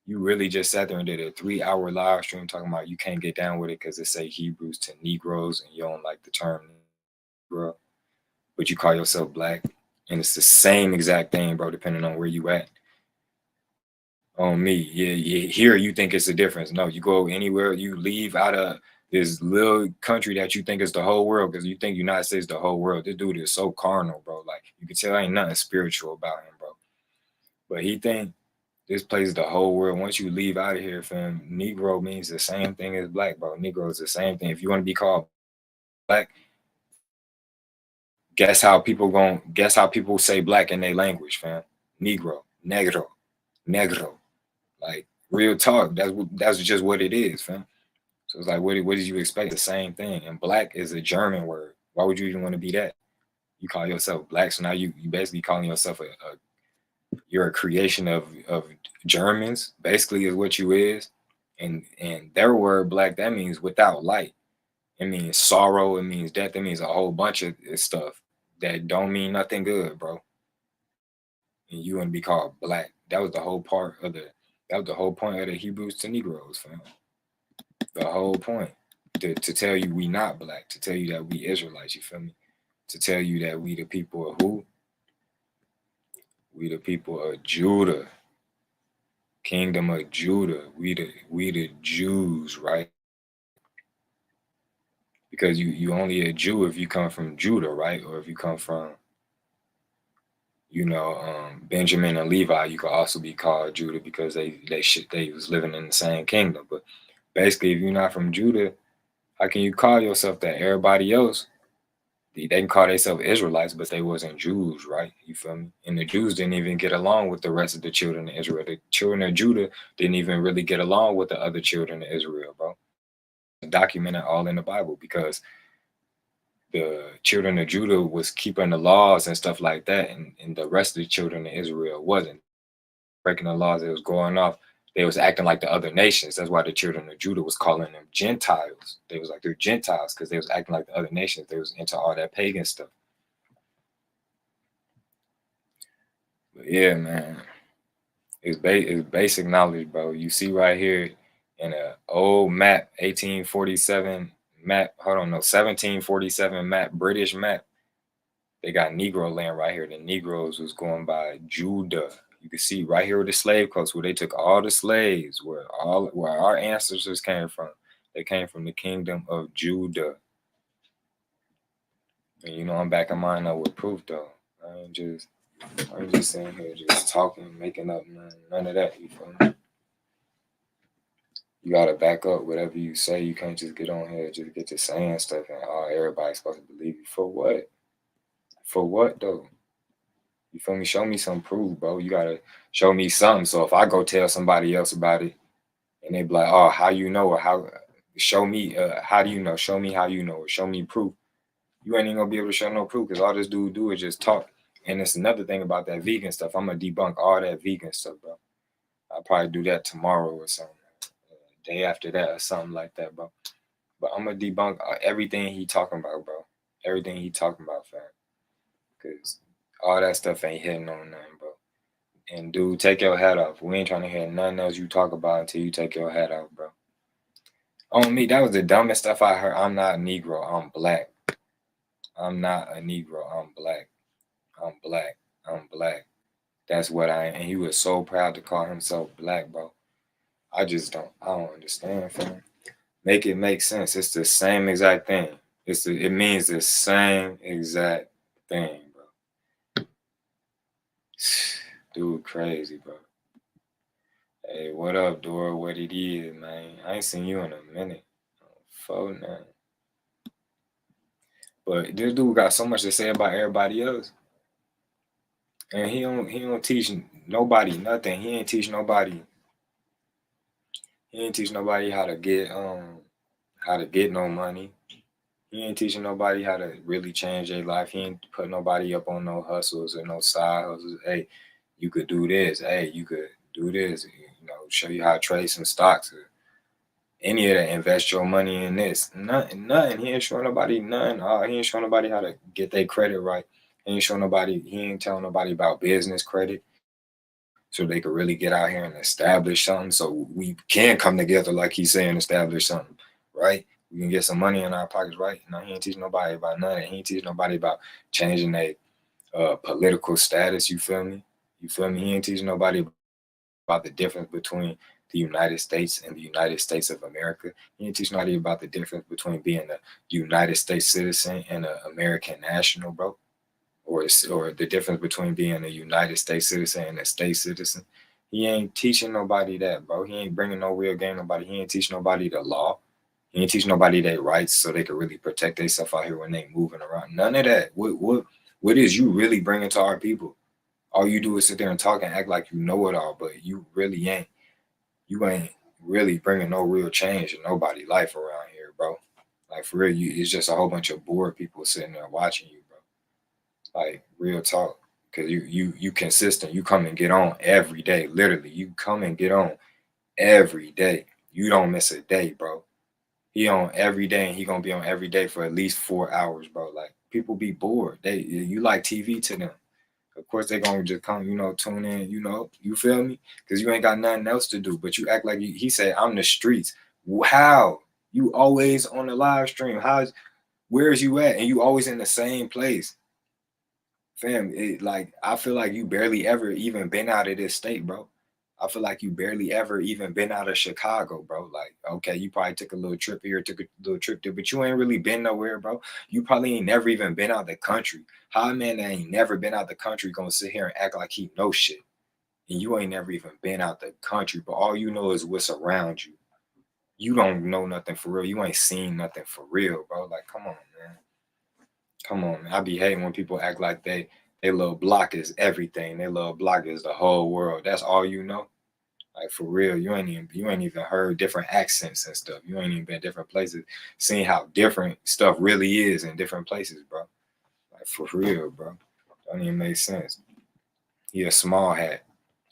you really just sat there and did a 3-hour live stream talking about you can't get down with it because it say Hebrews to Negroes and you don't like the term Negro, but you call yourself black. And it's the same exact thing, bro, depending on where you at. On me, yeah, here you think it's a difference. No, you go anywhere, you leave out of this little country that you think is the whole world because you think United States the whole world. This dude is so carnal, bro. Like you can tell ain't nothing spiritual about him, bro. But he think this place is the whole world. Once you leave out of here, fam, Negro means the same thing as black, bro. Negro is the same thing. If you want to be called black, guess how people say black in their language, fam. Negro, negro. Like real talk. That's just what it is, fam. So it's like, what did you expect? The same thing. And black is a German word. Why would you even want to be that? You call yourself black, so now you basically calling yourself you're a creation of Germans. Basically, is what you is. And their word black, that means without light. It means sorrow. It means death. It means a whole bunch of stuff that don't mean nothing good, bro. And you want to be called black. That was the whole point of the Hebrews to Negroes, fam. The whole point. To tell you we not black, to tell you that we Israelites, you feel me? To tell you that we the people of who? We the people of Judah. Kingdom of Judah. We the Jews, right? Because you only a Jew if you come from Judah, right? Or if you come from, Benjamin and Levi, you could also be called Judah because they was living in the same kingdom. But basically, if you're not from Judah, how can you call yourself that? Everybody else, they can call themselves Israelites, but they wasn't Jews, right? You feel me? And the Jews didn't even get along with the rest of the children of Israel. The children of Judah didn't even really get along with the other children of Israel, bro. Documented all in the Bible because the children of Judah was keeping the laws and stuff like that, and the rest of the children of Israel wasn't breaking the laws. It was going off. They was acting like the other nations. That's why the children of Judah was calling them Gentiles. They was like they're Gentiles because they was acting like the other nations. They was into all that pagan stuff. But yeah, man, it's basic knowledge, bro. You see right here in an old map, 1847 map. Hold on, no, 1747 map, British map. They got Negro land right here. The Negroes was going by Judah. You can see right here with the slave coast where they took all the slaves, where our ancestors came from. They came from the kingdom of Judah. And I'm backing mine up with proof though. I ain't just sitting here just talking, making up none of that. You feel me? You gotta back up whatever you say. You can't just get on here and just get to saying stuff and everybody's supposed to believe you. For what? For what though? You feel me? Show me some proof, bro. You gotta show me something. So if I go tell somebody else about it and they be like, oh, how you know, or how show me how do you know? Show me how you know, or show me proof. You ain't even gonna be able to show no proof because all this dude do is just talk. And it's another thing about that vegan stuff. I'm gonna debunk all that vegan stuff, bro. I'll probably do that tomorrow or something. Day after that or something like that, bro. But I'm gonna debunk everything he talking about, bro. Everything he talking about, fam. Because all that stuff ain't hitting on nothing, bro. And dude, take your hat off. We ain't trying to hear nothing else you talk about until you take your hat off, bro. On me, that was the dumbest stuff I heard. I'm not a Negro. I'm black. I'm not a Negro. I'm black. I'm black. I'm black. That's what I am. And he was so proud to call himself black, bro. I don't understand, fam. Make it make sense. It's the same exact thing. It means the same exact thing, bro. Dude, crazy, bro. Hey, what up, Dora? What it is, man? I ain't seen you in a minute. Phone now. But this dude got so much to say about everybody else. And he don't teach nobody nothing. He ain't teach nobody. He ain't teach nobody how to get no money. He ain't teaching nobody how to really change their life. He ain't put nobody up on no hustles or no side hustles. Hey, You could do this. Hey, you could do this. You know, show you how to trade some stocks. Or any of that. Invest your money in this. Nothing. He ain't showing nobody nothing. He ain't showing nobody how to get their credit right. He ain't showing nobody. He ain't telling nobody about business credit, so they could really get out here and establish something. So we can come together, like he's saying, establish something, right? We can get some money in our pockets, right? No, he ain't teaching nobody about nothing. He ain't teaching nobody about changing their political status. You feel me? You feel me? He ain't teaching nobody about the difference between the United States and the United States of America. He ain't teaching nobody about the difference between being a United States citizen and an American national, bro. Or the difference between being a United States citizen and a state citizen. He ain't teaching nobody that, bro. He ain't bringing no real game to nobody. He ain't teaching nobody the law. He ain't teaching nobody their rights so they can really protect themselves out here when they moving around. None of that. What is you really bringing to our people? All you do is sit there and talk and act like you know it all, but you really ain't. You ain't really bringing no real change in nobody's life around here, bro. Like for real, it's just a whole bunch of bored people sitting there watching you, bro. Like real talk, because you consistent. You come and get on every day. Literally, you come and get on every day. You don't miss a day, bro. He on every day, and he gonna be on every day for at least 4 hours, bro. Like people be bored. You like TV to them. Of course, they gonna just come, tune in. You feel me? Because you ain't got nothing else to do. But you act like he said, "I'm the streets." How? You always on the live stream? Where's you at? And you always in the same place. Fam, I feel like you barely ever even been out of this state, bro. I feel like you barely ever even been out of Chicago, bro. Like, okay, you probably took a little trip here, took a little trip there, but you ain't really been nowhere, bro. You probably ain't never even been out the country. How a man that ain't never been out the country gonna sit here and act like he knows shit? And you ain't never even been out the country, but all you know is what's around you. You don't know nothing for real. You ain't seen nothing for real, bro. Like, come on, man. Come on, man. I be hating when people act like they little block is everything. They little block is the whole world. That's all you know. Like for real, you ain't even heard different accents and stuff. You ain't even been different places, seeing how different stuff really is in different places, bro. Like for real, bro. Don't even make sense. He a small hat.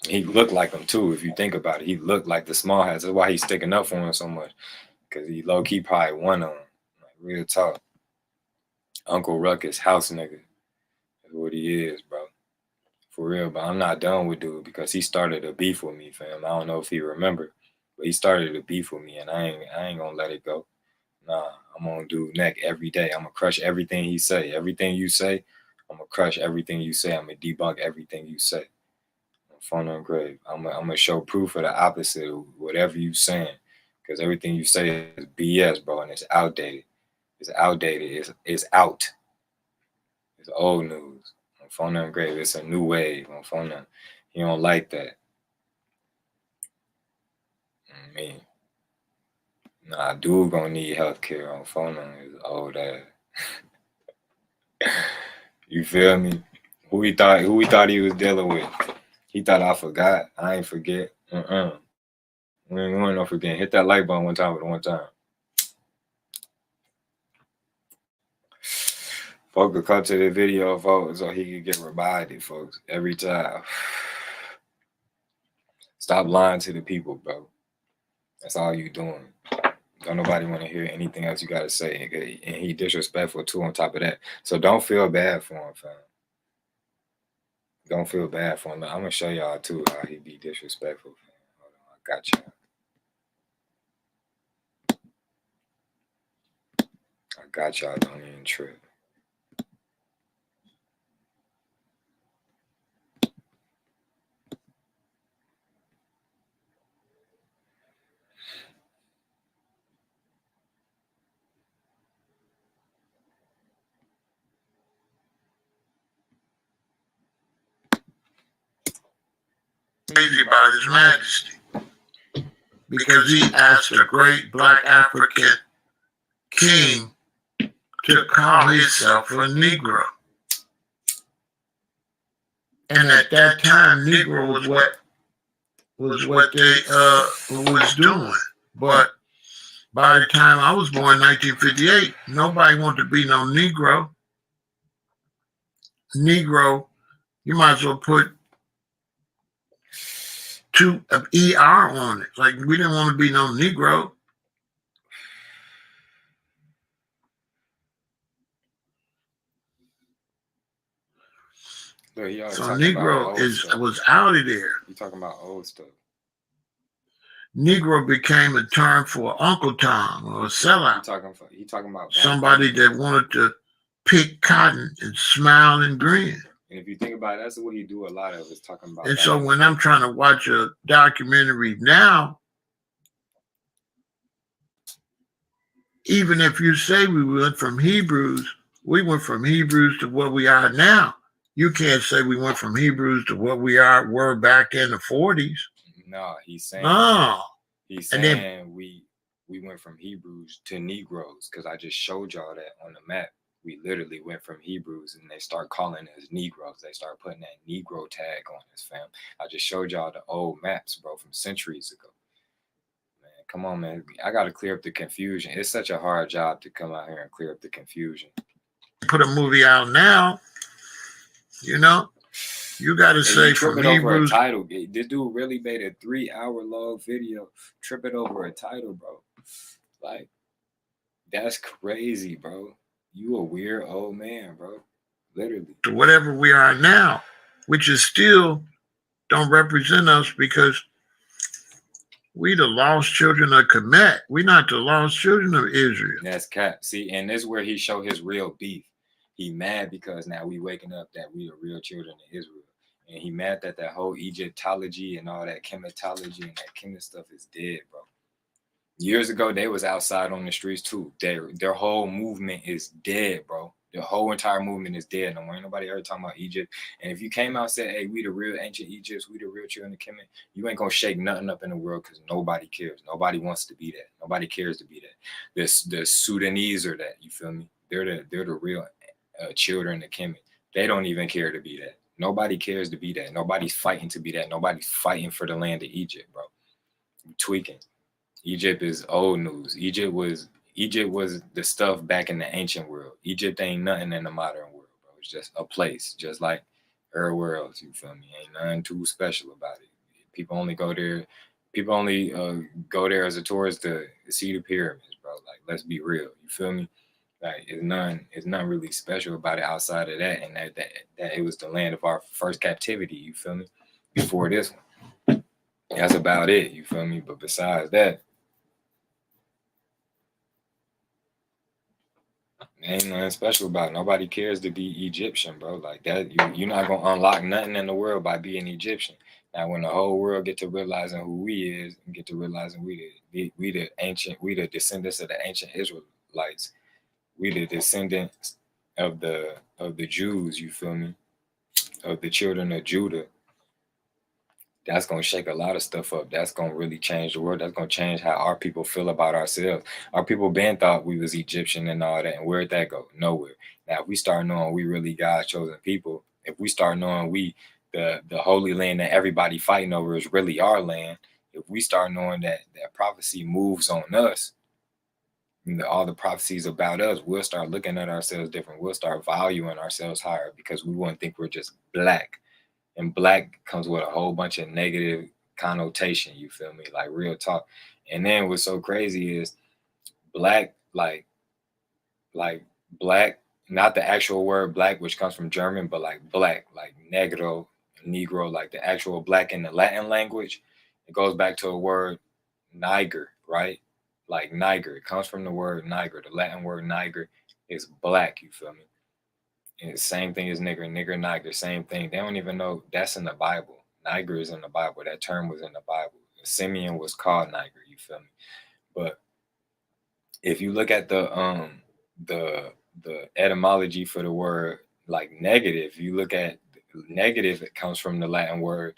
He looked like him too, if you think about it. He looked like the small hats. That's why he's sticking up for him so much. Cause he low key probably one of them. Like real talk. Uncle Ruckus, house nigga. That's what he is, bro. For real, but I'm not done with dude because he started a beef with me, fam. I don't know if he remember, but he started a beef with me, and I ain't gonna let it go. Nah, I'm on dude neck every day. I'm gonna crush everything he say. Everything you say, I'm gonna crush everything you say. I'm gonna debunk everything you say. Phone on grave. I'm gonna show proof of the opposite of whatever you saying, because everything you say is BS, bro, and it's outdated. It's outdated. It's out. It's old news. On phone on grave. It's a new wave. On phone on. He don't like that. I mean, nah, dude gonna need health care on phone on his old ass. You feel me? Who he thought he was dealing with? He thought I forgot. I ain't forget. We ain't no forgetting. Hit that like button one time with one time. Folks could come to the video, folks, so he could get reminded, folks, every time. Stop lying to the people, bro. That's all you doing. Don't nobody want to hear anything else you got to say. And he disrespectful, too, on top of that. So don't feel bad for him, fam. Don't feel bad for him. I'm going to show y'all, too, how he be disrespectful, fam. Hold on, I got y'all. I got y'all. Don't even trip. Crazy about His Majesty because he asked a great black African king to call himself a Negro. And at that time, Negro was what they was doing. But by the time I was born in 1958, nobody wanted to be no Negro. Negro, you might as well put of ER on it. Like, we didn't want to be no Negro. Look, so Negro was out of there. You talking about old stuff. Negro became a term for Uncle Tom or a sellout. He talking about somebody that wanted to pick cotton and smile and grin. And if you think about it, that's what he do a lot of, is talking about. And so when I'm trying to watch a documentary now, even if you say we went from Hebrews to what we are now. You can't say we went from Hebrews to what were back in the 40s. No, he's saying. No. He's saying we went from Hebrews to Negroes, because I just showed y'all that on the map. We literally went from Hebrews, and they start calling us Negroes. They start putting that Negro tag on us, fam. I just showed y'all the old maps, bro, from centuries ago. Man, come on, man. I got to clear up the confusion. It's such a hard job to come out here and clear up the confusion. Put a movie out now, you know? You got to say from Hebrews. Over a title. This dude really made a 3-hour-long video tripping over a title, bro. Like, that's crazy, bro. You a weird old man, bro. Literally. To whatever we are now, which is still don't represent us, because we the lost children of Kemet. We not the lost children of Israel. That's cap. See, and this is where he showed his real beef. He mad because now we waking up that we the real children of Israel. And he mad that whole Egyptology and all that chematology and that chemist stuff is dead, bro. Years ago, they was outside on the streets too. Their whole movement is dead, bro. The whole entire movement is dead. No more. Ain't nobody ever talking about Egypt. And if you came out and said, hey, we the real ancient Egypts, we the real children of Kemet, you ain't gonna shake nothing up in the world, because nobody cares. Nobody wants to be that. Nobody cares to be that. The Sudanese are that. You feel me? They're the real children of Kemet. They don't even care to be that. Nobody cares to be that. Nobody's fighting to be that. Nobody's fighting for the land of Egypt, bro. You tweaking. Egypt is old news. Egypt was the stuff back in the ancient world. Egypt ain't nothing in the modern world, bro. It's just a place, just like everywhere else. You feel me? Ain't nothing too special about it. People only go there. People only go there as a tourist to see the pyramids, bro. Like, let's be real. You feel me? Like, it's nothing really special about it outside of that, and that it was the land of our first captivity. You feel me? Before this one, that's about it. You feel me? But besides that, ain't nothing special about it. Nobody cares to be Egyptian, bro. Like that, you're not gonna unlock nothing in the world by being Egyptian. Now, when the whole world get to realizing who we is, and get to realizing we the descendants of the ancient Israelites. We the descendants of the Jews, you feel me? Of the children of Judah. That's gonna shake a lot of stuff up. That's gonna really change the world. That's gonna change how our people feel about ourselves. Our people been thought we was Egyptian and all that, and where'd that go? Nowhere. Now, if we start knowing we really God's chosen people, if we start knowing we the holy land that everybody fighting over is really our land, if we start knowing that prophecy moves on us, all the prophecies about us, we'll start looking at ourselves different. We'll start valuing ourselves higher, because we wouldn't think we're just black. And black comes with a whole bunch of negative connotation, you feel me? Like, real talk. And then what's so crazy is black, like black, not the actual word black, which comes from German, but like black, like negro, like the actual black in the Latin language. It goes back to a word, niger, right? Like niger, it comes from the word niger. The Latin word niger is black, you feel me? And the same thing as nigger, niger, same thing. They don't even know that's in the Bible. Niger is in the Bible. That term was in the Bible. Simeon was called niger, you feel me? But if you look at the etymology for the word, like negative, you look at negative, it comes from the Latin word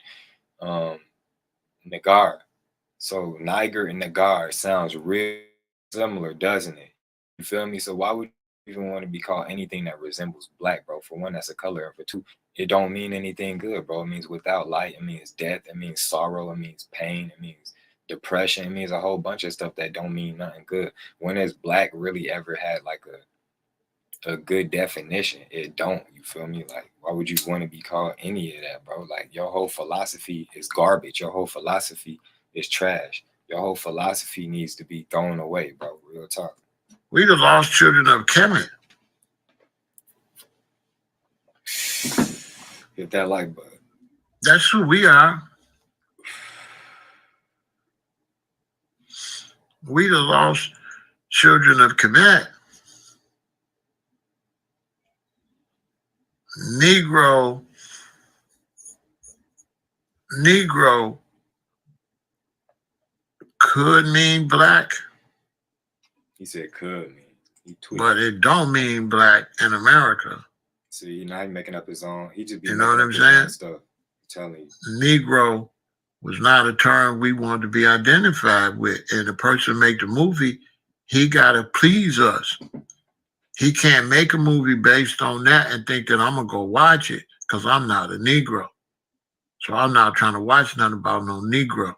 negar. So Niger and Nagar sounds real similar, doesn't it? You feel me? So why would you even want to be called anything that resembles black, bro? For one, that's a color. And for two, it don't mean anything good, bro. It means without light. It means death. It means sorrow. It means pain. It means depression. It means a whole bunch of stuff that don't mean nothing good. When has black really ever had like a good definition. It don't, you feel me? Like, why would you want to be called any of that, bro? Like, your whole philosophy is garbage. Your whole philosophy is trash. Your whole philosophy needs to be thrown away, bro. Real talk. We the lost children of Kemet. Hit that like button. That's who we are. We the lost children of Kemet. Negro could mean black. He said could mean. He tweeted. But it don't mean black in America. See, now he's making up his own. He just be, you know what I'm saying? Stuff. I'm telling you. Negro was not a term we wanted to be identified with. And the person make the movie, he gotta please us. He can't make a movie based on that and think that I'm gonna go watch it because I'm not a Negro. So I'm not trying to watch nothing about no Negro.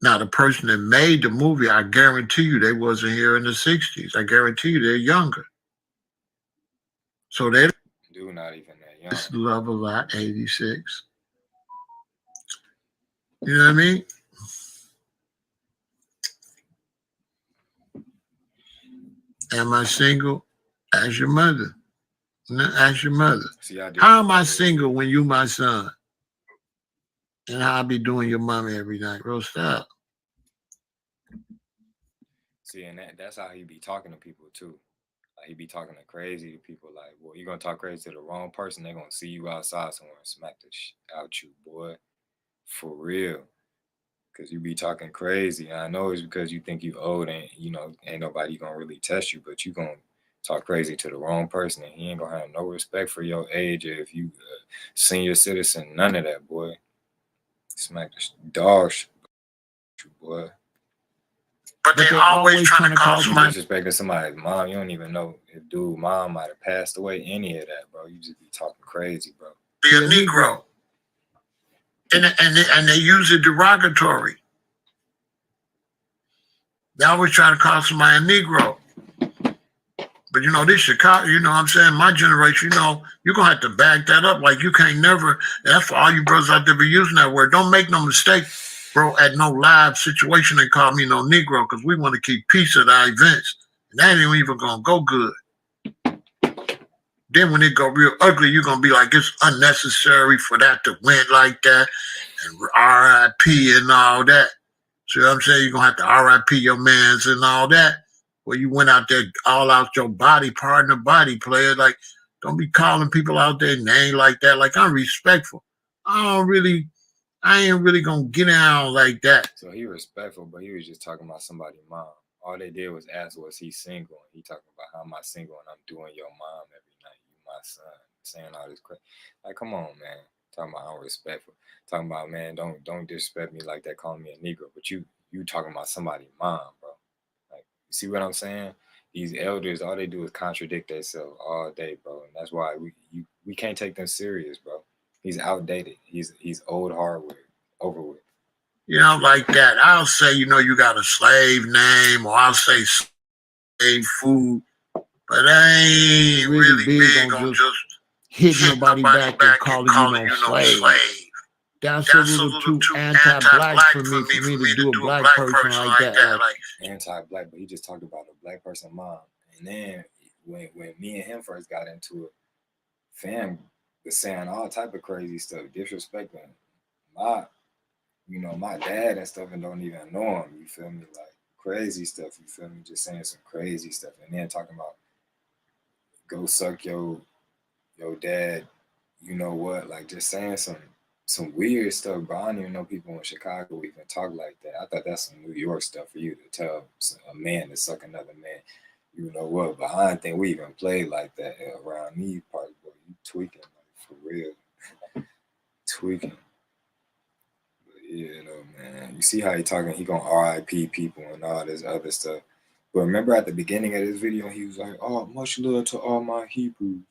Now, the person that made the movie, I guarantee you they wasn't here in the 60s. I guarantee you they're younger. So they do not even that young. It's Love a Lot 86. You know what I mean? Am I single? Ask your mother. Ask your mother. See, how am I single when you my son? And how I be doing your mommy every night. Real stop. See, and that's how he be talking to people too. Like, he be talking to crazy to people. Like, well, you're gonna talk crazy to the wrong person. They're gonna see you outside somewhere and smack the shit out you, boy. For real. Cause you be talking crazy. And I know it's because you think you old and ain't nobody gonna really test you, but you gonna talk crazy to the wrong person, and he ain't gonna have no respect for your age or if you senior citizen. None of that, boy. Smack the dog shit, boy. But they always trying to call somebody disrespecting somebody's mom. You don't even know if dude's mom might have passed away. Any of that, bro. You just be talking crazy, bro. Be a Negro. And they use it derogatory. They always try to call somebody a Negro. But this Chicago, what I'm saying? My generation, you're going to have to back that up. Like, you can't never, that's for all you brothers out there be using that word. Don't make no mistake, bro, at no live situation and call me no Negro, because we want to keep peace at our events. And that ain't even going to go good. Then when it go real ugly, you're going to be like, it's unnecessary for that to win like that. And RIP and all that. See what I'm saying? You're going to have to RIP your mans and all that. Well, you went out there all out your body, partner, body player. Like, don't be calling people out their name like that. Like, I'm respectful. I ain't really going to get down like that. So he respectful, but he was just talking about somebody's mom. All they did was ask, was he single? And he talking about, how am I single and I'm doing your mom every night. You my son. Saying all this crap. Like, come on, man. Talking about I'm respectful. Talking about, man, don't disrespect me like that, calling me a Negro. But you talking about somebody's mom, bro. Like, you see what I'm saying? These elders, all they do is contradict themselves all day, bro. And that's why we can't take them serious, bro. He's outdated. He's old hardware, over with. Like that. I'll say, you got a slave name, or I'll say slave food, but I ain't really big on just hitting nobody back and calling you slave. That's a little too anti-black for me to do a black person like that. Like, anti-black, but he just talked about a black person mom. And then when me and him first got into it, fam was saying all type of crazy stuff, disrespecting my dad and stuff, and don't even know him, you feel me? Like, crazy stuff, you feel me? Just saying some crazy stuff. And then talking about go suck your dad, you know what? Like, just saying some weird stuff, bro. I don't even know people in Chicago even talk like that. I thought that's some New York stuff for you to tell a man to suck another man. You know what? But I don't think we even played like that around these parts, bro. You tweaking, like, for real. Tweaking. Yeah, man. You see how he talking? He gonna RIP people and all this other stuff. But remember at the beginning of this video, he was like, "Oh, much love to all my Hebrews.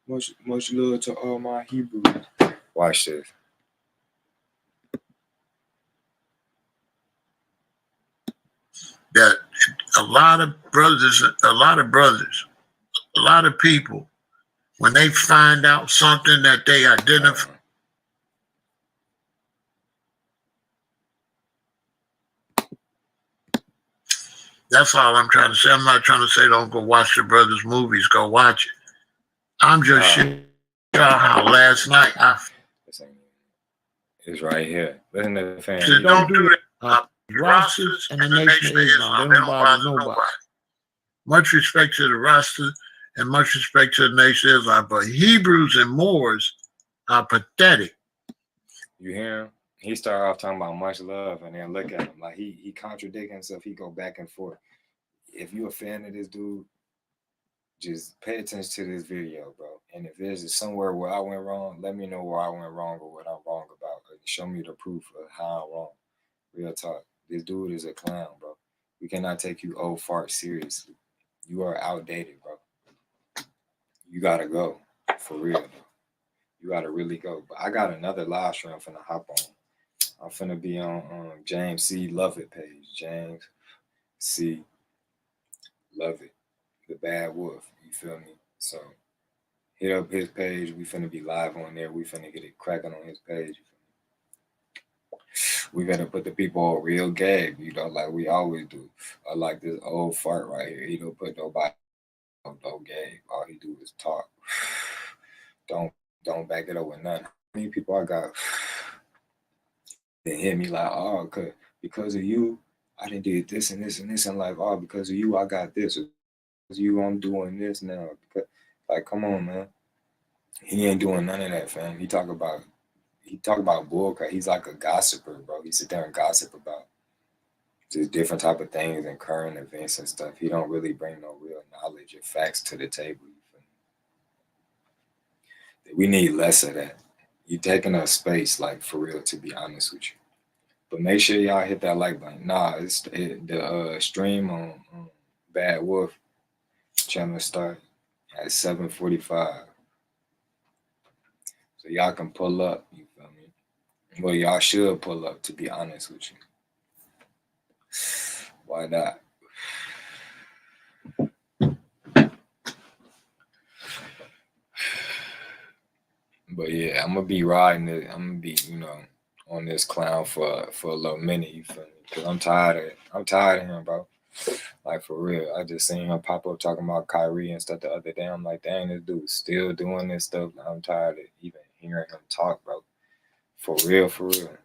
Much love to all my Hebrews." Watch this. That a lot of brothers a lot of people, when they find out something that they identify, that's all I'm trying to say. I'm not trying to say don't go watch the brothers' movies. Go watch it. I'm just showing how last night it's right here. Listen to the fan. Don't do that. Rosters and the Nation of Islam. They don't bother nobody. Much respect to the roster and much respect to the Nation of Islam. But Hebrews and Moors are pathetic. You hear him? He started off talking about much love, and then look at him like he contradict himself. He go back and forth. If you a fan of this dude, just pay attention to this video, bro. And if there's somewhere where I went wrong, let me know where I went wrong or what I'm wrong about. Show me the proof of how I'm wrong. Real talk. This dude is a clown, bro. We cannot take you old fart seriously. You are outdated, bro. You gotta go. For real, bro. You gotta really go. But I got another live stream I'm finna hop on. I'm finna be on James C. Lovett page. James C. Lovett. The Bad Wolf. You feel me? So hit up his page. We finna be live on there. We finna get it cracking on his page. We gotta put the people on real game, you know, like we always do. I like this old fart right here. He don't put nobody on no game. All he do is talk. Don't back it up with nothing. How many people I got that hit me like, oh, because of you, I done did this and this and this, and like, oh, because of you, I got this. Because of you, I'm doing this now. Because, like, come on, man. He ain't doing none of that, fam. He talk about bullcrap. He's like a gossiper, bro. He sit there and gossip about just different type of things and current events and stuff. He don't really bring no real knowledge or facts to the table. We need less of that. You taking up space, like, for real, to be honest with you. But make sure y'all hit that like button. Nah, it's the stream on Bad Wolf channel start at 7:45. So y'all can pull up, you feel me? Well, y'all should pull up, to be honest with you. Why not? But yeah, I'm gonna be riding it. I'm gonna be, you know, on this clown for a little minute, you feel me? Cause I'm tired of him, bro. Like, for real. I just seen him pop up talking about Kyrie and stuff the other day. I'm like, dang, this dude's still doing this stuff. I'm tired of even hearing him talk, bro. For real, for real.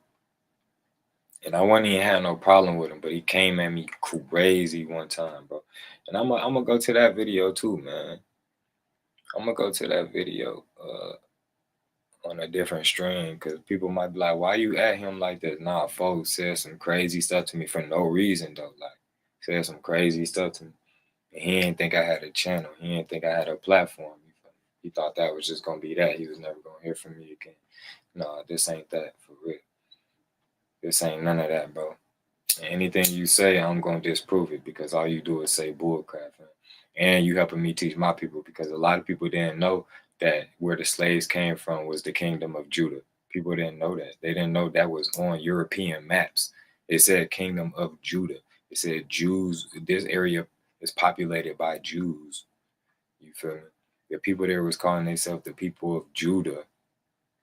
And I wasn't even having no problem with him, but he came at me crazy one time, bro. And I'm gonna go to that video too, man. I'm gonna go to that video on a different stream, because people might be like, why you at him like this? Nah, folks said some crazy stuff to me for no reason, though. Like, said some crazy stuff to me. And he didn't think I had a channel. He didn't think I had a platform. He thought that was just gonna be that. He was never gonna hear from me again. No, this ain't that, for real. This ain't none of that, bro. Anything you say, I'm gonna disprove it, because all you do is say bullcrap. And you helping me teach my people, because a lot of people didn't know that where the slaves came from was the kingdom of Judah. People didn't know that. They didn't know that was on European maps. It said kingdom of Judah. It said Jews. This area is populated by Jews. You feel me? The people there was calling themselves the people of Judah.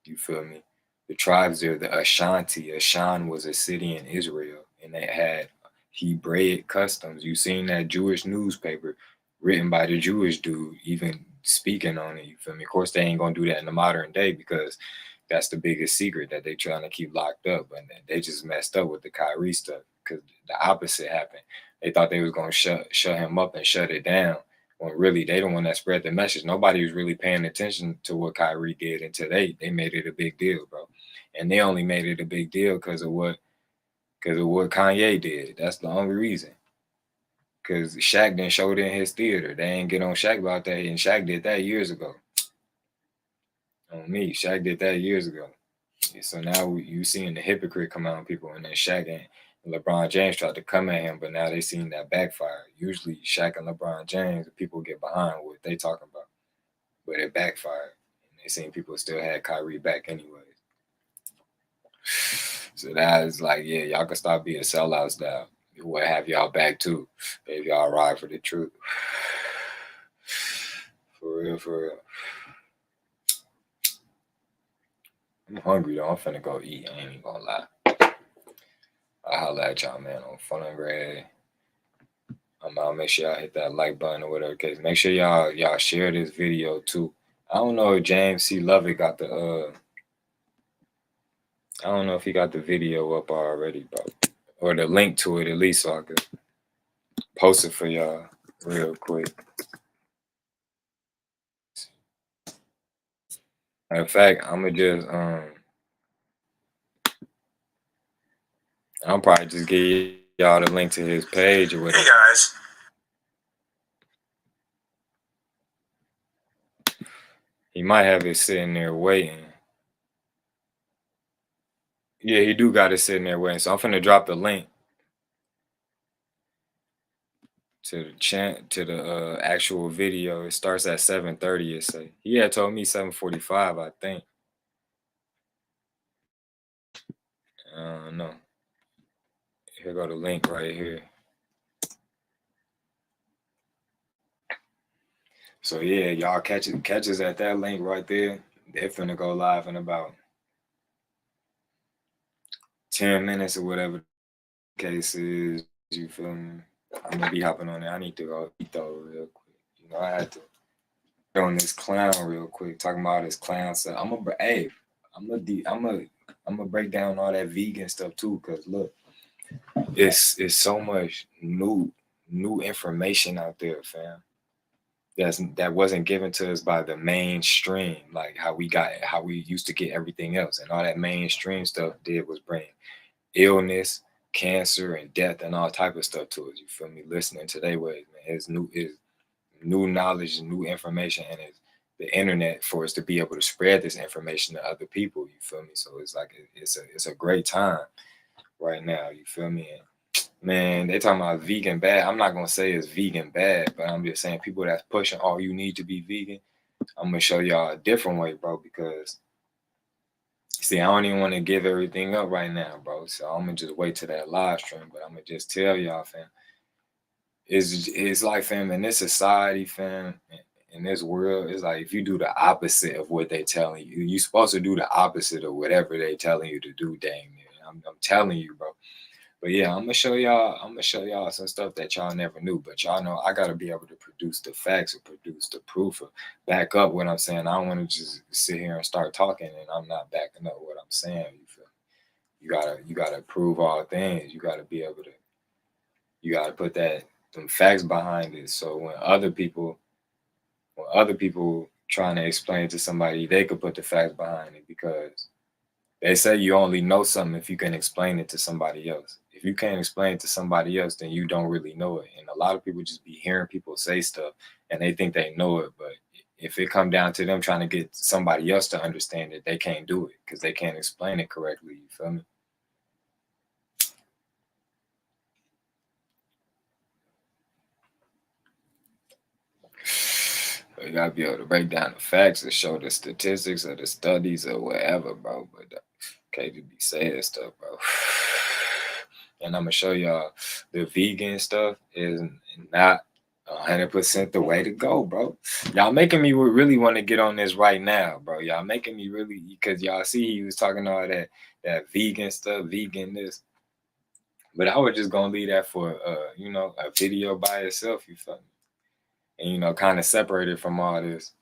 You feel me? The tribes there, the Ashanti. Ashan was a city in Israel, and they had Hebraic customs. You seen that Jewish newspaper written by the Jewish dude even speaking on it. You feel me? Of course, they ain't gonna do that in the modern day, because that's the biggest secret that they trying to keep locked up. And they just messed up with the Kyrie stuff, because the opposite happened. They thought they was gonna shut him up and shut it down, when really they the one that spread the message. Nobody was really paying attention to what Kyrie did until they made it a big deal, bro. And they only made it a big deal because of what Kanye did. That's the only reason. Because Shaq didn't show it in his theater. They ain't get on Shaq about that, and Shaq did that years ago. On me, Shaq did that years ago. And so now you seeing the hypocrite come out on people, and then Shaq and LeBron James tried to come at him, but now they seen that backfire. Usually Shaq and LeBron James, people get behind what they talking about, but it backfired. And they seen people still had Kyrie back anyways. So that is like, yeah, y'all can stop being sellouts now. We'll have y'all back too if y'all ride for the truth. For real, for real. I'm hungry though. I'm finna go eat. I ain't even gonna lie. I'll holla at y'all, man, on Fun and Red. I'll make sure y'all hit that like button or whatever case. Make sure y'all share this video too. I don't know if James C. Lovett got the I don't know if he got the video up already, bro. Or the link to it at least, so I could post it for y'all real quick. In fact, I'ma just I'll probably just give y'all the link to his page or whatever. Hey guys. He might have it sitting there waiting. Yeah, he do got it sitting there waiting. So I'm finna drop the link to the actual video. It starts at 7:30. It say he had told me 7:45. I think. I don't know. Here go the link right here. So yeah, y'all catch us at that link right there. They're finna go live in about 10 minutes or whatever the case is. You feel me? I'm gonna be hopping on there. I need to go eat though real quick. You know, I had to get on this clown real quick. Talking about this clown stuff. I'm gonna break down all that vegan stuff too. Cause look, it's so much new information out there, fam. That wasn't given to us by the mainstream, like how we used to get everything else, and all that mainstream stuff did was bring illness, cancer, and death, and all type of stuff to us. You feel me? Listening to their ways, man. It's new knowledge and new information, and it's the internet for us to be able to spread this information to other people. You feel me? So it's like it's a great time right now. You feel me? And man, they talking about vegan bad. I'm not gonna say it's vegan bad, but I'm just saying people that's pushing, oh, you need to be vegan. I'm gonna show y'all a different way, bro, because see, I don't even want to give everything up right now, bro. So I'm gonna just wait till that live stream. But I'm gonna just tell y'all, fam, it's like, fam, in this society, fam, in this world, it's like if you do the opposite of what they telling you, you're supposed to do the opposite of whatever they telling you to do, dang near. I'm telling you, bro. But yeah, I'm gonna show y'all some stuff that y'all never knew. But y'all know I gotta be able to produce the facts or produce the proof or back up what I'm saying. I don't want to just sit here and start talking and I'm not backing up what I'm saying. You feel? You gotta prove all things. You gotta put them facts behind it. So when other people trying to explain to somebody, they could put the facts behind it, because they say you only know something if you can explain it to somebody else. If you can't explain it to somebody else, then you don't really know it. And a lot of people just be hearing people say stuff and they think they know it. But if it come down to them trying to get somebody else to understand it, they can't do it because they can't explain it correctly. You feel me? You gotta be able to break down the facts and show the statistics or the studies or whatever, bro. But can't just be saying stuff, bro. And I'm gonna show y'all the vegan stuff is not 100% the way to go, bro. Y'all making me really want to get on this right now, bro. Y'all making me really, because y'all see he was talking all that vegan stuff, vegan this. But I was just gonna leave that for a video by itself, you feel me? And kind of separated from all this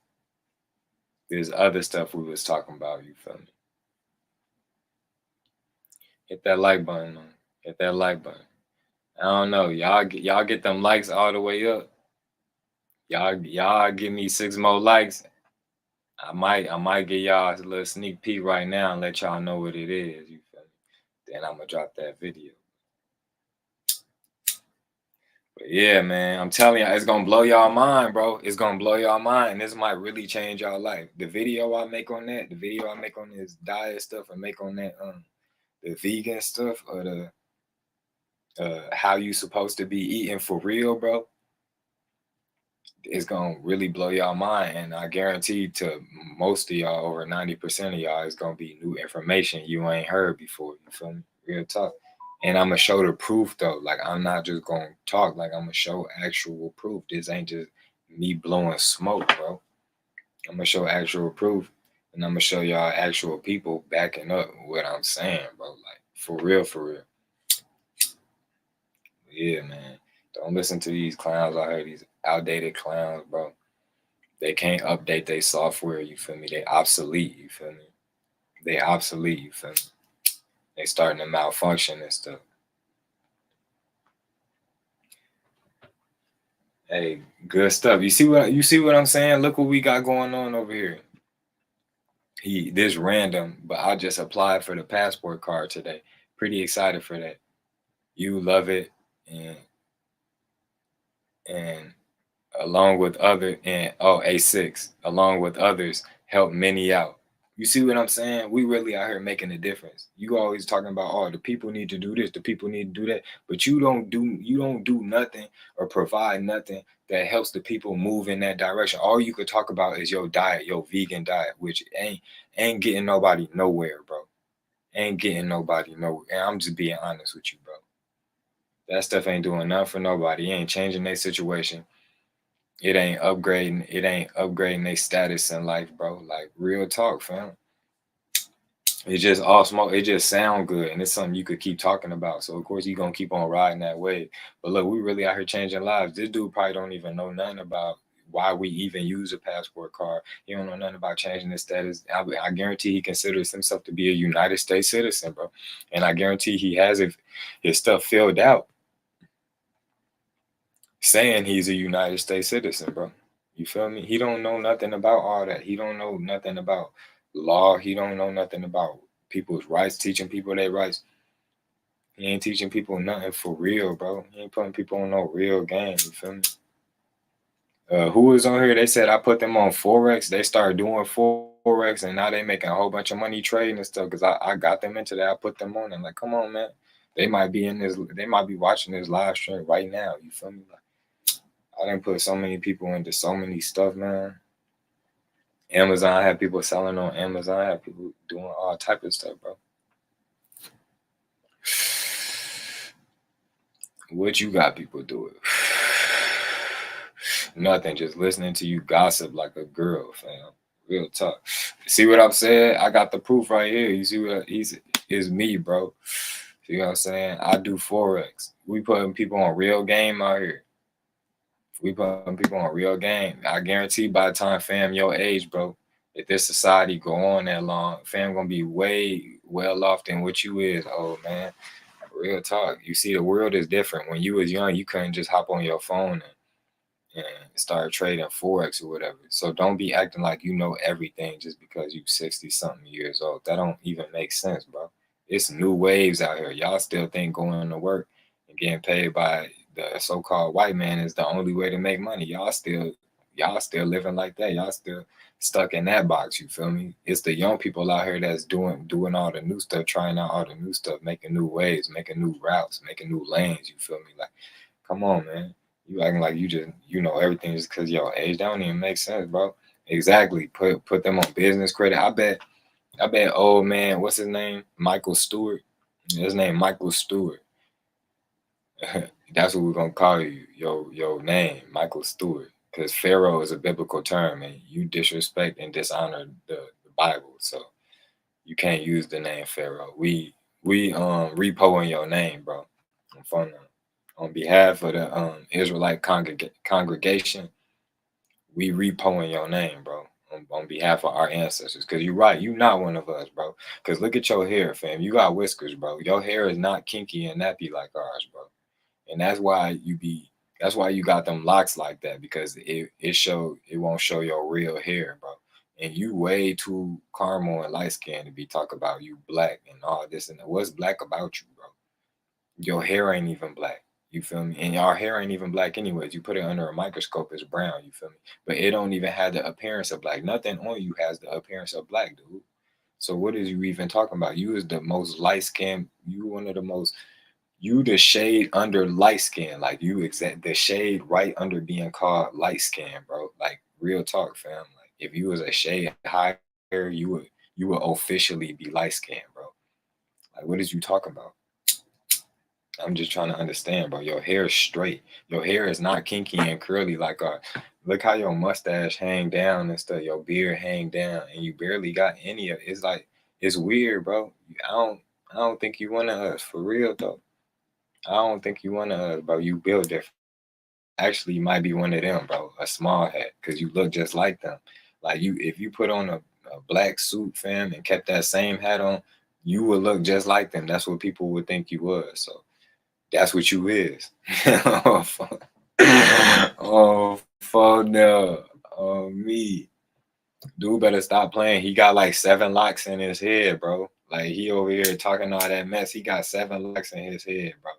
other stuff we was talking about, you feel me? Hit that like button on. Hit that like button. I don't know. Y'all get them likes all the way up. Y'all give me 6 more likes. I might give y'all a little sneak peek right now and let y'all know what it is. You feel me? Then I'm gonna drop that video. But yeah, man, I'm telling you, it's gonna blow y'all mind, bro. It's gonna blow y'all mind. This might really change y'all life. The video I make on that, the video I make on this diet stuff, and make on that the vegan stuff, or the how you supposed to be eating for real, bro. It's gonna really blow y'all mind, and I guarantee to most of y'all, over 90% of y'all, it's gonna be new information you ain't heard before. You feel me? Real talk. And I'm gonna show the proof though. Like, I'm not just gonna talk. Like, I'm gonna show actual proof. This ain't just me blowing smoke, bro. I'm gonna show actual proof, and I'm gonna show y'all actual people backing up what I'm saying, bro. Like for real, for real. Yeah, man. Don't listen to these clowns out here, these outdated clowns, bro. They can't update their software, you feel me? They obsolete, you feel me? They obsolete, you feel me? They starting to malfunction and stuff. Hey, good stuff. You see what I'm saying? Look what we got going on over here. This random, but I just applied for the passport card today. Pretty excited for that. You love it, and along with other and A6, along with others, help many out. You see what I'm saying? We really out here making a difference. You always talking about, oh, the people need to do this, the people need to do that, but you don't do nothing or provide nothing that helps the people move in that direction. All you could talk about is your diet, your vegan diet, which ain't getting nobody nowhere, bro. Ain't getting nobody nowhere. And I'm just being honest with you, bro. That stuff ain't doing nothing for nobody. It ain't changing their situation. It ain't upgrading their status in life, bro. Like real talk, fam. It just all smoke. It just sound good, and it's something you could keep talking about. So of course you gonna keep on riding that wave. But look, we really out here changing lives. This dude probably don't even know nothing about why we even use a passport card. He don't know nothing about changing his status. I guarantee he considers himself to be a United States citizen, bro. And I guarantee he has his stuff filled out saying he's a United States citizen, bro. You feel me? He don't know nothing about all that. He don't know nothing about law. He don't know nothing about people's rights, teaching people their rights. He ain't teaching people nothing for real, bro. He ain't putting people on no real game. You feel me? Who was on here? They said I put them on Forex. They started doing Forex, and now they making a whole bunch of money trading and stuff. Cause I got them into that. I put them on, and like, come on, man. They might be in this. They might be watching this live stream right now. You feel me? Like, I done put so many people into so many stuff, man. Amazon, I have people selling on Amazon. I have people doing all type of stuff, bro. What you got people doing? Nothing, just listening to you gossip like a girl, fam. Real talk. See what I'm saying? I got the proof right here. You see what it's me, bro. See what I'm saying? I do Forex. We putting people on real game out here. We putting people on real game. I guarantee by the time fam your age, bro, if this society go on that long, fam gonna be way well off than what you is, old man. Real talk. You see, the world is different. When you was young, you couldn't just hop on your phone and start trading Forex or whatever. So don't be acting like you know everything just because you 60 something years old. That don't even make sense, bro. It's new waves out here. Y'all still think going to work and getting paid by the so-called white man is the only way to make money. Y'all still living like that. Y'all still stuck in that box. You feel me? It's the young people out here that's doing all the new stuff, trying out all the new stuff, making new waves, making new routes, making new lanes. You feel me? Like, come on, man. You acting like you know everything just because your age. That don't even make sense, bro. Exactly. Put them on business credit. I bet old man, what's his name? Michael Stewart. His name Michael Stewart. That's what we're gonna call you. Your name, Michael Stewart. Because Pharaoh is a biblical term, and you disrespect and dishonor the Bible. So you can't use the name Pharaoh. We repoing your name, bro. On behalf of the Israelite congregation, we repoing your name, bro. On behalf of our ancestors. Because you're right, you're not one of us, bro. Because look at your hair, fam. You got whiskers, bro. Your hair is not kinky and nappy like ours, bro. And that's why you got them locks like that, because it won't show your real hair, bro. And you way too caramel and light skinned to be talking about you black and all this and that. What's black about you, bro? Your hair ain't even black. You feel me? And our hair ain't even black anyways. You put it under a microscope, it's brown. You feel me? But it don't even have the appearance of black. Nothing on you has the appearance of black, dude. So what is you even talking about? You is the most light skinned. You one of the most. You the shade under light skin. Like you the shade right under being called light skin, bro. Like real talk, fam. Like if you was a shade higher, you would officially be light skin, bro. Like what is you talking about? I'm just trying to understand, bro. Your hair is straight. Your hair is not kinky and curly like our. Look how your mustache hang down and stuff. Your beard hang down, and you barely got any of it. It's like it's weird, bro. I don't think you one of us for real though. I don't think you one of us, bro. You build different. Actually, you might be one of them, bro. A small hat, cause you look just like them. Like you, if you put on a black suit, fam, and kept that same hat on, you would look just like them. That's what people would think you was. So that's what you is. Oh, fuck. Oh, fuck no. Oh, me. Dude better stop playing. He got like 7 locks in his head, bro. Like he over here talking all that mess. He got 7 locks in his head, bro.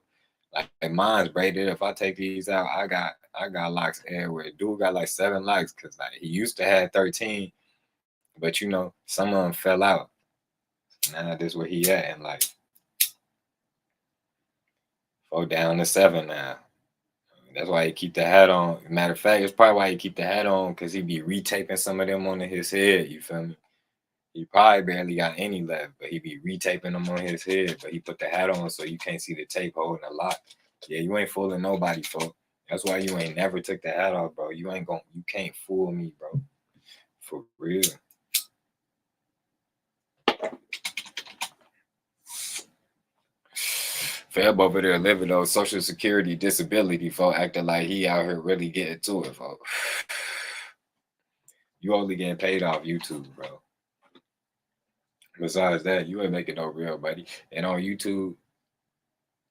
Like mine's braided. If I take these out, I got locks everywhere. Dude got like 7 locks because like he used to have 13, but you know, some of them fell out. Now this where he at in life. 4 down to 7 now. That's why he keep the hat on. Matter of fact, it's probably why he keep the hat on, because he be retaping some of them onto his head. You feel me? He probably barely got any left, but he be retaping them on his head. But he put the hat on so you can't see the tape holding a lock. Yeah, you ain't fooling nobody, folks. That's why you ain't never took the hat off, bro. You can't fool me, bro. For real. Fab over there living on Social Security disability, folks, acting like he out here really getting to it, folks. You only getting paid off YouTube, bro. Besides that, you ain't making no real money. And on YouTube,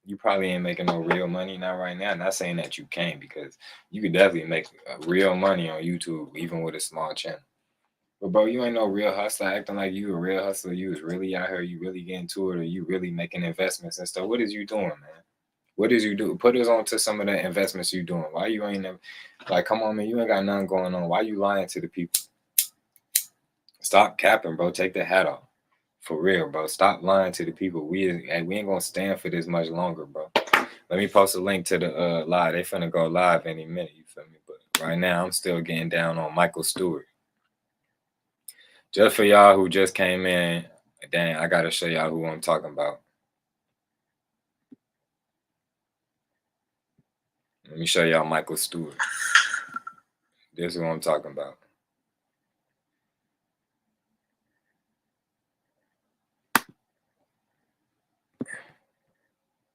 you probably ain't making no real money, not right now. Not saying that you can't, because you could definitely make real money on YouTube, even with a small channel. But bro, you ain't no real hustler acting like you a real hustler. You was really out here, you really getting to it, or you really making investments and stuff. What is you doing, man? What is you do? Put us on to some of the investments you doing. Why you ain't never, like, come on, man, you ain't got nothing going on. Why you lying to the people? Stop capping, bro. Take the hat off. For real, bro. Stop lying to the people. We ain't gonna stand for this much longer, bro. Let me post a link to the live. They finna go live any minute, you feel me? But right now, I'm still getting down on Michael Stewart. Just for y'all who just came in, dang, I gotta show y'all who I'm talking about. Let me show y'all Michael Stewart. This is who I'm talking about.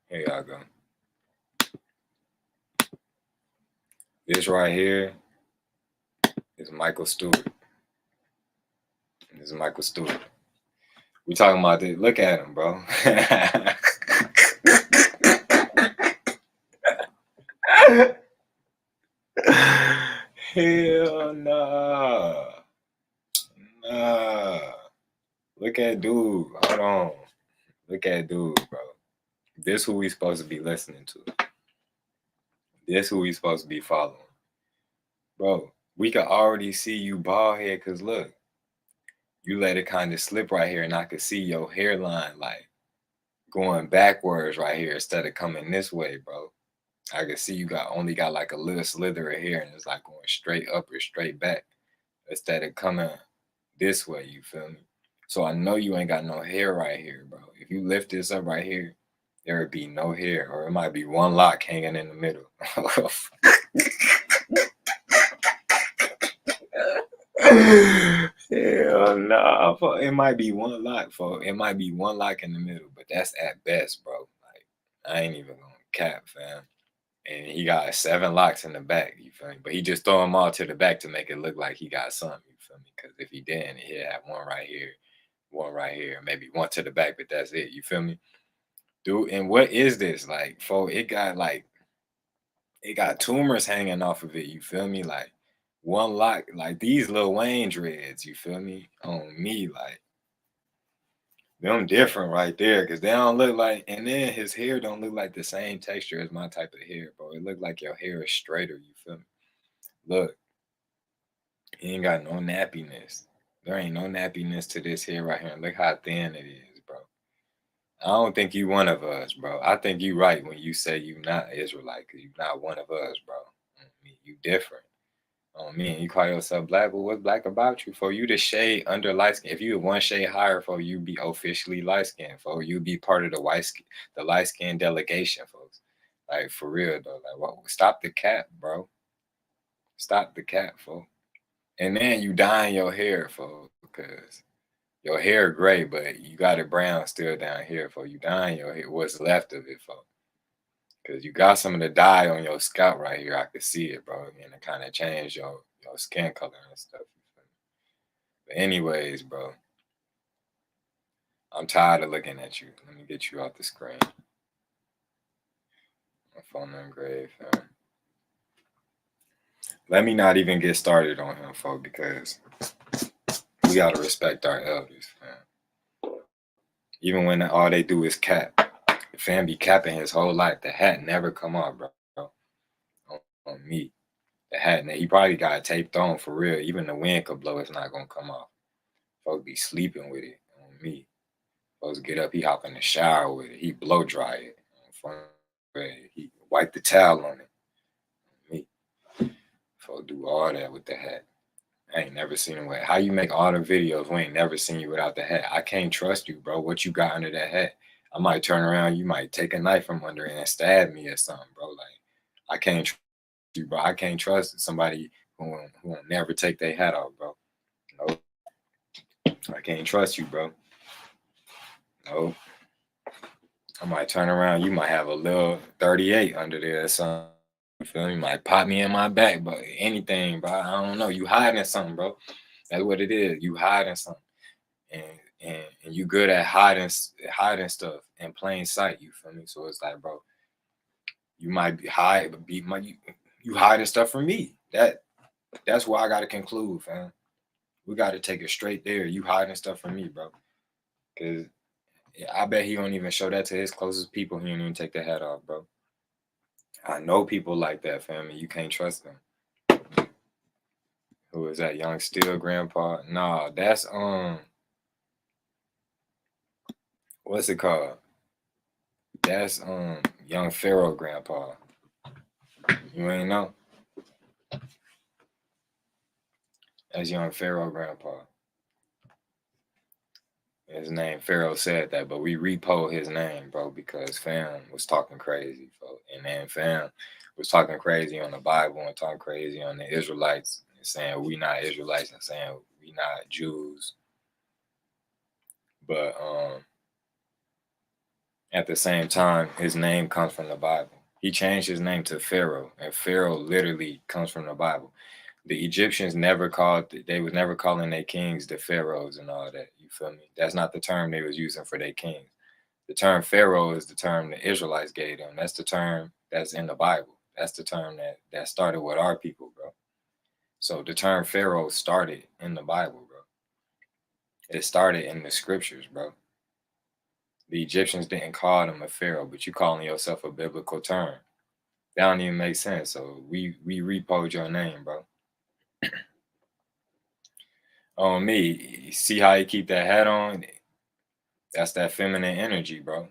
Here y'all go. This right here is Michael Stewart. This is Michael Stewart. We talking about this. Look at him, bro. Hell nah. Nah. Look at dude. Hold on. Look at dude, bro. This who we supposed to be listening to. This who we supposed to be following. Bro, we can already see you bald head, because look, you let it kind of slip right here, and I could see your hairline like going backwards right here instead of coming this way, bro. I can see you only got like a little slither of hair, and it's like going straight up or straight back instead of coming this way, you feel me? So I know you ain't got no hair right here, bro. If you lift this up right here, there would be no hair, or it might be one lock hanging in the middle. Hell nah, it might be one lock, folks. It might be one lock in the middle, but that's at best, bro. Like, I ain't even gonna cap, fam. And he got 7 locks in the back, you feel me? But he just throw them all to the back to make it look like he got something, you feel me? Because if he didn't, he'd have one right here, maybe one to the back, but that's it, you feel me? Dude, and what is this? Like, folks, it got tumors hanging off of it, you feel me? Like, one lock, like these Lil Wayne dreads, you feel me? On me, like, them different right there, because they don't look like, and then his hair don't look like the same texture as my type of hair, bro. It look like your hair is straighter, you feel me? Look, he ain't got no nappiness. There ain't no nappiness to this hair right here. Look how thin it is, bro. I don't think you one of us, bro. I think you right when you say you not Israelite, because you not one of us, bro. You different. Oh man, you call yourself black, but what's black about you? For you to shade under light skin, if you one shade higher, for you be officially light skin, for you be part of the light skin delegation, for Like, for real, though. Like, what? Stop the cap, bro. Stop the cap, folks. And then you dyeing your hair, folks, because your hair gray, but you got it brown still down here, folks. You dyeing your hair, what's left of it, folks. Because you got some of the dye on your scalp right here. I could see it, bro. And it kind of changed your skin color and stuff. But anyways, bro, I'm tired of looking at you. Let me get you off the screen. My phone engraved, fam. Let me not even get started on him, folks, because we gotta respect our elders, fam. Even when all they do is cap. The fam be capping his whole life. The hat never come off, bro. On me. The hat, he probably got it taped on for real. Even the wind could blow, it's not gonna come off. Folks be sleeping with it on me. Folks get up, he hop in the shower with it. He blow dry it. He wipe the towel on it. Me. Folks do all that with the hat. I ain't never seen him with. How you make all the videos? We ain't never seen you without the hat. I can't trust you, bro. What you got under that hat? I might turn around. You might take a knife from under it and stab me or something, bro. Like, I can't trust you, bro. I can't trust somebody who will never take their hat off, bro. Nope. I can't trust you, bro. Nope. I might turn around. You might have a little 38 under there or something. You feel me? Might pop me in my back, but anything, bro. I don't know. You hiding something, bro. That's what it is. You hiding something, and you good at hiding stuff in plain sight. You feel me? So it's like, bro, you might be you hiding stuff from me. That's where I gotta conclude, fam. We gotta take it straight there. You hiding stuff from me, bro. Cause I bet he don't even show that to his closest people. He don't even take the hat off, bro. I know people like that, fam, and you can't trust them. Who is that? Young Steel Grandpa? Nah, that's what's it called? That's Young Pharaoh Grandpa. You ain't know? That's Young Pharaoh Grandpa. His name, Pharaoh said that, but we repo his name, bro, because fam was talking crazy, folks. And then fam was talking crazy on the Bible and talking crazy on the Israelites, and saying we not Israelites and saying we not Jews. But at the same time, his name comes from the Bible. He changed his name to Pharaoh, and Pharaoh literally comes from the Bible. The Egyptians they was never calling their kings the pharaohs and all that. You feel me? That's not the term they was using for their kings. The term pharaoh is the term the Israelites gave them. That's the term that's in the Bible. That's the term that started with our people, bro. So the term pharaoh started in the Bible, bro. It started in the scriptures, bro. The Egyptians didn't call them a pharaoh, but you calling yourself a biblical term. That don't even make sense. So we repoed your name, bro. On me, you see how you keep that hat on? That's that feminine energy, bro.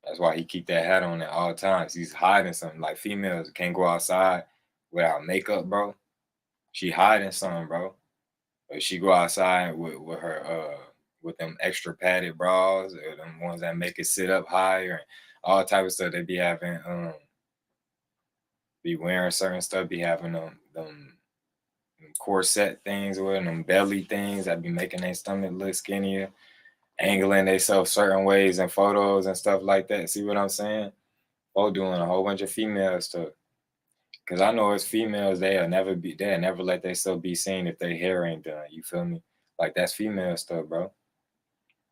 That's why he keep that hat on at all times. He's hiding something. Like females can't go outside without makeup, bro. She hiding something, bro. But she go outside with her with them extra padded bras, or them ones that make it sit up higher and all type of stuff. They be having be wearing certain stuff, be having them corset things or them belly things that be making their stomach look skinnier, angling themselves certain ways in photos and stuff like that. See what I'm saying? Oh, doing a whole bunch of female stuff. Cause I know as females, they'll never let themselves be seen if their hair ain't done. You feel me? Like that's female stuff, bro.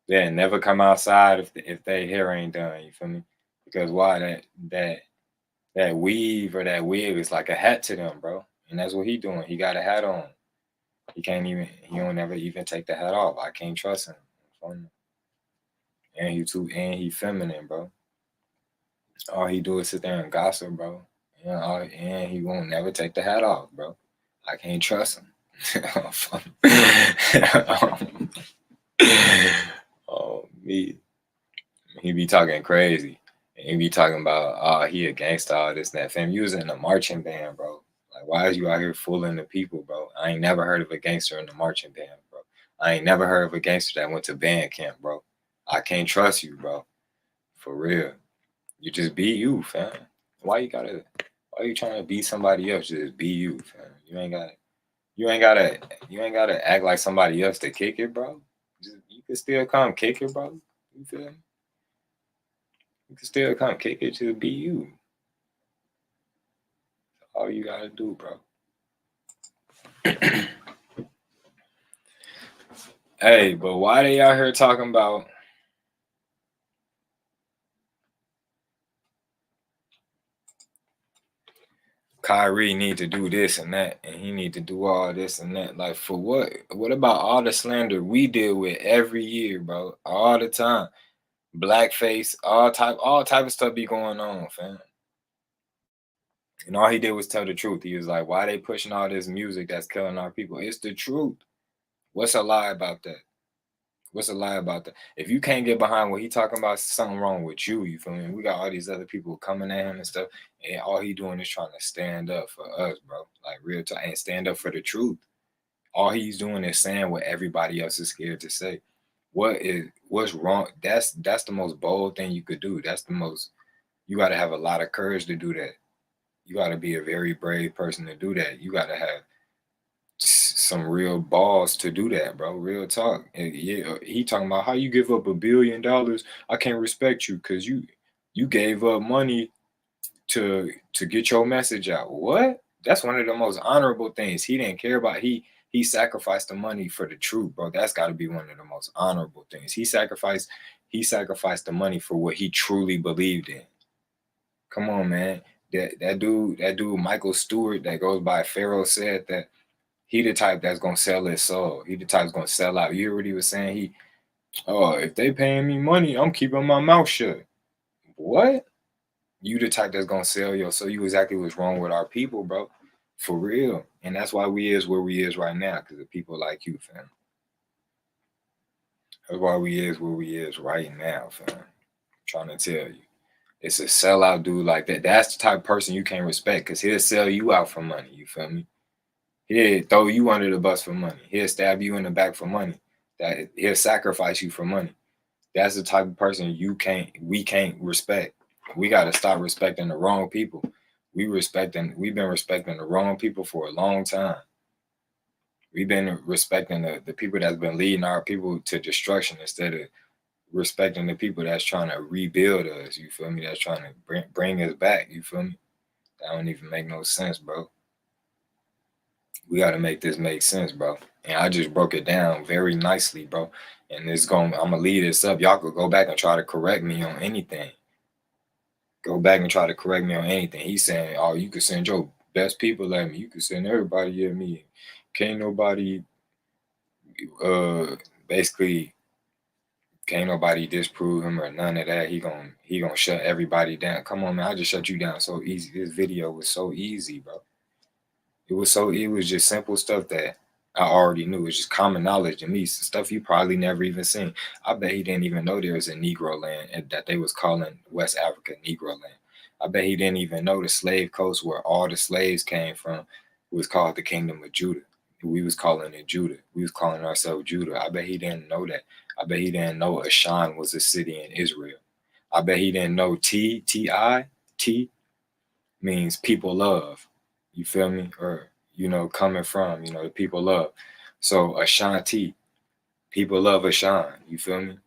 They'll never come outside if their hair ain't done. You feel me? Because why? That weave or that wig is like a hat to them, bro. And that's what he doing. He got a hat on. He don't never even take the hat off. I can't trust him. And he feminine, bro. All he do is sit there and gossip, bro. And he won't never take the hat off, bro. I can't trust him. Oh, me. He be talking crazy. And he be talking about, oh, he a gangster, all this and that. Fam, you was in the marching band, bro. Like, why is you out here fooling the people, bro? I ain't never heard of a gangster in the marching band, bro. I ain't never heard of a gangster that went to band camp, bro. I can't trust you, bro. For real. You just be you, fam. Why you trying to be somebody else? Just be you, fam. You ain't gotta act like somebody else to kick it, bro. You can still come kick it, bro. You feel me? You can still come kick it, just be you. That's all you gotta do, bro. Hey, but why they out here talking about Kyrie need to do this and that, and he need to do all this and that? Like, for what? What about all the slander we deal with every year, bro? All the time. Blackface, all type of stuff be going on, fam. And all he did was tell the truth. He was like, why they pushing all this music that's killing our people? It's the truth. What's a lie about that? What's a lie about that? If you can't get behind what he talking about, something wrong with you. You feel me? We got all these other people coming at him and stuff, and all he doing is trying to stand up for us, bro. Like, real talk, and stand up for the truth. All he's doing is saying what everybody else is scared to say. What's wrong? That's the most bold thing you could do. You got to have a lot of courage to do that. You got to be a very brave person to do that. You got to have some real balls to do that, bro. Real talk. And yeah, he talking about how you give up $1 billion. I can't respect you because you gave up money to get your message out. What? That's one of the most honorable things. He didn't care about. He sacrificed the money for the truth, bro. That's got to be one of the most honorable things. He sacrificed the money for what he truly believed in. Come on, man. That dude Michael Stewart that goes by Pharaoh said that he the type that's gonna sell his soul. He the type that's gonna sell out. You hear what he was saying? If they paying me money, I'm keeping my mouth shut. What? You the type that's gonna sell your soul. You exactly what's wrong with our people, bro. For real. And that's why we is where we is right now, because of people like you, fam. That's why we is where we is right now, fam. I'm trying to tell you. It's a sellout dude like that. That's the type of person you can't respect, because he'll sell you out for money. You feel me? He'll throw you under the bus for money. He'll stab you in the back for money. He'll sacrifice you for money. That's the type of person we can't respect. We got to stop respecting the wrong people. We've been respecting the wrong people for a long time. We've been respecting the people that's been leading our people to destruction instead of respecting the people that's trying to rebuild us. You feel me? That's trying to bring us back. You feel me? That don't even make no sense, bro. We got to make this make sense, bro. And I just broke it down very nicely, bro. And I'm going to leave this up. Y'all could go back and try to correct me on anything. Go back and try to correct me on anything. He's saying, oh, you could send your best people at me. You could send everybody at me. Can't nobody, basically, can't nobody disprove him or none of that. He gonna shut everybody down. Come on, man. I just shut you down so easy. This video was so easy, bro. It was just simple stuff that I already knew. It was just common knowledge to me. Stuff you probably never even seen. I bet he didn't even know there was a Negro land and that they was calling West Africa Negro land. I bet he didn't even know the slave coast where all the slaves came from was called the Kingdom of Judah. We was calling it Judah. We was calling ourselves Judah. I bet he didn't know that. I bet he didn't know Ashan was a city in Israel. I bet he didn't know T means people love. You feel me? Or, coming from, the people love. So Ashanti, people love Ashan. You feel me?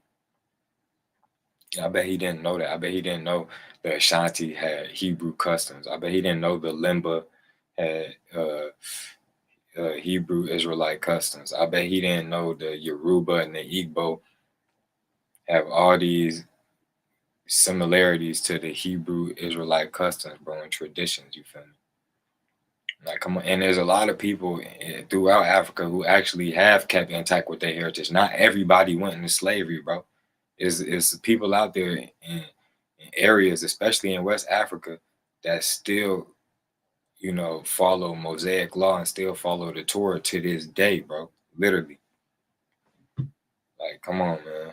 I bet he didn't know that. I bet he didn't know the Ashanti had Hebrew customs. I bet he didn't know the Limba had Hebrew Israelite customs. I bet he didn't know the Yoruba and the Igbo have all these similarities to the Hebrew Israelite customs, bro, and traditions. You feel me? Like, come on. And there's a lot of people throughout Africa who actually have kept intact with their heritage. Not everybody went into slavery, bro. It's people out there in areas, especially in West Africa, that still, follow Mosaic law and still follow the Torah to this day, bro. Literally. Like, come on, man.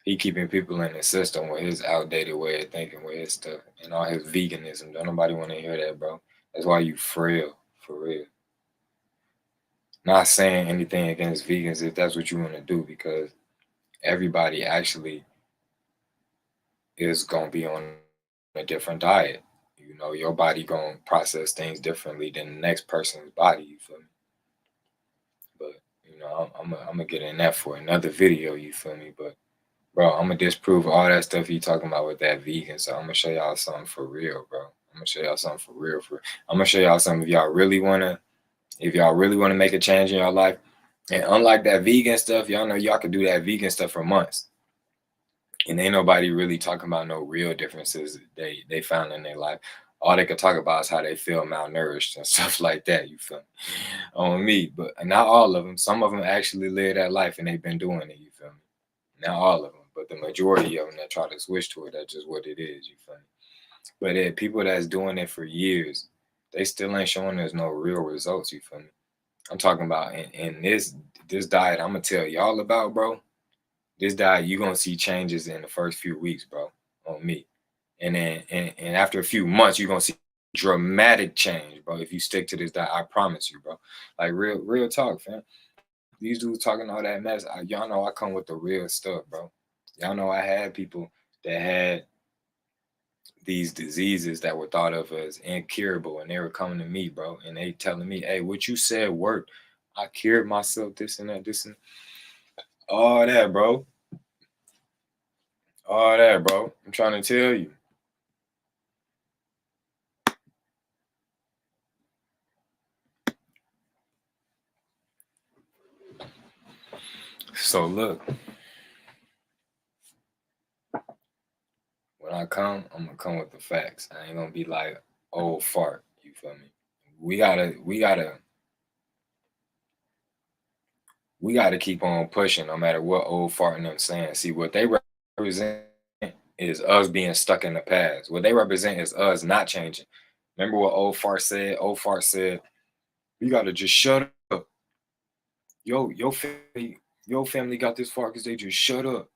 He keeping people in the system with his outdated way of thinking with his stuff and all his veganism. Don't nobody want to hear that, bro. That's why you frail, for real. Not saying anything against vegans if that's what you want to do, because everybody actually is gonna be on a different diet. You know, your body gonna process things differently than the next person's body. You feel me? But you know, I'm gonna get in that for another video. You feel me? But bro, I'm gonna disprove all that stuff you talking about with that vegan. So I'm gonna show y'all something for real, bro. I'm gonna show y'all something for real. I'm gonna show y'all something if y'all really wanna make a change in your life. And unlike that vegan stuff, y'all know y'all can do that vegan stuff for months. And ain't nobody really talking about no real differences they found in their life. All they could talk about is how they feel malnourished and stuff like that. You feel me? On me, but not all of them. Some of them actually live that life and they've been doing it. You feel me? Not all of them, but the majority of them that try to switch to it, that's just what it is. You feel me? But people that's doing it for years, they still ain't showing us no real results. You feel me? I'm talking about in this diet I'm gonna tell y'all about, bro. This diet, you're gonna see changes in the first few weeks, bro, on me. And then and after a few months, you're gonna see dramatic change, bro. If you stick to this diet, I promise you, bro. Like real talk, fam. These dudes talking all that mess. Y'all know I come with the real stuff, bro. Y'all know I had people that had these diseases that were thought of as incurable, and they were coming to me, bro, and they telling me, hey, what you said worked. I cured myself, this and that, this and all that, bro. All that, bro. I'm trying to tell you. So look, when I come, I'm gonna come with the facts. I ain't gonna be like old fart. You feel me? We gotta keep on pushing, no matter what old fart and them saying. See, what they represent is us being stuck in the past. What they represent is us not changing. Remember what old fart said? Old fart said, "You gotta just shut up. Your family got this far because they just shut up."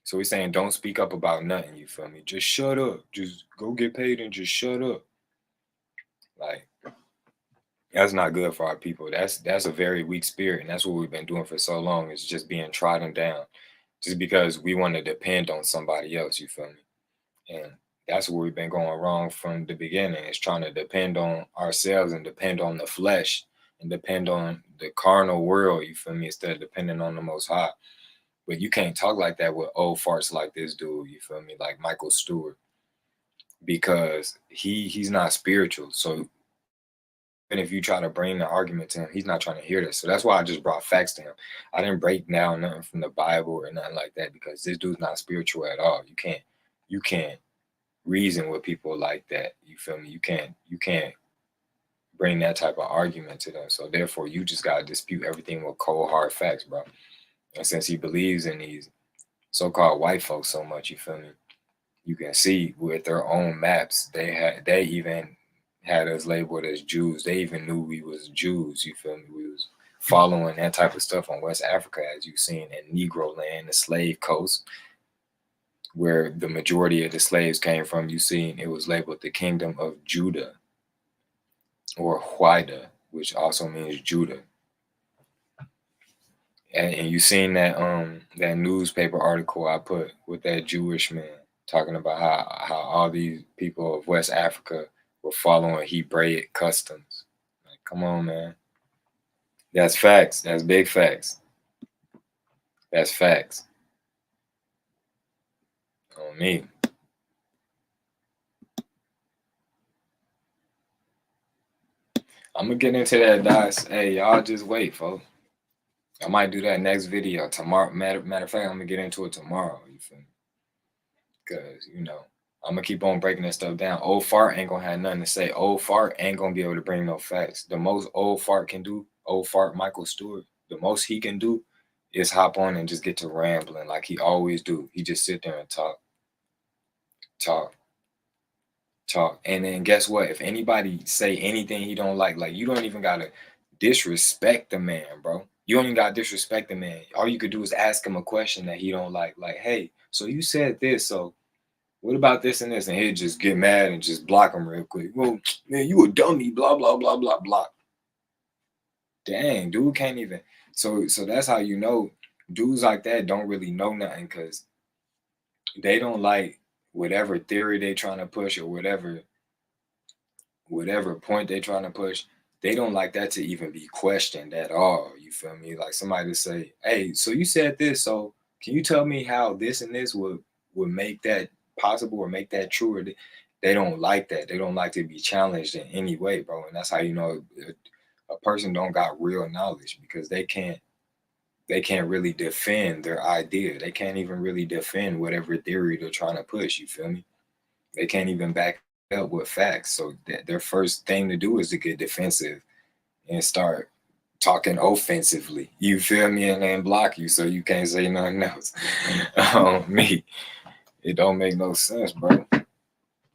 So he's saying, don't speak up about nothing. You feel me? Just shut up. Just go get paid and just shut up. Like, that's not good for our people. That's a very weak spirit, and that's what we've been doing for so long. Is just being trodden down, just because we want to depend on somebody else. You feel me? And that's where we've been going wrong from the beginning. Is trying to depend on ourselves and depend on the flesh and depend on the carnal world. You feel me? Instead of depending on the Most High. But you can't talk like that with old farts like this dude. You feel me? Like Michael Stewart, because he's not spiritual. So and if you try to bring the argument to him, he's not trying to hear this. So that's why I just brought facts to him. I didn't break down nothing from the Bible or nothing like that, because this dude's not spiritual at all. You can't reason with people like that. You feel me? You can't bring that type of argument to them. So therefore, you just gotta dispute everything with cold hard facts, bro. And since he believes in these so-called white folks so much, you feel me? You can see with their own maps, they even had us labeled as Jews. They even knew we was Jews, you feel me? We was following that type of stuff on West Africa, as you've seen in Negro land, the slave coast, where the majority of the slaves came from. You seen it was labeled the Kingdom of Judah, or Huida, which also means Judah. And you seen that that newspaper article I put with that Jewish man talking about how all these people of West Africa were following Hebraic customs. Like, come on, man. That's facts. That's big facts. That's facts. On me. I'm gonna get into that, guys. Hey, y'all just wait, folks. I might do that next video tomorrow. Matter of fact, I'm gonna get into it tomorrow. You feel me? Because, you know, I'm gonna keep on breaking that stuff down. Old fart ain't gonna have nothing to say. Old fart ain't gonna be able to bring no facts. The most old fart can do, old fart Michael Stewart, the most he can do is hop on and just get to rambling like he always do. He just sit there and talk. And then guess what? If anybody say anything he don't like you don't even gotta disrespect the man, bro. You don't even gotta disrespect the man. All you could do is ask him a question that he don't like. Like, hey, so you said this, so what about this and this? And he'd just get mad and just block him real quick. Well, man, you a dummy, blah, blah, blah, blah, blah. Dang, dude can't even. So that's how you know dudes like that don't really know nothing, because they don't like whatever theory they trying to push or whatever point they trying to push. They don't like that to even be questioned at all. You feel me? Like somebody to say, hey, so you said this, so can you tell me how this and this would make that possible or make that true? Or they don't like that. They don't like to be challenged in any way, bro. And that's how you know a person don't got real knowledge, because they can't really defend their idea. They can't even really defend whatever theory they're trying to push. You feel me? They can't even back it up with facts. So their first thing to do is to get defensive and start talking offensively. You feel me? And then block you so you can't say nothing else. Me, it don't make no sense, bro.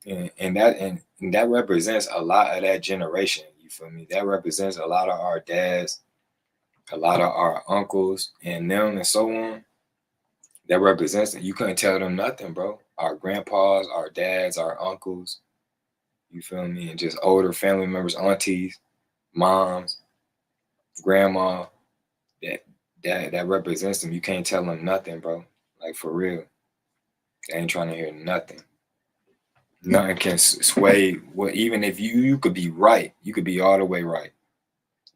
And that represents a lot of that generation. You feel me? That represents a lot of our dads, a lot of our uncles, and them, and so on. That represents it. You couldn't tell them nothing, bro. Our grandpas, our dads, our uncles, you feel me? And just older family members, aunties, moms, grandma, that represents them. You can't tell them nothing, bro. Like, for real. They ain't trying to hear nothing. Nothing can sway what, even if you could be right, you could be all the way right.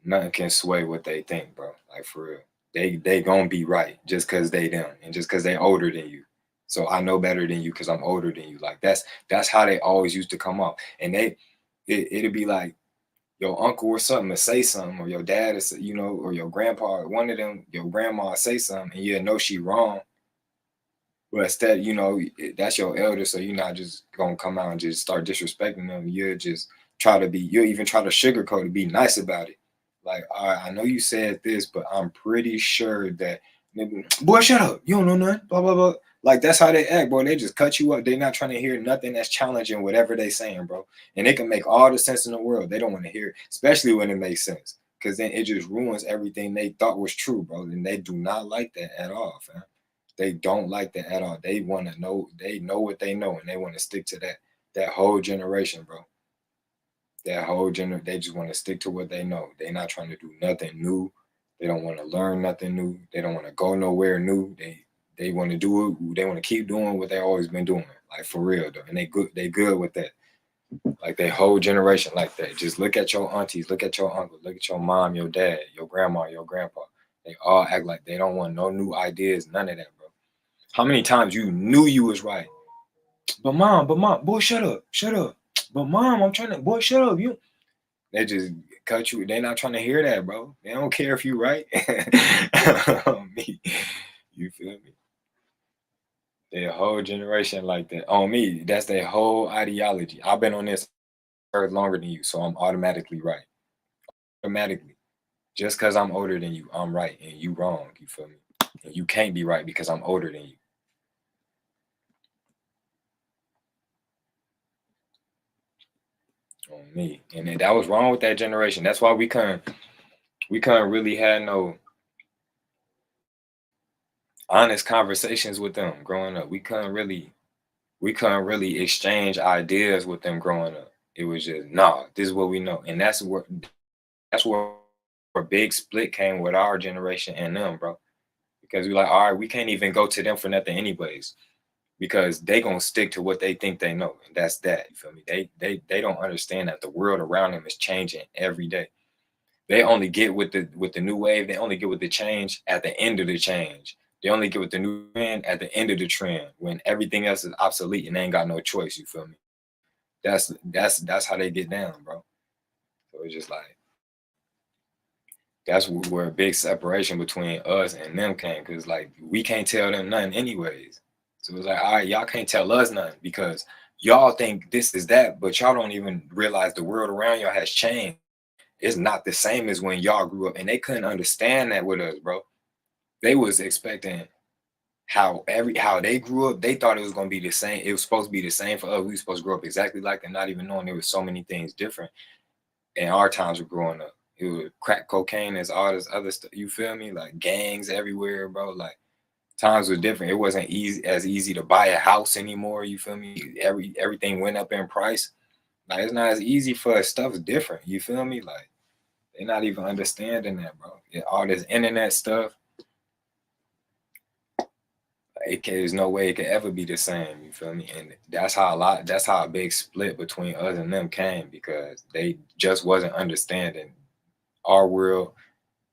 Nothing can sway what they think, bro. Like, for real. They gonna be right just because they them, and just because they older than you. So I know better than you because I'm older than you. Like, that's how they always used to come off. And it'd be like your uncle or something to say something, or your dad is, you know, or your grandpa, or one of them, your grandma say something, and you know she wrong. But instead, you know, that's your elder, so you're not just gonna come out and just start disrespecting them. You'll just you'll even try to sugarcoat it, be nice about it. Like, all right, I know you said this, but I'm pretty sure that, boy, shut up. You don't know nothing. Blah, blah, blah. Like, that's how they act, bro. They just cut you up. They're not trying to hear nothing that's challenging whatever they saying, bro. And they can make all the sense in the world. They don't want to hear it, especially when it makes sense. Because then it just ruins everything they thought was true, bro. And they do not like that at all, fam. They don't like that at all. They want to know. They know what they know, and they want to stick to that whole generation, bro. That whole they just want to stick to what they know. They're not trying to do nothing new. They don't want to learn nothing new. They don't want to go nowhere new. They want to do it. They want to keep doing what they always been doing, like, for real though. And they good with that. Like, they whole generation like that. Just look at your aunties, look at your uncle, look at your mom, your dad, your grandma, your grandpa. They all act like they don't want no new ideas, none of that, bro. How many times you knew you was right? But mom, boy, shut up. But mom, I'm trying to, boy, shut up. They just cut you. They not trying to hear that, bro. They don't care if you right. Me. You feel me? Their whole generation like that. On me, that's their whole ideology. I've been on this earth longer than you, so I'm automatically right. Automatically. Just because I'm older than you, I'm right, and you wrong. You feel me? And you can't be right because I'm older than you. On me. And then that was wrong with that generation. That's why we couldn't really have no honest conversations with them growing up. We couldn't really exchange ideas with them growing up. It was just, nah, this is what we know. And that's where a big split came with our generation and them, bro. Because we're like, all right, we can't even go to them for nothing anyways, because they gonna stick to what they think they know. And that's that. You feel me? They don't understand that the world around them is changing every day. They only get with the new wave. They only get with the change at the end of the change. They only get with the new trend at the end of the trend, when everything else is obsolete and they ain't got no choice. You feel me? That's how they get down, bro. So it's just like, that's where a big separation between us and them came, because like, we can't tell them nothing anyways. So it's like, all right, y'all can't tell us nothing because y'all think this is that, but y'all don't even realize the world around y'all has changed. It's not the same as when y'all grew up, and they couldn't understand that with us, bro. They was expecting how they grew up. They thought it was gonna be the same. It was supposed to be the same for us. We were supposed to grow up exactly like them, not even knowing there was so many things different. And our times were growing up. It was crack cocaine and all this other stuff. You feel me? Like, gangs everywhere, bro. Like, times were different. It wasn't easy to buy a house anymore. You feel me? Everything went up in price. Like, it's not as easy for us. Stuff's different. You feel me? Like, they're not even understanding that, bro. All this internet stuff. There's no way it could ever be the same. You feel me? And that's how a big split between us and them came, because they just wasn't understanding our world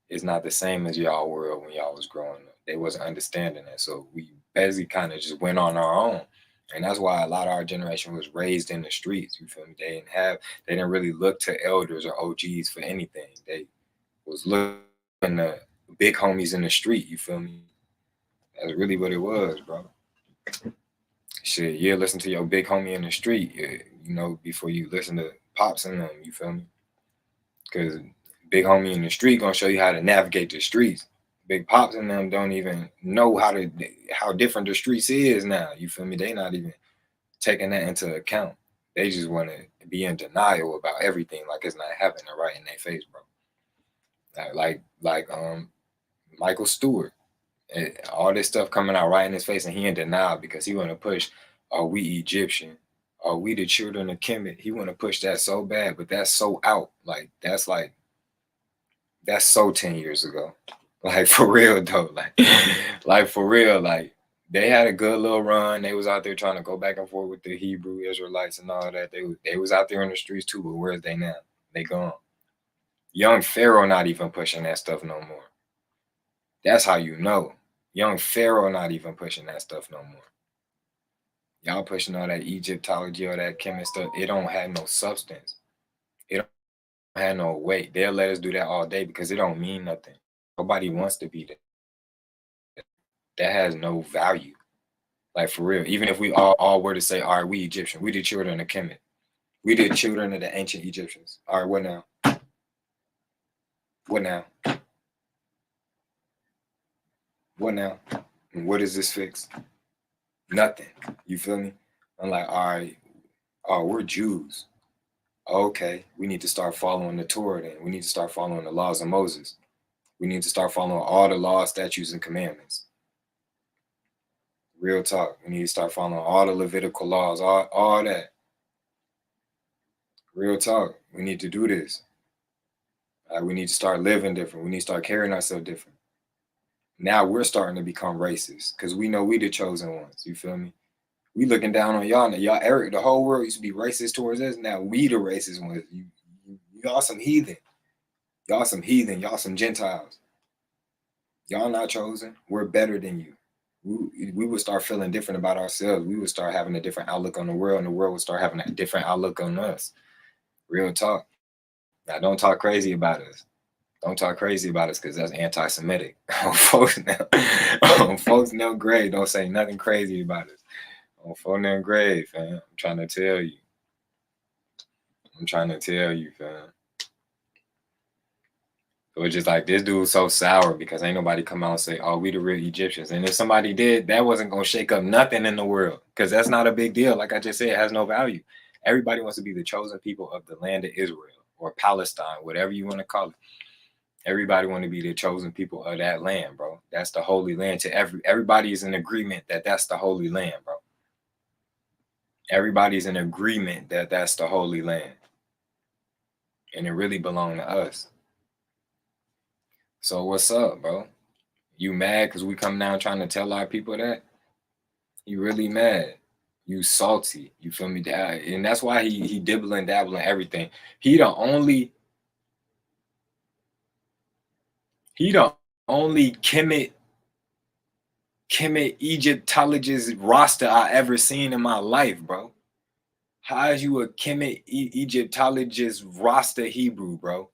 is not the same as y'all world when y'all was growing up. They wasn't understanding that. So we basically kind of just went on our own. And that's why a lot of our generation was raised in the streets. You feel me? They didn't really look to elders or OGs for anything. They was looking to big homies in the street. You feel me? That's really what it was, bro. Shit, you listen to your big homie in the street, you know, before you listen to Pops and them. You feel me? Because big homie in the street gonna show you how to navigate the streets. Big Pops and them don't even know how different the streets is now. You feel me? They not even taking that into account. They just want to be in denial about everything, like it's not happening right in their face, bro. Like Michael Stewart, all this stuff coming out right in his face, and he in denial because he want to push, "Are we Egyptian? Are we the children of Kemet?" He want to push that so bad, but that's so out. That's so 10 years ago. Like, for real though. Like for real. Like, they had a good little run. They was out there trying to go back and forth with the Hebrew Israelites and all that. They was out there in the streets too, but where's they now? They gone. Young Pharaoh not even pushing that stuff no more. That's how you know. Young Pharaoh not even pushing that stuff no more. Y'all pushing all that Egyptology, all that chemist stuff. It don't have no substance. It don't have no weight. They'll let us do that all day because it don't mean nothing. Nobody wants to be that. That has no value. Like, for real. Even if we all were to say, all right, we Egyptian. We the children of Kemet. We the children of the ancient Egyptians. All right, what now? What now? What now? And what does this fix? Nothing. You feel me? I'm like, all right, oh, we're Jews. Okay, we need to start following the Torah then. We need to start following the laws of Moses. We need to start following all the laws, statutes, and commandments. Real talk. We need to start following all the Levitical laws, all that. Real talk. We need to do this. We need to start living different. We need to start carrying ourselves different. Now we're starting to become racist because we know we the chosen ones. You feel me? We looking down on y'all now. Y'all, Eric, the whole world used to be racist towards us. Now we the racist ones. Y'all some heathen. Y'all some heathen. Y'all some Gentiles. Y'all not chosen. We're better than you. We would start feeling different about ourselves. We would start having a different outlook on the world, and the world would start having a different outlook on us. Real talk. Now, don't talk crazy about us. Don't talk crazy about us because that's anti-Semitic. Folks now grave. Don't say nothing crazy about us. Folks now grave, fam. I'm trying to tell you, fam. It was just like, this dude's so sour because ain't nobody come out and say, oh, we the real Egyptians. And if somebody did, that wasn't going to shake up nothing in the world because that's not a big deal. Like I just said, it has no value. Everybody wants to be the chosen people of the land of Israel or Palestine, whatever you want to call it. Everybody want to be the chosen people of that land, bro. That's the holy land. Everybody is in agreement that that's the holy land, bro. Everybody's in agreement that that's the holy land. And it really belonged to us. So what's up, bro? You mad because we come down trying to tell our people that? You really mad. You salty. You feel me? And that's why he dibbling, dabbling everything. He the only Kemet Egyptologist roster I ever seen in my life, bro. How is you a Kemet Egyptologist roster Hebrew, bro?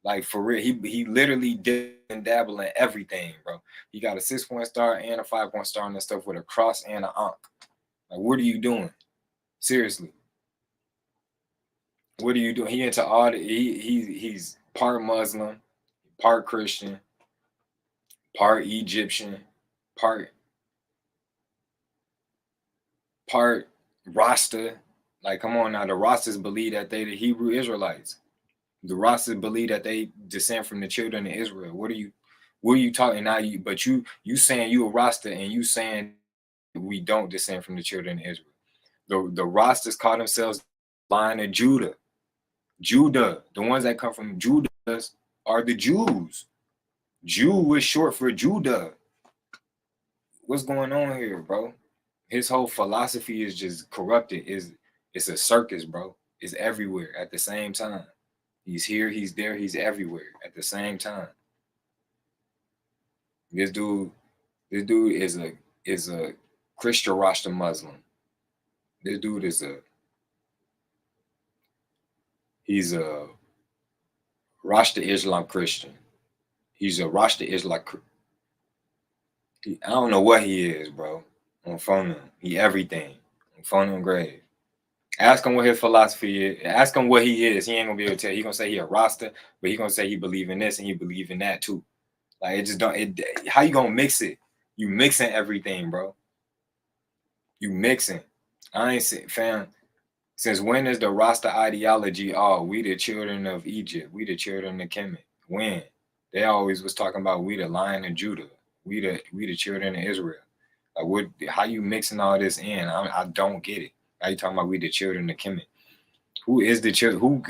Like, for real, he literally did and dabble in everything, bro. He got a 6-point star and a 5-point star and stuff with a cross and an ankh. Like, what are you doing? Seriously. What are you doing? He into all the he's part Muslim, part Christian, part Egyptian, part Rasta. Like, come on now, the Rastas believe that they the Hebrew Israelites. The Rastas believe that they descend from the children of Israel. What are you talking now? But you saying you a Rasta and you saying we don't descend from the children of Israel. The Rastas call themselves line of Judah. Judah, the ones that come from Judah are the Jews. Jew is short for Judah. what's going on here, bro? His whole philosophy is just corrupted. It's a circus, bro. It's everywhere at the same time. He's here, he's there, he's everywhere at the same time. This dude is a Christian Rasta Muslim. This dude he's a Rasta Islam Christian. He's a Rasta Islam. I don't know what he is, bro. On phone him. He everything. On phone him grave. Ask him what his philosophy is. Ask him what he is. He ain't gonna be able to tell you. He gonna say he a Rasta, but he gonna say he believe in this and he believe in that too. Like it just don't. How you gonna mix it? You mixing everything, bro. You mixing. I ain't saying, fam. Since when is the Rasta ideology? Oh, we the children of Egypt. We the children of Kemet. When? They always was talking about we the Lion of Judah. We the children of Israel. Like what? How you mixing all this in? I don't get it. How you talking about we the children of Kemet? Who is the children? Who?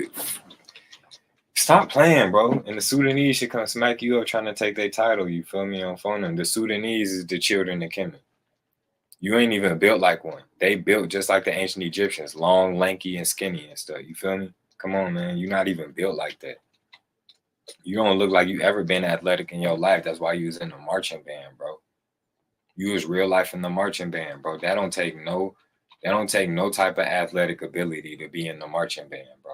Stop playing, bro. And the Sudanese should come smack you up trying to take their title. You feel me? On phone them. The Sudanese is the children of Kemet. You ain't even built like one. They built just like the ancient Egyptians, long, lanky, and skinny and stuff. You feel me? Come on, man. You're not even built like that. You don't look like you ever been athletic in your life. That's why you was in the marching band, bro. You was real life in the marching band, bro. That don't take no type of athletic ability to be in the marching band, bro.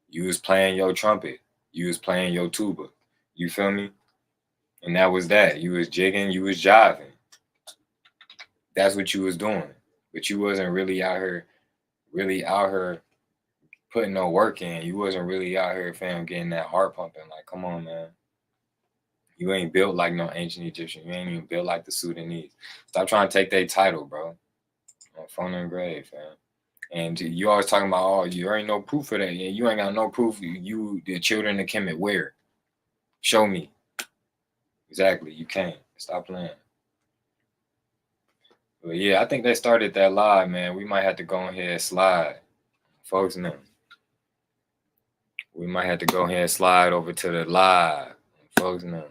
You was playing your trumpet. You was playing your tuba. You feel me? And that was that. You was jigging. You was jiving. That's what you was doing. But you wasn't really out here putting no work in. You wasn't really out here, fam, getting that heart pumping. Like, come on, man. You ain't built like no ancient Egyptian. You ain't even built like the Sudanese. Stop trying to take their title, bro. On phone and grave, fam. And you always talking about, oh, you ain't no proof of that. You ain't got no proof. You the children of Kemet, where? Show me. Exactly. You can't. Stop playing. But yeah, I think they started that live, man. We might have to go ahead and slide. Folks know. We might have to go ahead and slide over to the live. Folks know.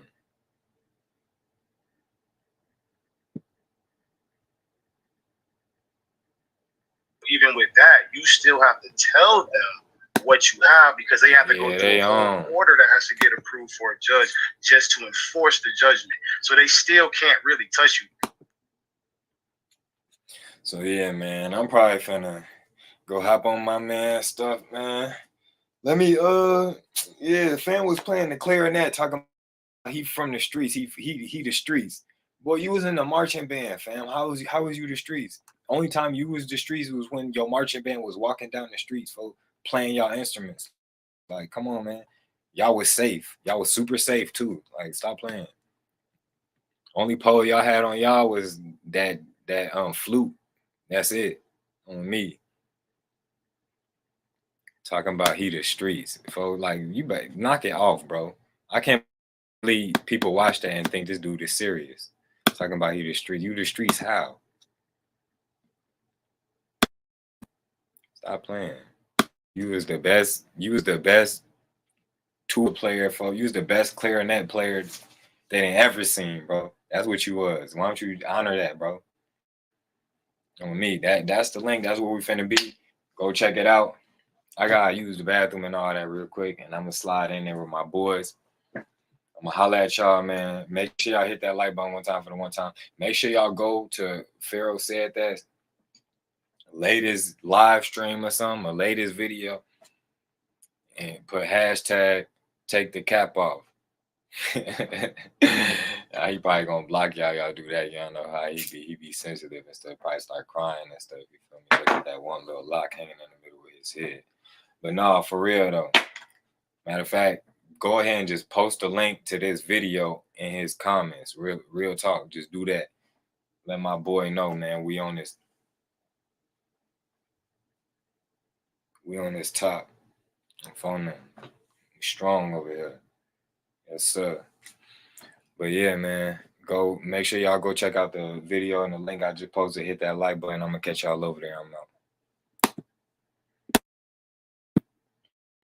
Even with that, you still have to tell them what you have because they have to go through an order that has to get approved for a judge just to enforce the judgment. So they still can't really touch you. So yeah, man, I'm probably finna go hop on my man stuff, man. Let me yeah, the fan was playing the clarinet, talking about he from the streets. He the streets. Boy, you was in the marching band, fam. How was you the streets? Only time you was the streets was when your marching band was walking down the streets, folks, playing y'all instruments. Like, come on, man. Y'all was safe. Y'all was super safe too. Like, stop playing. Only pole y'all had on y'all was that flute. That's it. On me. Talking about he the streets. Folks, like, you better knock it off, bro. I can't believe people watch that and think this dude is serious. Talking about he the streets. You the streets how? Stop playing. You was the best tuba player, folks. You was the best clarinet player they ain't ever seen, bro. That's what you was. Why don't you honor that, bro? On me. That's the link. That's where we finna be. Go check it out. I gotta use the bathroom and all that real quick, and I'm gonna slide in there with my boys. I'm gonna holler at y'all, man. Make sure y'all hit that like button one time for the one time. Make sure y'all go to Pharaoh Said That latest live stream or something, or latest video, and put hashtag take the cap off. He probably gonna block y'all do that. Y'all know how he be sensitive and stuff, probably start crying and stuff. You feel me? Look at that one little lock hanging in the middle of his head. But no, for real though. Matter of fact, go ahead and just post a link to this video in his comments. Real talk. Just do that. Let my boy know, man. We on this top. Phone them. We strong over here. Yes, sir. But yeah, man. Go make sure y'all go check out the video and the link I just posted. Hit that like button. I'm gonna catch y'all over there. I'm out.